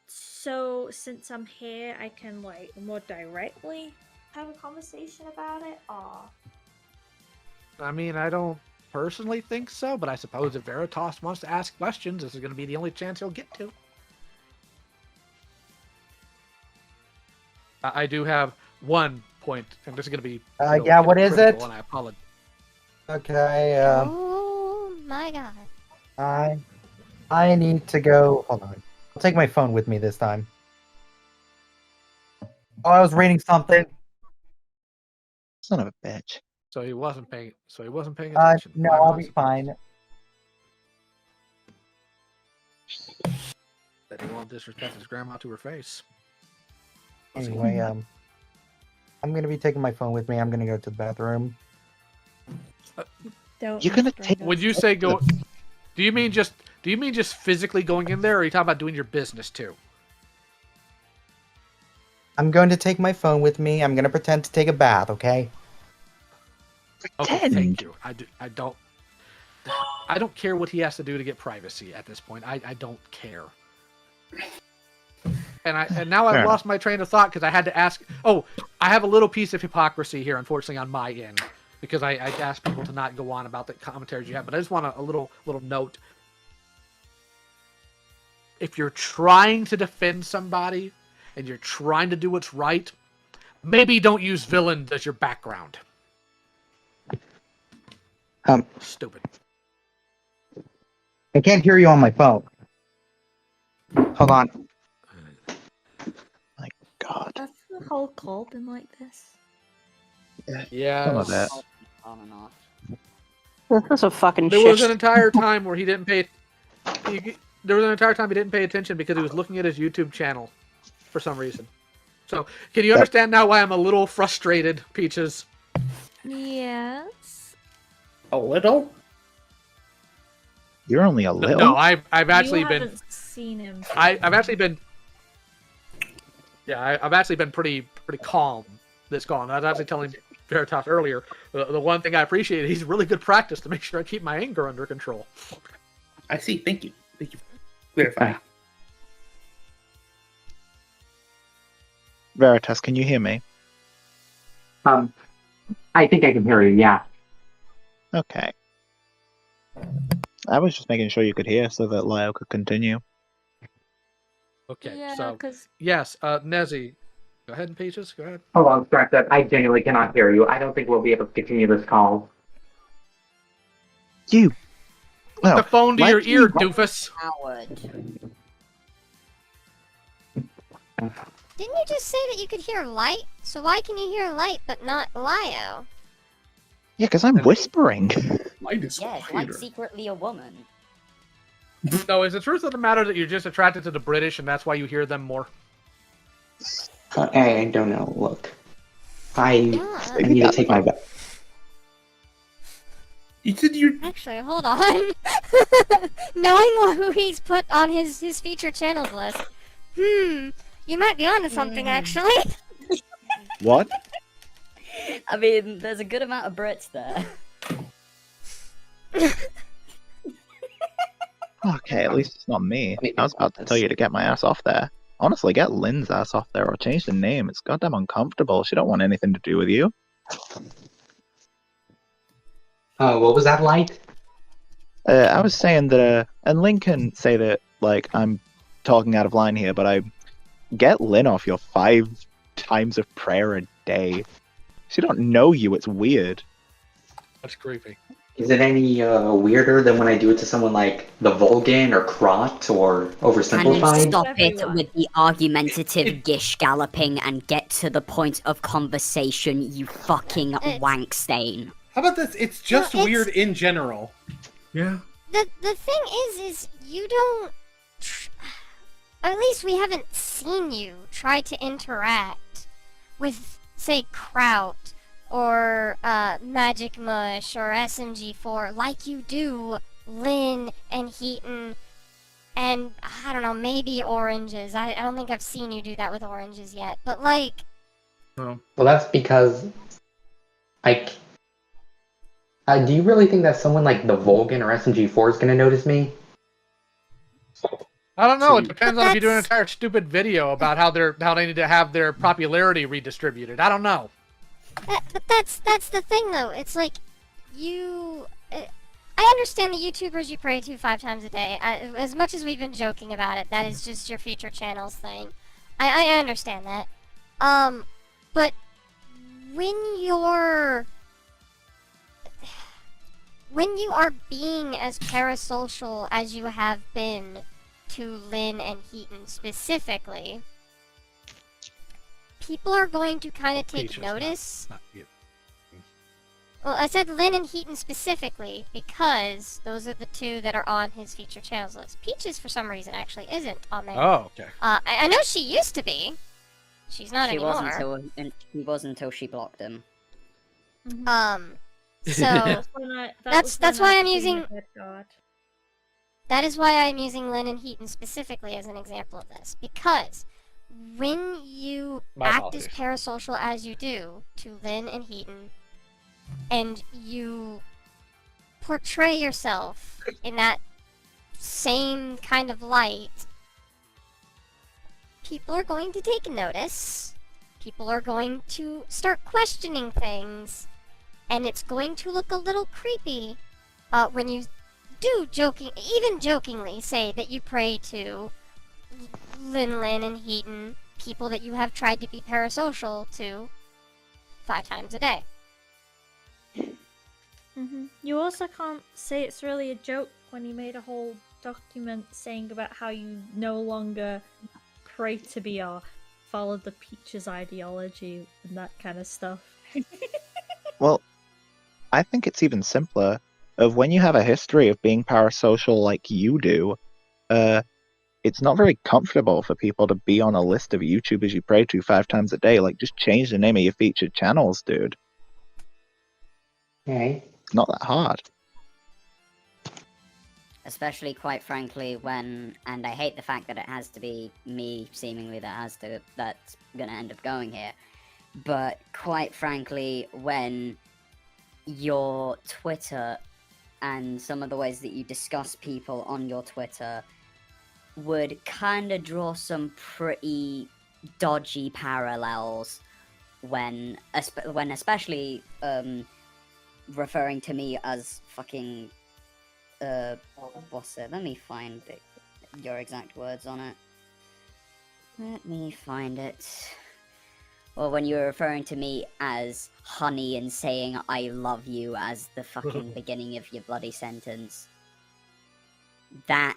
So since I'm here, I can like more directly have a conversation about it, or? I mean, I don't personally think so, but I suppose if Veritas wants to ask questions, this is going to be the only chance he'll get to. I do have one point, and this is going to be... yeah, what is it? And I apologize. Okay, Oh my god. I need to go... Hold on. I'll take my phone with me this time. Oh, I was reading something. Son of a bitch. So he wasn't paying attention. No, I'll be fine. That he won't disrespect his grandma to her face. Anyway, I'm gonna be taking my phone with me. I'm gonna go to the bathroom. Don't. You're gonna take. Would you say go? Do you mean just physically going in there, or are you talking about doing your business too? I'm going to take my phone with me. I'm gonna pretend to take a bath. Okay. Okay, thank you. I don't care what he has to do to get privacy at this point. I don't care. And now I've lost my train of thought because I had to ask. Oh, I have a little piece of hypocrisy here, unfortunately, on my end, because I asked people to not go on about the commentaries you have. But I just want a little note. If you're trying to defend somebody and you're trying to do what's right, maybe don't use villain as your background. Stupid. I can't hear you on my phone. Hold on. My God. Has the whole call been like this? Yeah. Some of that. This is a fucking There shit. was an entire time where he didn't pay. There was an entire time he didn't pay attention because he was looking at his YouTube channel for some reason. So, can you understand now why I'm a little frustrated, Peaches? Yes. A little? You're only a little. No, I've actually you been. haven't seen him. I've actually been. Yeah, I've actually been pretty calm this call. And I was actually telling Veritas earlier, the one thing I appreciate, he's really good practice to make sure I keep my anger under control. I see. Thank you. Thank you for clarifying. Veritas, can you hear me? I think I can hear you, yeah. Okay. I was just making sure you could hear so that Lyle could continue. Okay, Yeah, so 'cause- yes, Nezzy, go ahead and Peaches, go ahead. Hold on, Strata. I genuinely cannot hear you. I don't think we'll be able to continue this call. You. Put the phone to like your ear, you- doofus. Didn't you just say that you could hear light? So why can you hear light but not Lio? Yeah, because I'm whispering. Light is Yes, like secretly a woman. No, is the truth of the matter that you're just attracted to the British and that's why you hear them more? I don't know. Look, I need to take my bath. You said you're. Actually, hold on. Knowing who he's put on his feature channels list, you might be onto something actually. What? I mean, there's a good amount of Brits there. Okay, at least it's not me. I was about to tell you to get my ass off there. Honestly, get Lynn's ass off there or change the name. It's goddamn uncomfortable. She don't want anything to do with you. What was that like? I was saying that, and Lynn can say that, like, I'm talking out of line here, but I get Lynn off your 5 times of prayer a day. She don't know you. It's weird. That's creepy. Is it any weirder than when I do it to someone like the Vulcan or Krot or Can you Oversimplified? stop it with the argumentative gish galloping and get to the point of conversation, you fucking wank stain? How about this? It's just No, it's- weird in general. Yeah. The thing is you don't. At least we haven't seen you try to interact with, say, Kraut or Magic Mush or SMG4 like you do Lynn and Heaton and, I don't know, maybe Oranges. I don't think I've seen you do that with Oranges yet, but like... No. Well, that's because do you really think that someone like the Vulcan or SMG4 is going to notice me? I don't know. It depends on if you do an entire stupid video about how they need to have their popularity redistributed. I don't know. But that's the thing, though. It's like, you... I understand the YouTubers you pray to 5 times a day. As much as we've been joking about it, that is just your feature channels thing. I understand that. But when you are being as parasocial as you have been to Lynn and Heaton specifically, people are going to kind of take Peaches, notice. not you. Well, I said Lynn and Heaton specifically because those are the two that are on his featured channels list. Peaches, for some reason, actually isn't on there. Oh, okay. I know she used to be. She's not she anymore. She was until she blocked him. So that's why I'm using. That is why I'm using Lynn and Heaton specifically as an example of this, because when you act as parasocial as you do to Lynn and Heaton, and you portray yourself in that same kind of light, people are going to take notice. People are going to start questioning things, and it's going to look a little creepy when you do even jokingly say that you pray to Lynn and Heaton, people that you have tried to be parasocial to 5 times a day. You also can't say it's really a joke when you made a whole document saying about how you no longer pray to be or follow the Peaches ideology and that kind of stuff. Well, I think it's even simpler. Of when you have a history of being parasocial like you do, it's not very comfortable for people to be on a list of YouTubers you pray to 5 times a day. Like, just change the name of your featured channels, dude. Okay. It's not that hard. Especially, quite frankly, when, and I hate the fact that it has to be me, seemingly, that's gonna end up going here, but quite frankly, when your Twitter and some of the ways that you discuss people on your Twitter would kind of draw some pretty dodgy parallels when especially referring to me as fucking what's it? Let me find your exact words on it. Let me find it. Or when you were referring to me as honey and saying I love you as the fucking beginning of your bloody sentence. That,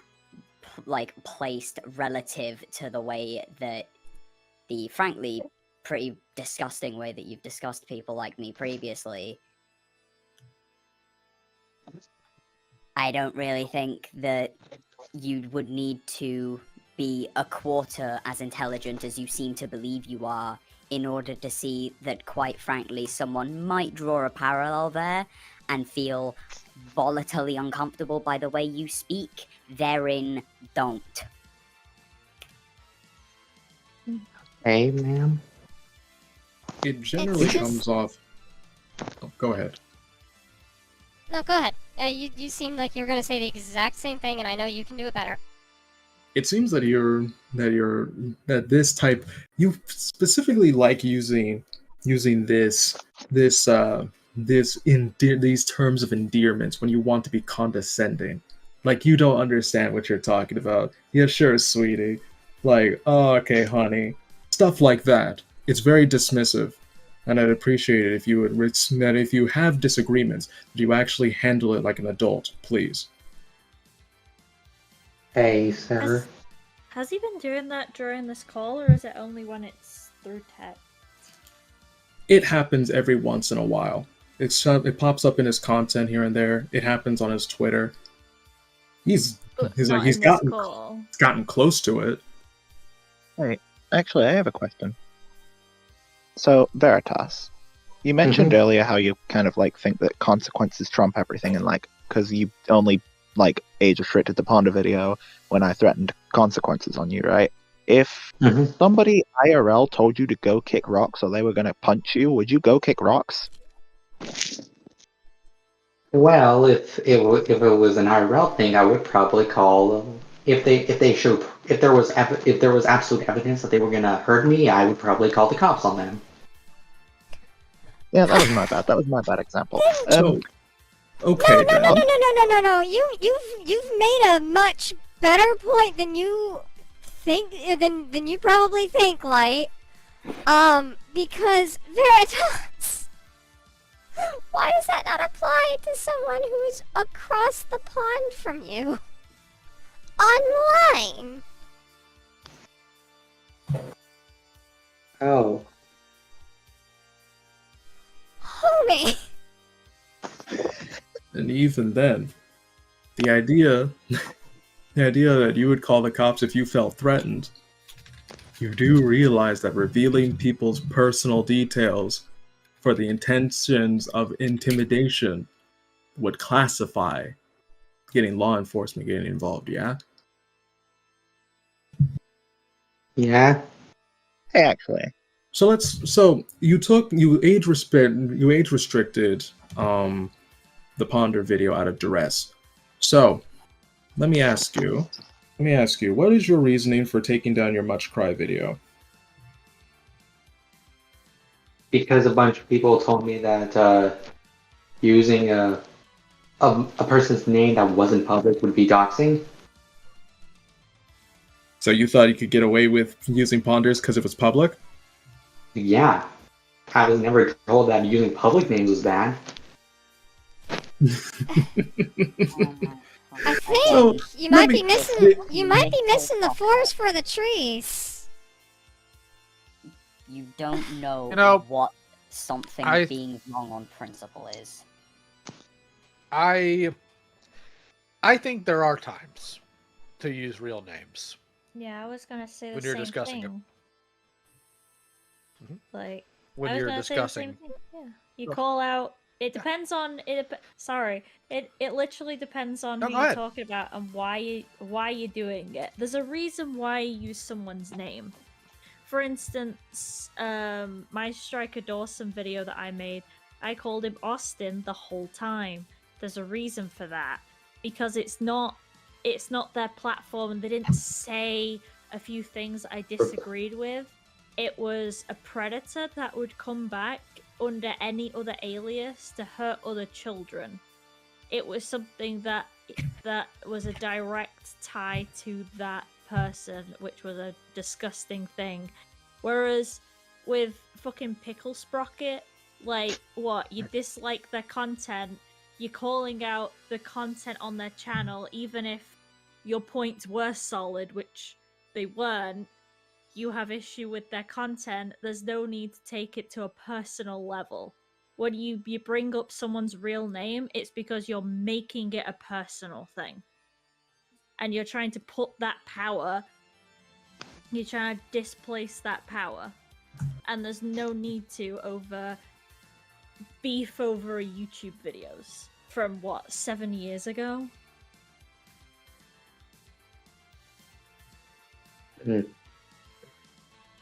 like, placed relative to the way that the, frankly, pretty disgusting way that you've discussed people like me previously. I don't really think that you would need to be a quarter as intelligent as you seem to believe you are in order to see that, quite frankly, someone might draw a parallel there and feel volatilely uncomfortable by the way you speak. Therein, don't. Hey, ma'am. It generally comes off. Oh, go ahead. No, go ahead. You seemed like you were going to say the exact same thing, and I know you can do it better. It seems that this type, you specifically like using these terms of endearments when you want to be condescending. Like, you don't understand what you're talking about. Yeah, sure, sweetie. Like, oh, okay, honey. Stuff like that. It's very dismissive. And I'd appreciate it if you would, that if you have disagreements, that you actually handle it like an adult, please. Hey, sir. Has he been doing that during this call, or is it only when it's through text? It happens every once in a while. It pops up in his content here and there. It happens on his Twitter. He's gotten close to it. Wait, actually, I have a question. So, Veritas, you mentioned earlier how you kind of like think that consequences trump everything, and like because you only like age restricted the Ponder video when I threatened consequences on you, right? If somebody IRL told you to go kick rocks or they were gonna punch you, would you go kick rocks? Well, if it was an IRL thing, I would probably call. If there was absolute evidence that they were gonna hurt me, I would probably call the cops on them. Yeah, that was my bad. That was my bad example. Okay. No. You've made a much better point than you think. Than you probably think, Light. Because Veritas. Why does that not apply to someone who's across the pond from you? Online. Oh. Homie. And even then, the idea that you would call the cops if you felt threatened, you do realize that revealing people's personal details for the intentions of intimidation would classify getting law enforcement getting involved, yeah? Yeah. Hey, actually. So you age restricted the Ponder video out of duress. So let me ask you, what is your reasoning for taking down your Much Cry video? Because a bunch of people told me that using a person's name that wasn't public would be doxing. So you thought you could get away with using Ponders because it was public? Yeah. I was never told that using public names was bad. I think So, you might be missing the forest for the trees. You don't know, You know, what something I- being wrong on principle is. I think there are times to use real names. Yeah, I was gonna say the When you're same discussing thing. Mhm. Like When I was you're gonna say the same discussing. thing. Yeah, you call out. It depends on it. Sorry, it literally depends on No, who go you're ahead. talking about and why you're doing it. There's a reason why you use someone's name. For instance, my Striker Dawson video that I made, I called him Austin the whole time. There's a reason for that, because it's not their platform and they didn't say a few things I disagreed with. It was a predator that would come back under any other alias to hurt other children. It was something that was a direct tie to that person, which was a disgusting thing. Whereas with fucking Pickle Sprocket, like, what, you dislike their content, you're calling out the content on their channel, even if your points were solid, which they weren't, you have issue with their content, there's no need to take it to a personal level. When you bring up someone's real name, it's because you're making it a personal thing. And you're trying to put that power, you're trying to displace that power. And there's no need to beef over YouTube videos from, what, 7 years ago?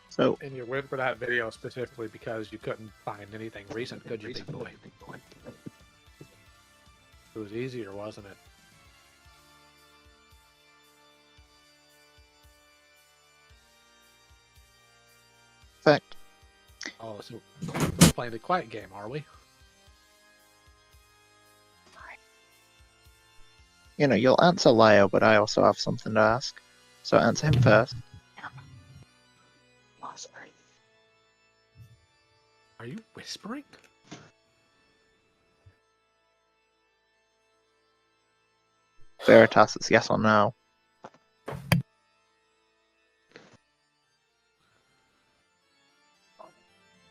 So, And you went for that video specifically because you couldn't find anything recent, could you, big boy? It was easier, wasn't it? fact. Oh, so we're playing the quiet game, are we? You know, you'll answer Leo, but I also have something to ask. So answer him first. Oh, sorry. Are you whispering? Veritas is yes or no.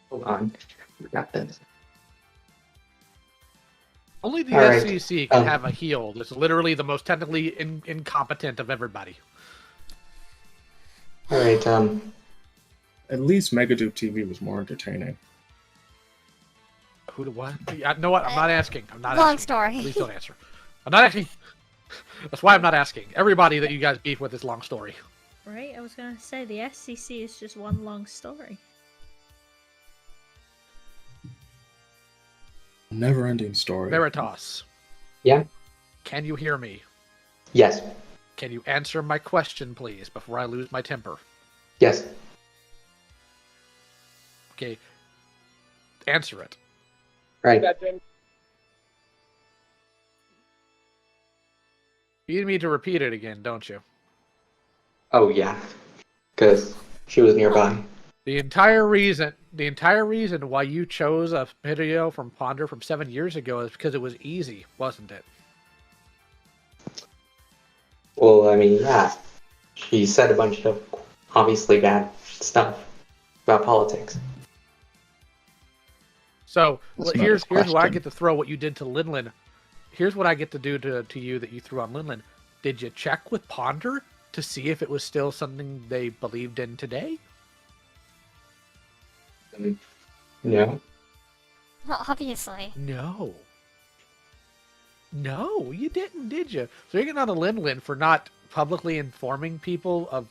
Hold on. We got this. Only the All right. SEC can have a heel that's literally the most technically incompetent of everybody. All right. At least Megaduke TV was more entertaining. Who to what? You know what? I'm not asking. I'm not Long asking. story. Please don't answer. I'm not asking. That's why I'm not asking. Everybody that you guys beef with is long story. Right? I was gonna say, the SCC is just one long story. Never-ending story. Veritas. Yeah? Can you hear me? Yes. Can you answer my question, please, before I lose my temper? Yes. Okay. Answer it. Right. You need me to repeat it again, don't you? Oh yeah. Because she was nearby. The entire reason why you chose a video from Ponder from 7 years ago is because it was easy, wasn't it? Well, I mean, yeah. She said a bunch of obviously bad stuff about politics. So That's not here's a where I question. get to throw what you did to Linlin here's what I get to do to you that you threw on Linlin. Did you check with Ponder to see if it was still something they believed in today? No. Well, obviously. No. No, you didn't, did you? So you're getting on a Linlin for not publicly informing people of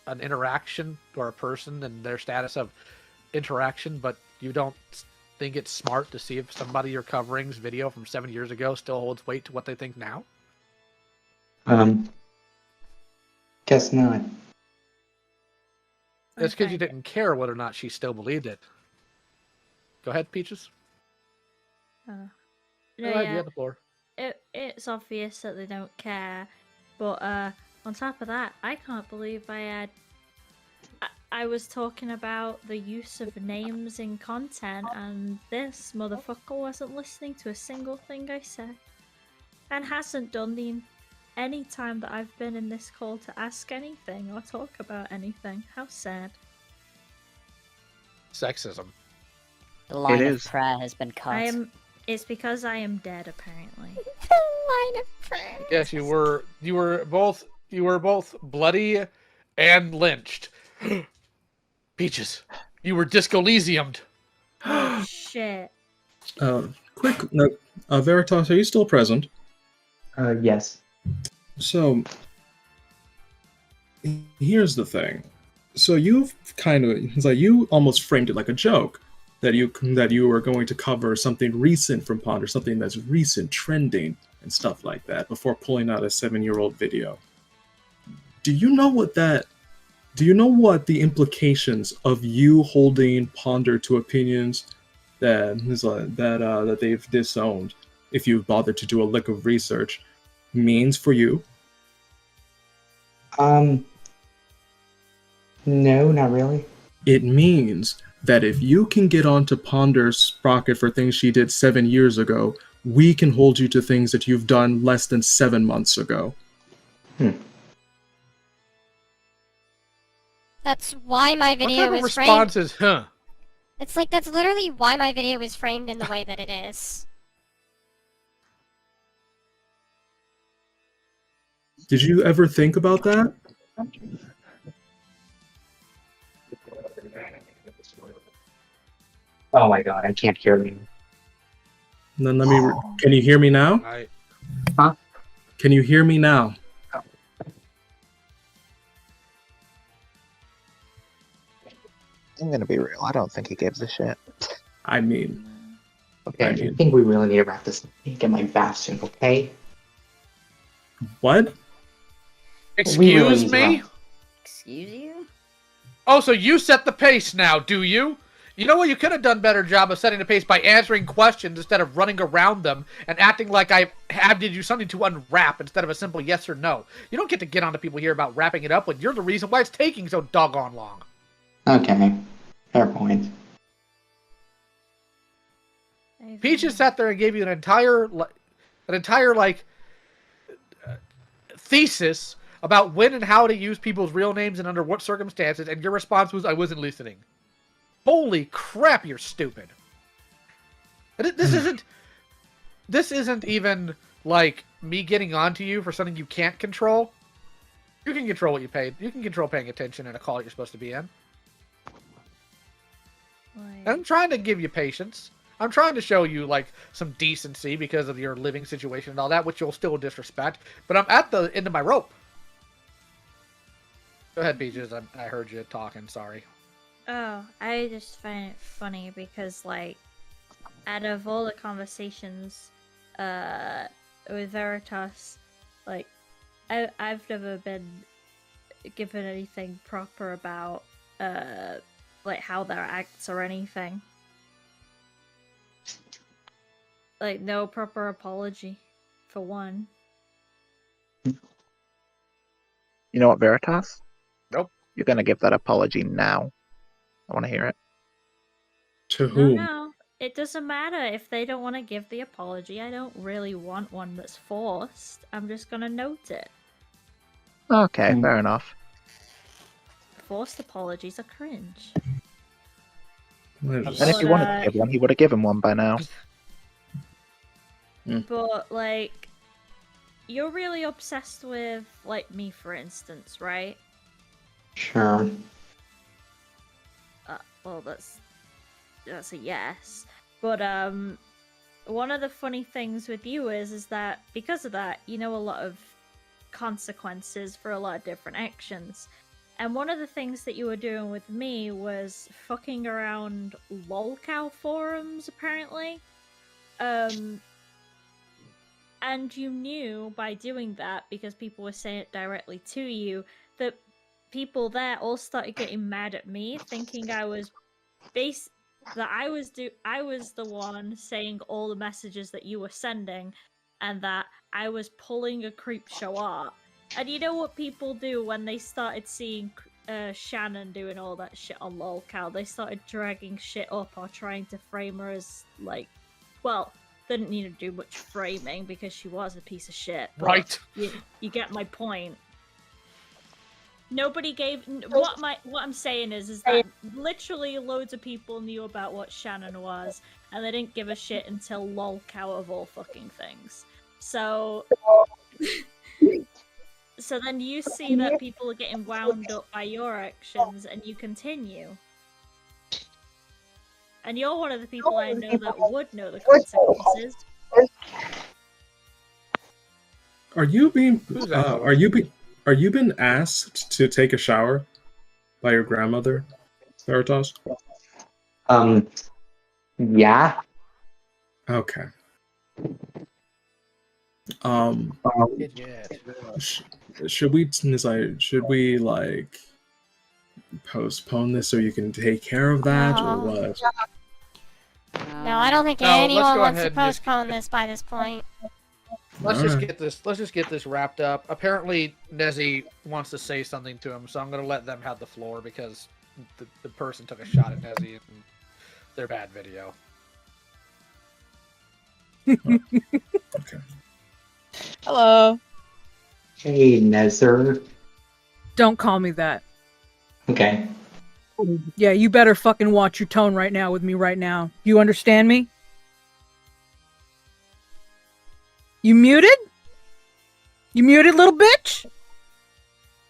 an interaction or a person and their status of interaction, but you don't think it's smart to see if somebody you're covering's video from 7 years ago still holds weight to what they think now? Guess not. It's because you didn't care whether or not she still believed it. Go ahead, Peaches. No, Go ahead, yeah. you have the floor. It's obvious that they don't care, but on top of that, I can't believe I was talking about the use of names in content, and this motherfucker wasn't listening to a single thing I said, and hasn't done any time that I've been in this call to ask anything or talk about anything. How sad. Sexism. The line of prayer has been cut. It's because I am dead, apparently. Line of prayer. Yes, you were both bloody and lynched. Peaches, you were disco-lysiumed. Oh, shit. Quick note, Veritas, are you still present? Yes. So, here's the thing. So you've it's like you almost framed it like a joke that you were going to cover something recent from Ponder, something that's recent, trending, and stuff like that before pulling out a 7-year-old video. Do you know what the implications of you holding Ponder to opinions that they've disowned, if you bother to do a lick of research, means for you? No, not really. It means that if you can get onto Ponder's sprocket for things she did 7 years ago, we can hold you to things that you've done less than 7 months ago. That's why my video What type of is framed. response is, huh? It's like, that's literally why my video is framed in the way that it is. Did you ever think about that? Oh my god, I can't hear you. Then let me. Can you hear me now? Huh? Can you hear me now? I'm gonna be real. I don't think he gives a shit. I mean. Okay, I think we really need to wrap this up and get my bath soon, okay? What? Excuse me? Excuse you? Oh, so you set the pace now, do you? You know what? You could have done a better job of setting the pace by answering questions instead of running around them and acting like I handed you something to unwrap instead of a simple yes or no. You don't get to get on to people here about wrapping it up when you're the reason why it's taking so doggone long. Okay, fair point. Peaches sat there and gave you an entire thesis about when and how to use people's real names and under what circumstances, and your response was, I wasn't listening. Holy crap, you're stupid. This isn't even, like, me getting onto you for something you can't control. You can control what you paid. You can control paying attention in a call you're supposed to be in. I'm trying to give you patience. I'm trying to show you, like, some decency because of your living situation and all that, which you'll still disrespect. But I'm at the end of my rope. Go ahead, Peaches. I heard you talking. Sorry. Oh, I just find it funny because, like, out of all the conversations with Veritas, like, I've never been given anything proper about, like, how their acts or anything. Like, no proper apology, for one. You know what, Veritas? Nope. You're gonna give that apology now. I want to hear it. To whom? No, it doesn't matter if they don't want to give the apology. I don't really want one that's forced. I'm just gonna note it. Okay, fair enough. Forced apologies are cringe. And if he wanted to give one, he would have given one by now. but like, you're really obsessed with like me, for instance, right? Sure. Well, that's a yes. But one of the funny things with you is that because of that, you know a lot of consequences for a lot of different actions. And one of the things that you were doing with me was fucking around lolcow forums, apparently. And you knew by doing that, because people were saying it directly to you, that people there all started getting mad at me, thinking I was I was the one saying all the messages that you were sending, and that I was pulling a creep show art. And you know what people do when they started seeing Shannon doing all that shit on lolcow? They started dragging shit up or trying to frame her as like, well, didn't need to do much framing because she was a piece of shit. Right. You get my point. Nobody gave what I'm saying is that literally loads of people knew about what Shannon was, and they didn't give a shit until lolcow of all fucking things. So then you see that people are getting wound up by your actions, and you continue. And you're one of the people I know that would know the consequences. Are you being asked to take a shower by your grandmother, Veritas? Yeah. Okay. Should we like postpone this so you can take care of that, or what? No, I don't think anyone wants to postpone this by this point. Let's just get this wrapped up. Apparently, Nezzy wants to say something to him, so I'm going to let them have the floor because the person took a shot at Nezzy in their bad video. Okay. Hello. Hey, Nezzer. Don't call me that. Okay. Yeah, you better fucking watch your tone right now with me right now. You understand me? You muted? You muted, little bitch?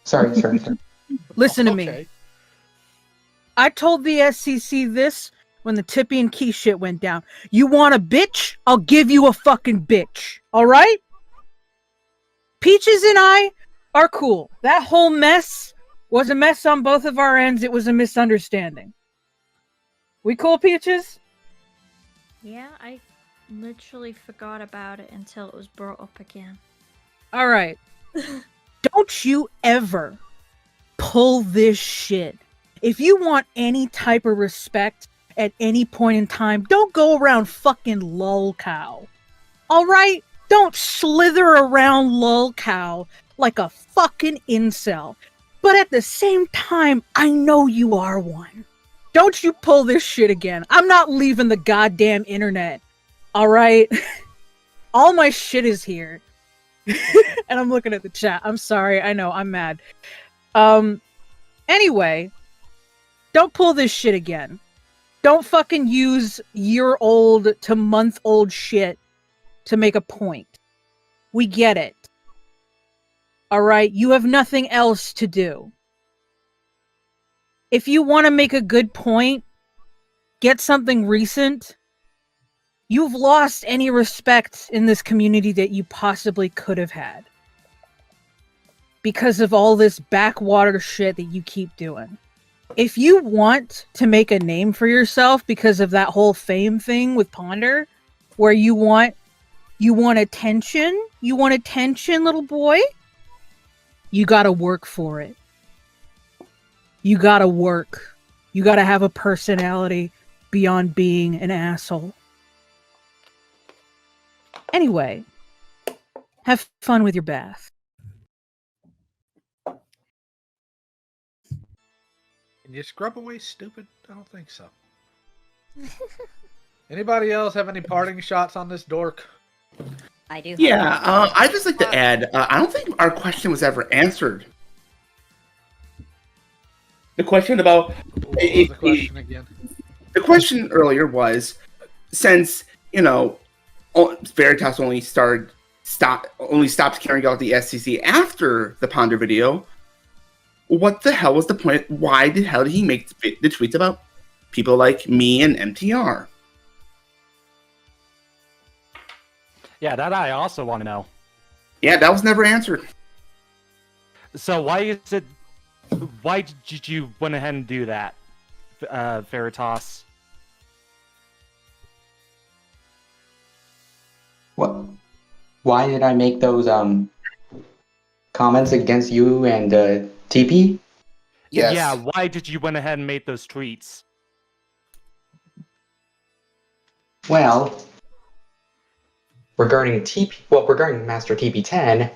Sorry. Listen to me. I told the SCC this when the Tippy and Key shit went down. You want a bitch? I'll give you a fucking bitch. Alright? Peaches and I are cool. That whole mess was a mess on both of our ends. It was a misunderstanding. We cool, Peaches? Yeah, I literally forgot about it until it was brought up again. Alright. Don't you ever pull this shit. If you want any type of respect at any point in time, don't go around fucking lolcow. Alright? Don't slither around lolcow like a fucking incel. But at the same time, I know you are one. Don't you pull this shit again. I'm not leaving the goddamn internet. Alright? All my shit is here. And I'm looking at the chat. I'm sorry. I know. I'm mad. Anyway, don't pull this shit again. Don't fucking use year-old to month-old shit to make a point. We get it. Alright? You have nothing else to do. If you want to make a good point, get something recent. You've lost any respect in this community that you possibly could have had. Because of all this backwater shit that you keep doing. If you want to make a name for yourself because of that whole fame thing with Ponder, where you want attention, little boy, you gotta work for it. You gotta work. You gotta have a personality beyond being an asshole. Anyway, have fun with your bath. Can you scrub away stupid? I don't think so. Anybody else have any parting shots on this dork? I do. Yeah, I'd just like to add, I don't think our question was ever answered. The question about... What was the question again? The question earlier was, since, Veritas only stopped caring about the SCC after the Ponder video, what the hell was the point? Why the hell did he make the tweets about people like me and MTR? Yeah, that I also want to know. Yeah, that was never answered. So why did you went ahead and do that, Veritas? What? Why did I make those comments against you and TP? Yes. Yeah, why did you went ahead and make those tweets? Well, regarding Master TP10,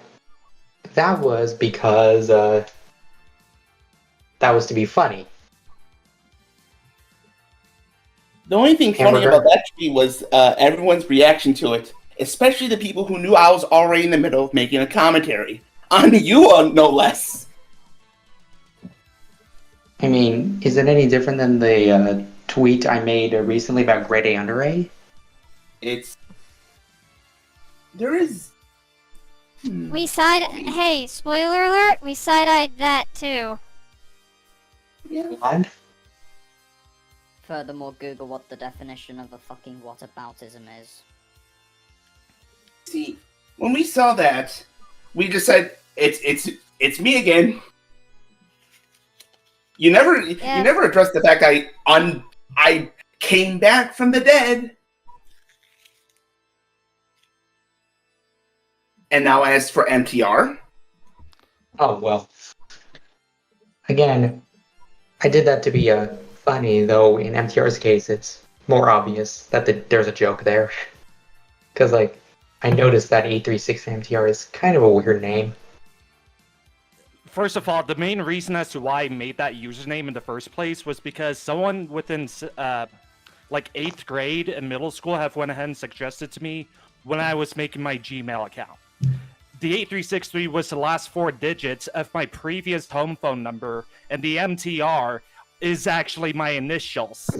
that was because that was to be funny. The only thing funny about that tweet was everyone's reaction to it, especially the people who knew I was already in the middle of making a commentary on you, no less. I mean, is it any different than the tweet I made recently about grade A under A? There is... Hey, spoiler alert, we side-eyed that too. What? Furthermore, Google what the definition of a fucking whataboutism is. See, when we saw that, we just said, it's me again. You never addressed the fact I came back from the dead. And now as for MTR? Oh, well. Again, I did that to be funny, though in MTR's case, it's more obvious that there's a joke there. Because, like, I noticed that 836 MTR is kind of a weird name. First of all, the main reason as to why I made that username in the first place was because someone within, like, 8th grade and middle school have went ahead and suggested to me when I was making my Gmail account. The 8363 was the last 4 digits of my previous home phone number, and the MTR is actually my initials.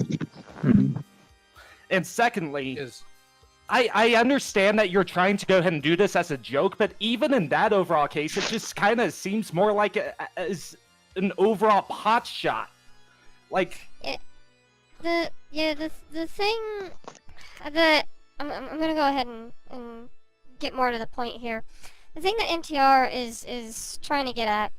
And secondly, I understand that you're trying to go ahead and do this as a joke, but even in that overall case, it just kind of seems more like as an overall pot shot. Like... The thing that... I'm gonna go ahead and get more to the point here. The thing that MTR is trying to get at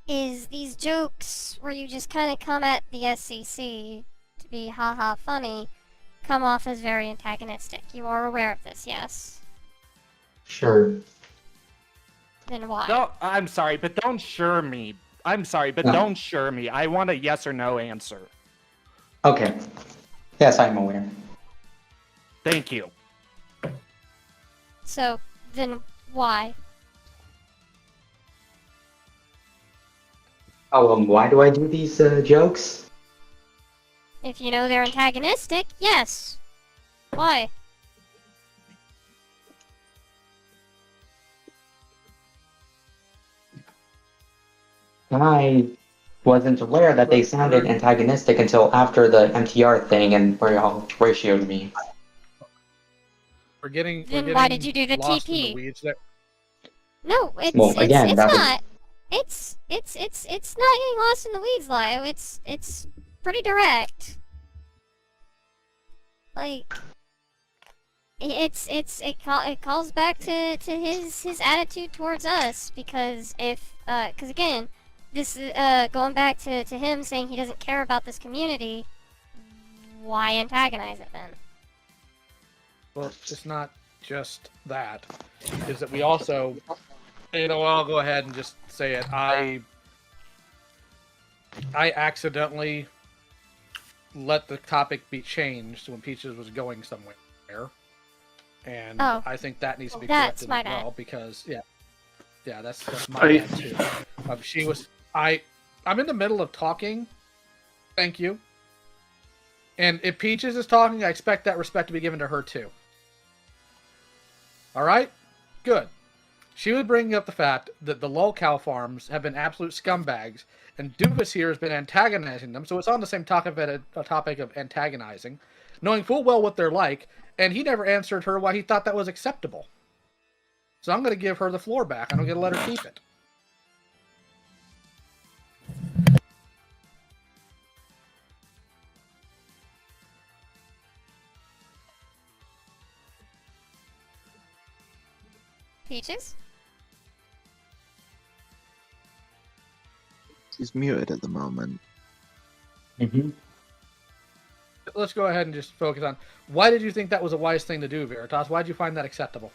is these jokes where you just kind of come at the SCC to be haha funny come off as very antagonistic. You are aware of this, yes? Sure. Then why? No, I'm sorry, but don't sure me. I'm sorry, but don't sure me. I want a yes or no answer. Okay. Yes, I'm aware. Thank you. So, then why? Oh, why do I do these jokes? If you know they're antagonistic, yes. Why? I wasn't aware that they sounded antagonistic until after the MTR thing and where y'all ratioed me. We're getting why did you do the lost TP? in the weeds there. No, it's Well, again, it's that was- not. It's not getting lost in the weeds, Lio. It's pretty direct. Like it calls back to his attitude towards us because because again, this going back to him saying he doesn't care about this community. Why antagonize it then? Well, it's not just that. Is that we also, I'll go ahead and just say it. I accidentally let the topic be changed when Peaches was going somewhere, and I think that needs to be corrected as well because that's my bad too. I'm in the middle of talking. Thank you. And if Peaches is talking, I expect that respect to be given to her too. All right, good. She was bringing up the fact that the lol cow farms have been absolute scumbags, and Doofus here has been antagonizing them, so it's on the same topic of antagonizing, knowing full well what they're like, and he never answered her why he thought that was acceptable. So I'm going to give her the floor back. I'm going to let her keep it. Peaches? She's muted at the moment. Let's go ahead and just focus on, why did you think that was a wise thing to do, Veritas? Why did you find that acceptable?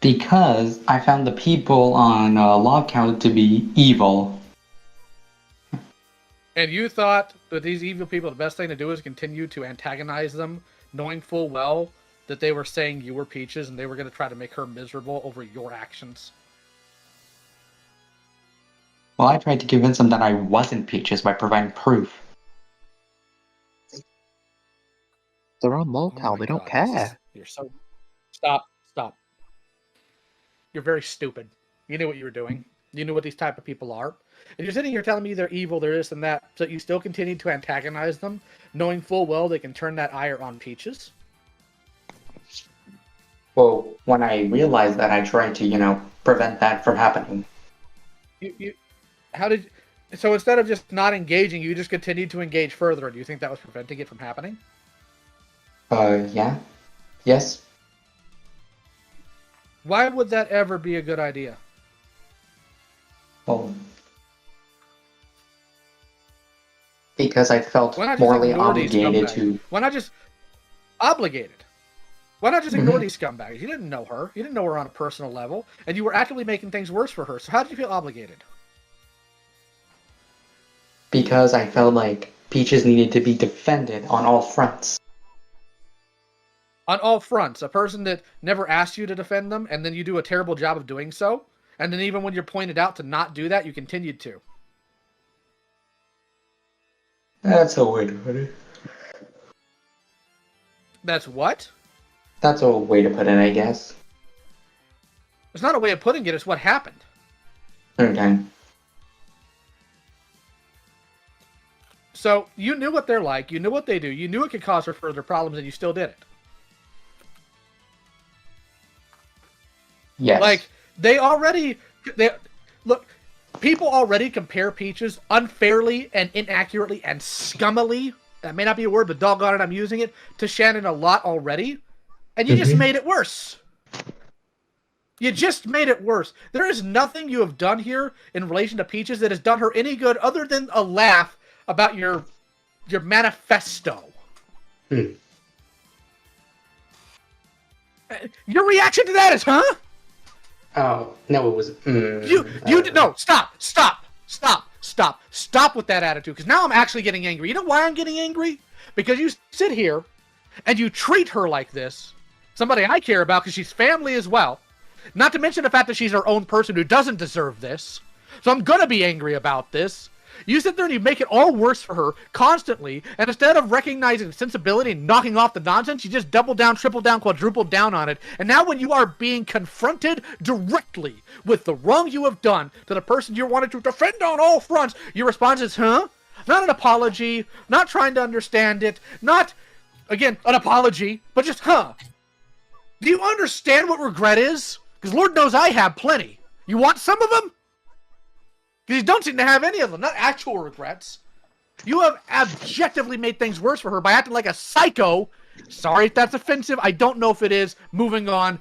Because I found the people on log count to be evil. And you thought that these evil people, the best thing to do is continue to antagonize them, knowing full well that they were saying you were Peaches and they were going to try to make her miserable over your actions? Well, I tried to convince them that I wasn't Peaches by providing proof. They're on locale, they don't care. You're so... Stop. You're very stupid. You knew what you were doing. You knew what these type of people are. And you're sitting here telling me they're evil, they're this and that, so you still continue to antagonize them, knowing full well they can turn that ire on Peaches? Well, when I realized that, I tried to, prevent that from happening. So instead of just not engaging, you just continued to engage further. Do you think that was preventing it from happening? Yeah. Yes. Why would that ever be a good idea? Well, because I felt Why not just morally ignore these obligated scumbags? to... Why not just... Obligated. Why not just ignore these scumbags? You didn't know her. You didn't know her on a personal level. And you were actively making things worse for her. So how did you feel obligated? Because I felt like Peaches needed to be defended on all fronts. On all fronts. A person that never asked you to defend them, and then you do a terrible job of doing so. And then even when you're pointed out to not do that, you continued to. That's a way to put it. That's what? That's a way to put it, I guess. It's not a way of putting it, it's what happened. Okay. So, you knew what they're like, you knew what they do, you knew it could cause her further problems, and you still did it. Yes. Like, look, people already compare Peaches unfairly and inaccurately and scummily, that may not be a word, but doggone it, I'm using it, to Shannon a lot already, and you just made it worse. You just made it worse. There is nothing you have done here in relation to Peaches that has done her any good other than a laugh about your manifesto. Your reaction to that is, huh? Oh, no, it was... No, stop with that attitude, because now I'm actually getting angry. You know why I'm getting angry? Because you sit here, and you treat her like this, somebody I care about, because she's family as well, not to mention the fact that she's her own person who doesn't deserve this, so I'm gonna be angry about this. You sit there and you make it all worse for her constantly, and instead of recognizing sensibility and knocking off the nonsense, you just double down, triple down, quadruple down on it. And now when you are being confronted directly with the wrong you have done to the person you wanted to defend on all fronts, your response is, huh? Not an apology, not trying to understand it, not, again, an apology, but just, huh? Do you understand what regret is? Because Lord knows I have plenty. You want some of them? Because you don't seem to have any of them, not actual regrets. You have objectively made things worse for her by acting like a psycho. Sorry if that's offensive. I don't know if it is. Moving on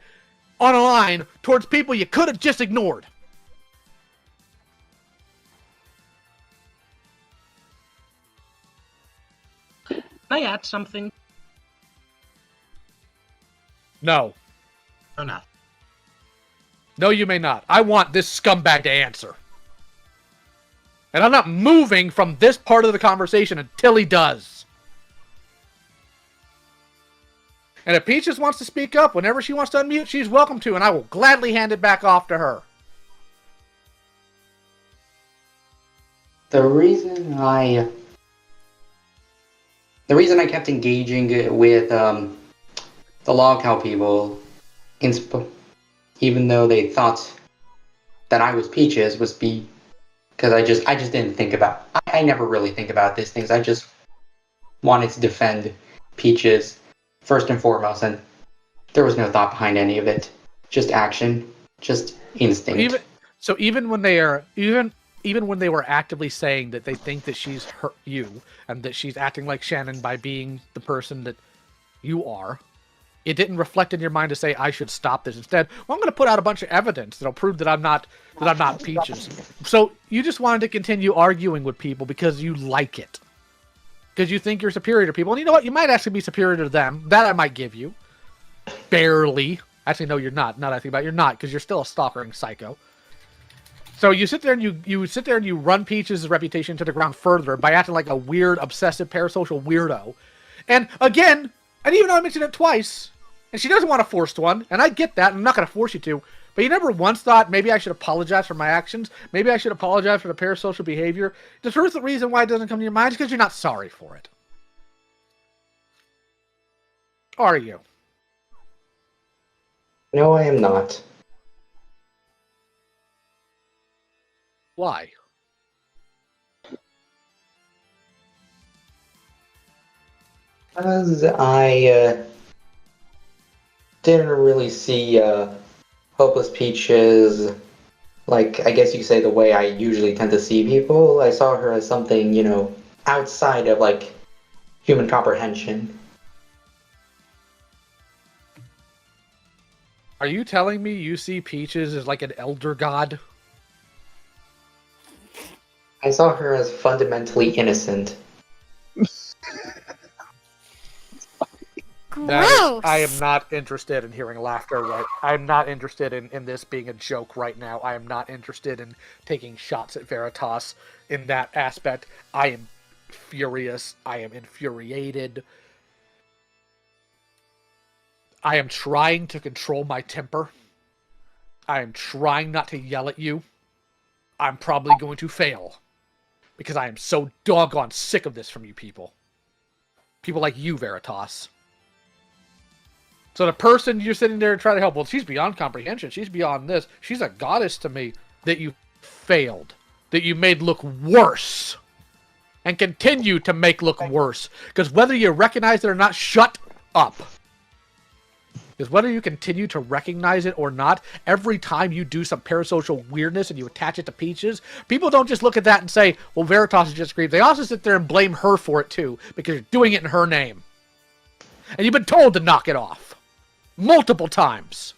a line towards people you could have just ignored. Can I add something? No. Or not? No, you may not. I want this scumbag to answer. And I'm not moving from this part of the conversation until he does. And if Peaches wants to speak up whenever she wants to unmute, she's welcome to, and I will gladly hand it back off to her. The reason I kept engaging with the loghouse people, even though they thought that I was Peaches, was because I just didn't think about... I never really think about these things. I just wanted to defend Peaches first and foremost, and there was no thought behind any of it. Just action, just instinct. Even when they are even when they were actively saying that they think that she's hurt you and that she's acting like Shannon by being the person that you are, it didn't reflect in your mind to say I should stop this. Instead, well, I'm going to put out a bunch of evidence that'll prove that I'm not Peaches. So you just wanted to continue arguing with people because you like it, because you think you're superior to people, and you know what? You might actually be superior to them. That I might give you, barely. Actually, no, you're not. Now that I think about it, you're not, because you're still a stalkering psycho. So you sit there and you run Peaches' reputation to the ground further by acting like a weird, obsessive, parasocial weirdo. And again, and even though I mentioned it twice, and she doesn't want a forced one, and I get that, and I'm not going to force you to, but you never once thought, maybe I should apologize for my actions, maybe I should apologize for the parasocial behavior. The first reason why it doesn't come to your mind is because you're not sorry for it. Are you? No, I am not. Why? Because I didn't really see Hopeless Peaches, like, I guess you could say the way I usually tend to see people. I saw her as something, you know, outside of, like, human comprehension. Are you telling me you see Peaches as like an elder god? I saw her as fundamentally innocent. Gross! I am not interested in hearing laughter. Right? I'm not interested in this being a joke right now. I am not interested in taking shots at Veritas in that aspect. I am furious. I am infuriated. I am trying to control my temper. I am trying not to yell at you. I'm probably going to fail. Because I am so doggone sick of this from you people. People like you, Veritas. So the person you're sitting there and trying to help, well, she's beyond comprehension. She's beyond this. She's a goddess to me. That you failed. That you made look worse. And continue to make look worse. Because whether you recognize it or not, shut up. Because whether you continue to recognize it or not, every time you do some parasocial weirdness and you attach it to Peaches, people don't just look at that and say, well, Veritas is just creep. They also sit there and blame her for it too, because you're doing it in her name. And you've been told to knock it off. Multiple times.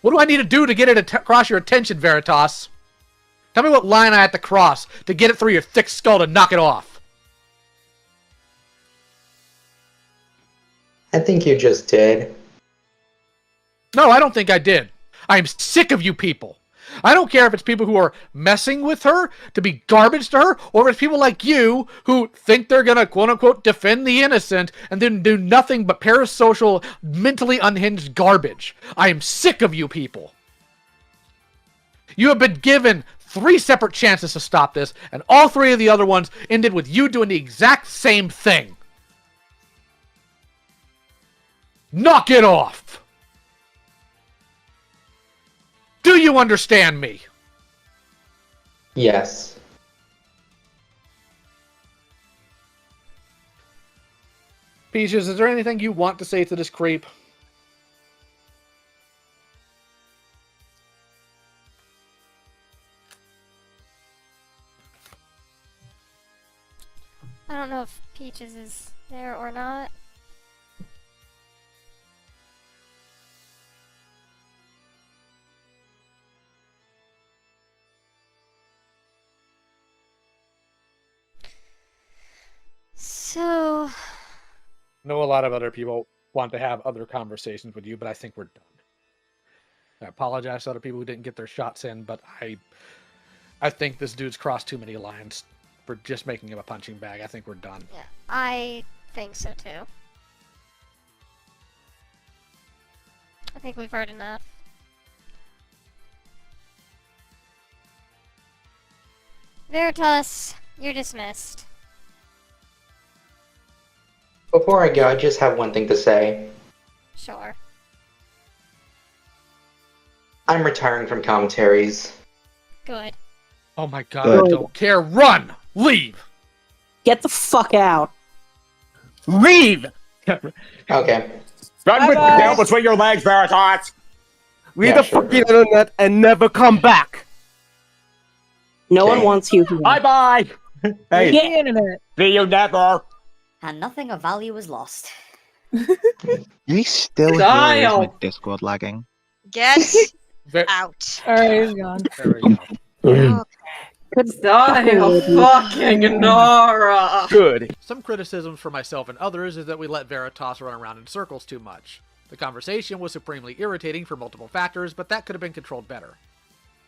What do I need to do to get it across your attention, Veritas? Tell me what line I have to cross to get it through your thick skull to knock it off. I think you just did. No, I don't think I did. I am sick of you people. I don't care if it's people who are messing with her to be garbage to her, or if it's people like you who think they're gonna quote-unquote defend the innocent and then do nothing but parasocial, mentally unhinged garbage. I am sick of you people. You have been given 3 separate chances to stop this, and all 3 of the other ones ended with you doing the exact same thing. Knock it off! Do you understand me? Yes. Peaches, is there anything you want to say to this creep? I don't know if Peaches is there or not. So... I know a lot of other people want to have other conversations with you, but I think we're done. I apologize to other people who didn't get their shots in, but I think this dude's crossed too many lines for just making him a punching bag. I think we're done. Yeah, I think so too. I think we've heard enough. Veritas, you're dismissed. Before I go, I just have one thing to say. Sure. I'm retiring from commentaries. Good. Oh my god, I don't care. Run! Leave! Get the fuck out. Leave! Okay. Run with the tail between your legs, Veritas! Leave Yeah, the sure. fucking internet and never come back! No Okay. one wants you. Bye-bye! Hey, The internet. see you never! And nothing of value was lost. You still hear Style. my Discord lagging? Get Ver- out. Alright, he's gone. There we go. Style fucking Nora. Good. Some criticisms for myself and others is that we let Veritas run around in circles too much. The conversation was supremely irritating for multiple factors, but that could have been controlled better.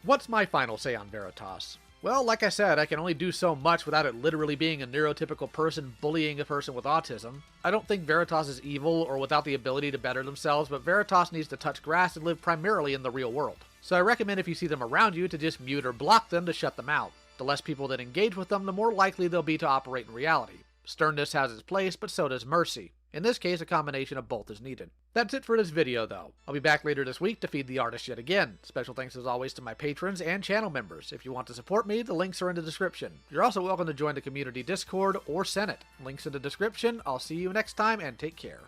What's my final say on Veritas? Well, like I said, I can only do so much without it literally being a neurotypical person bullying a person with autism. I don't think Veritas is evil or without the ability to better themselves, but Veritas needs to touch grass and live primarily in the real world. So I recommend if you see them around you to just mute or block them to shut them out. The less people that engage with them, the more likely they'll be to operate in reality. Sternness has its place, but so does mercy. In this case, a combination of both is needed. That's it for this video, though. I'll be back later this week to feed the artist yet again. Special thanks as always to my patrons and channel members. If you want to support me, the links are in the description. You're also welcome to join the community Discord or Senate. Links in the description. I'll see you next time, and take care.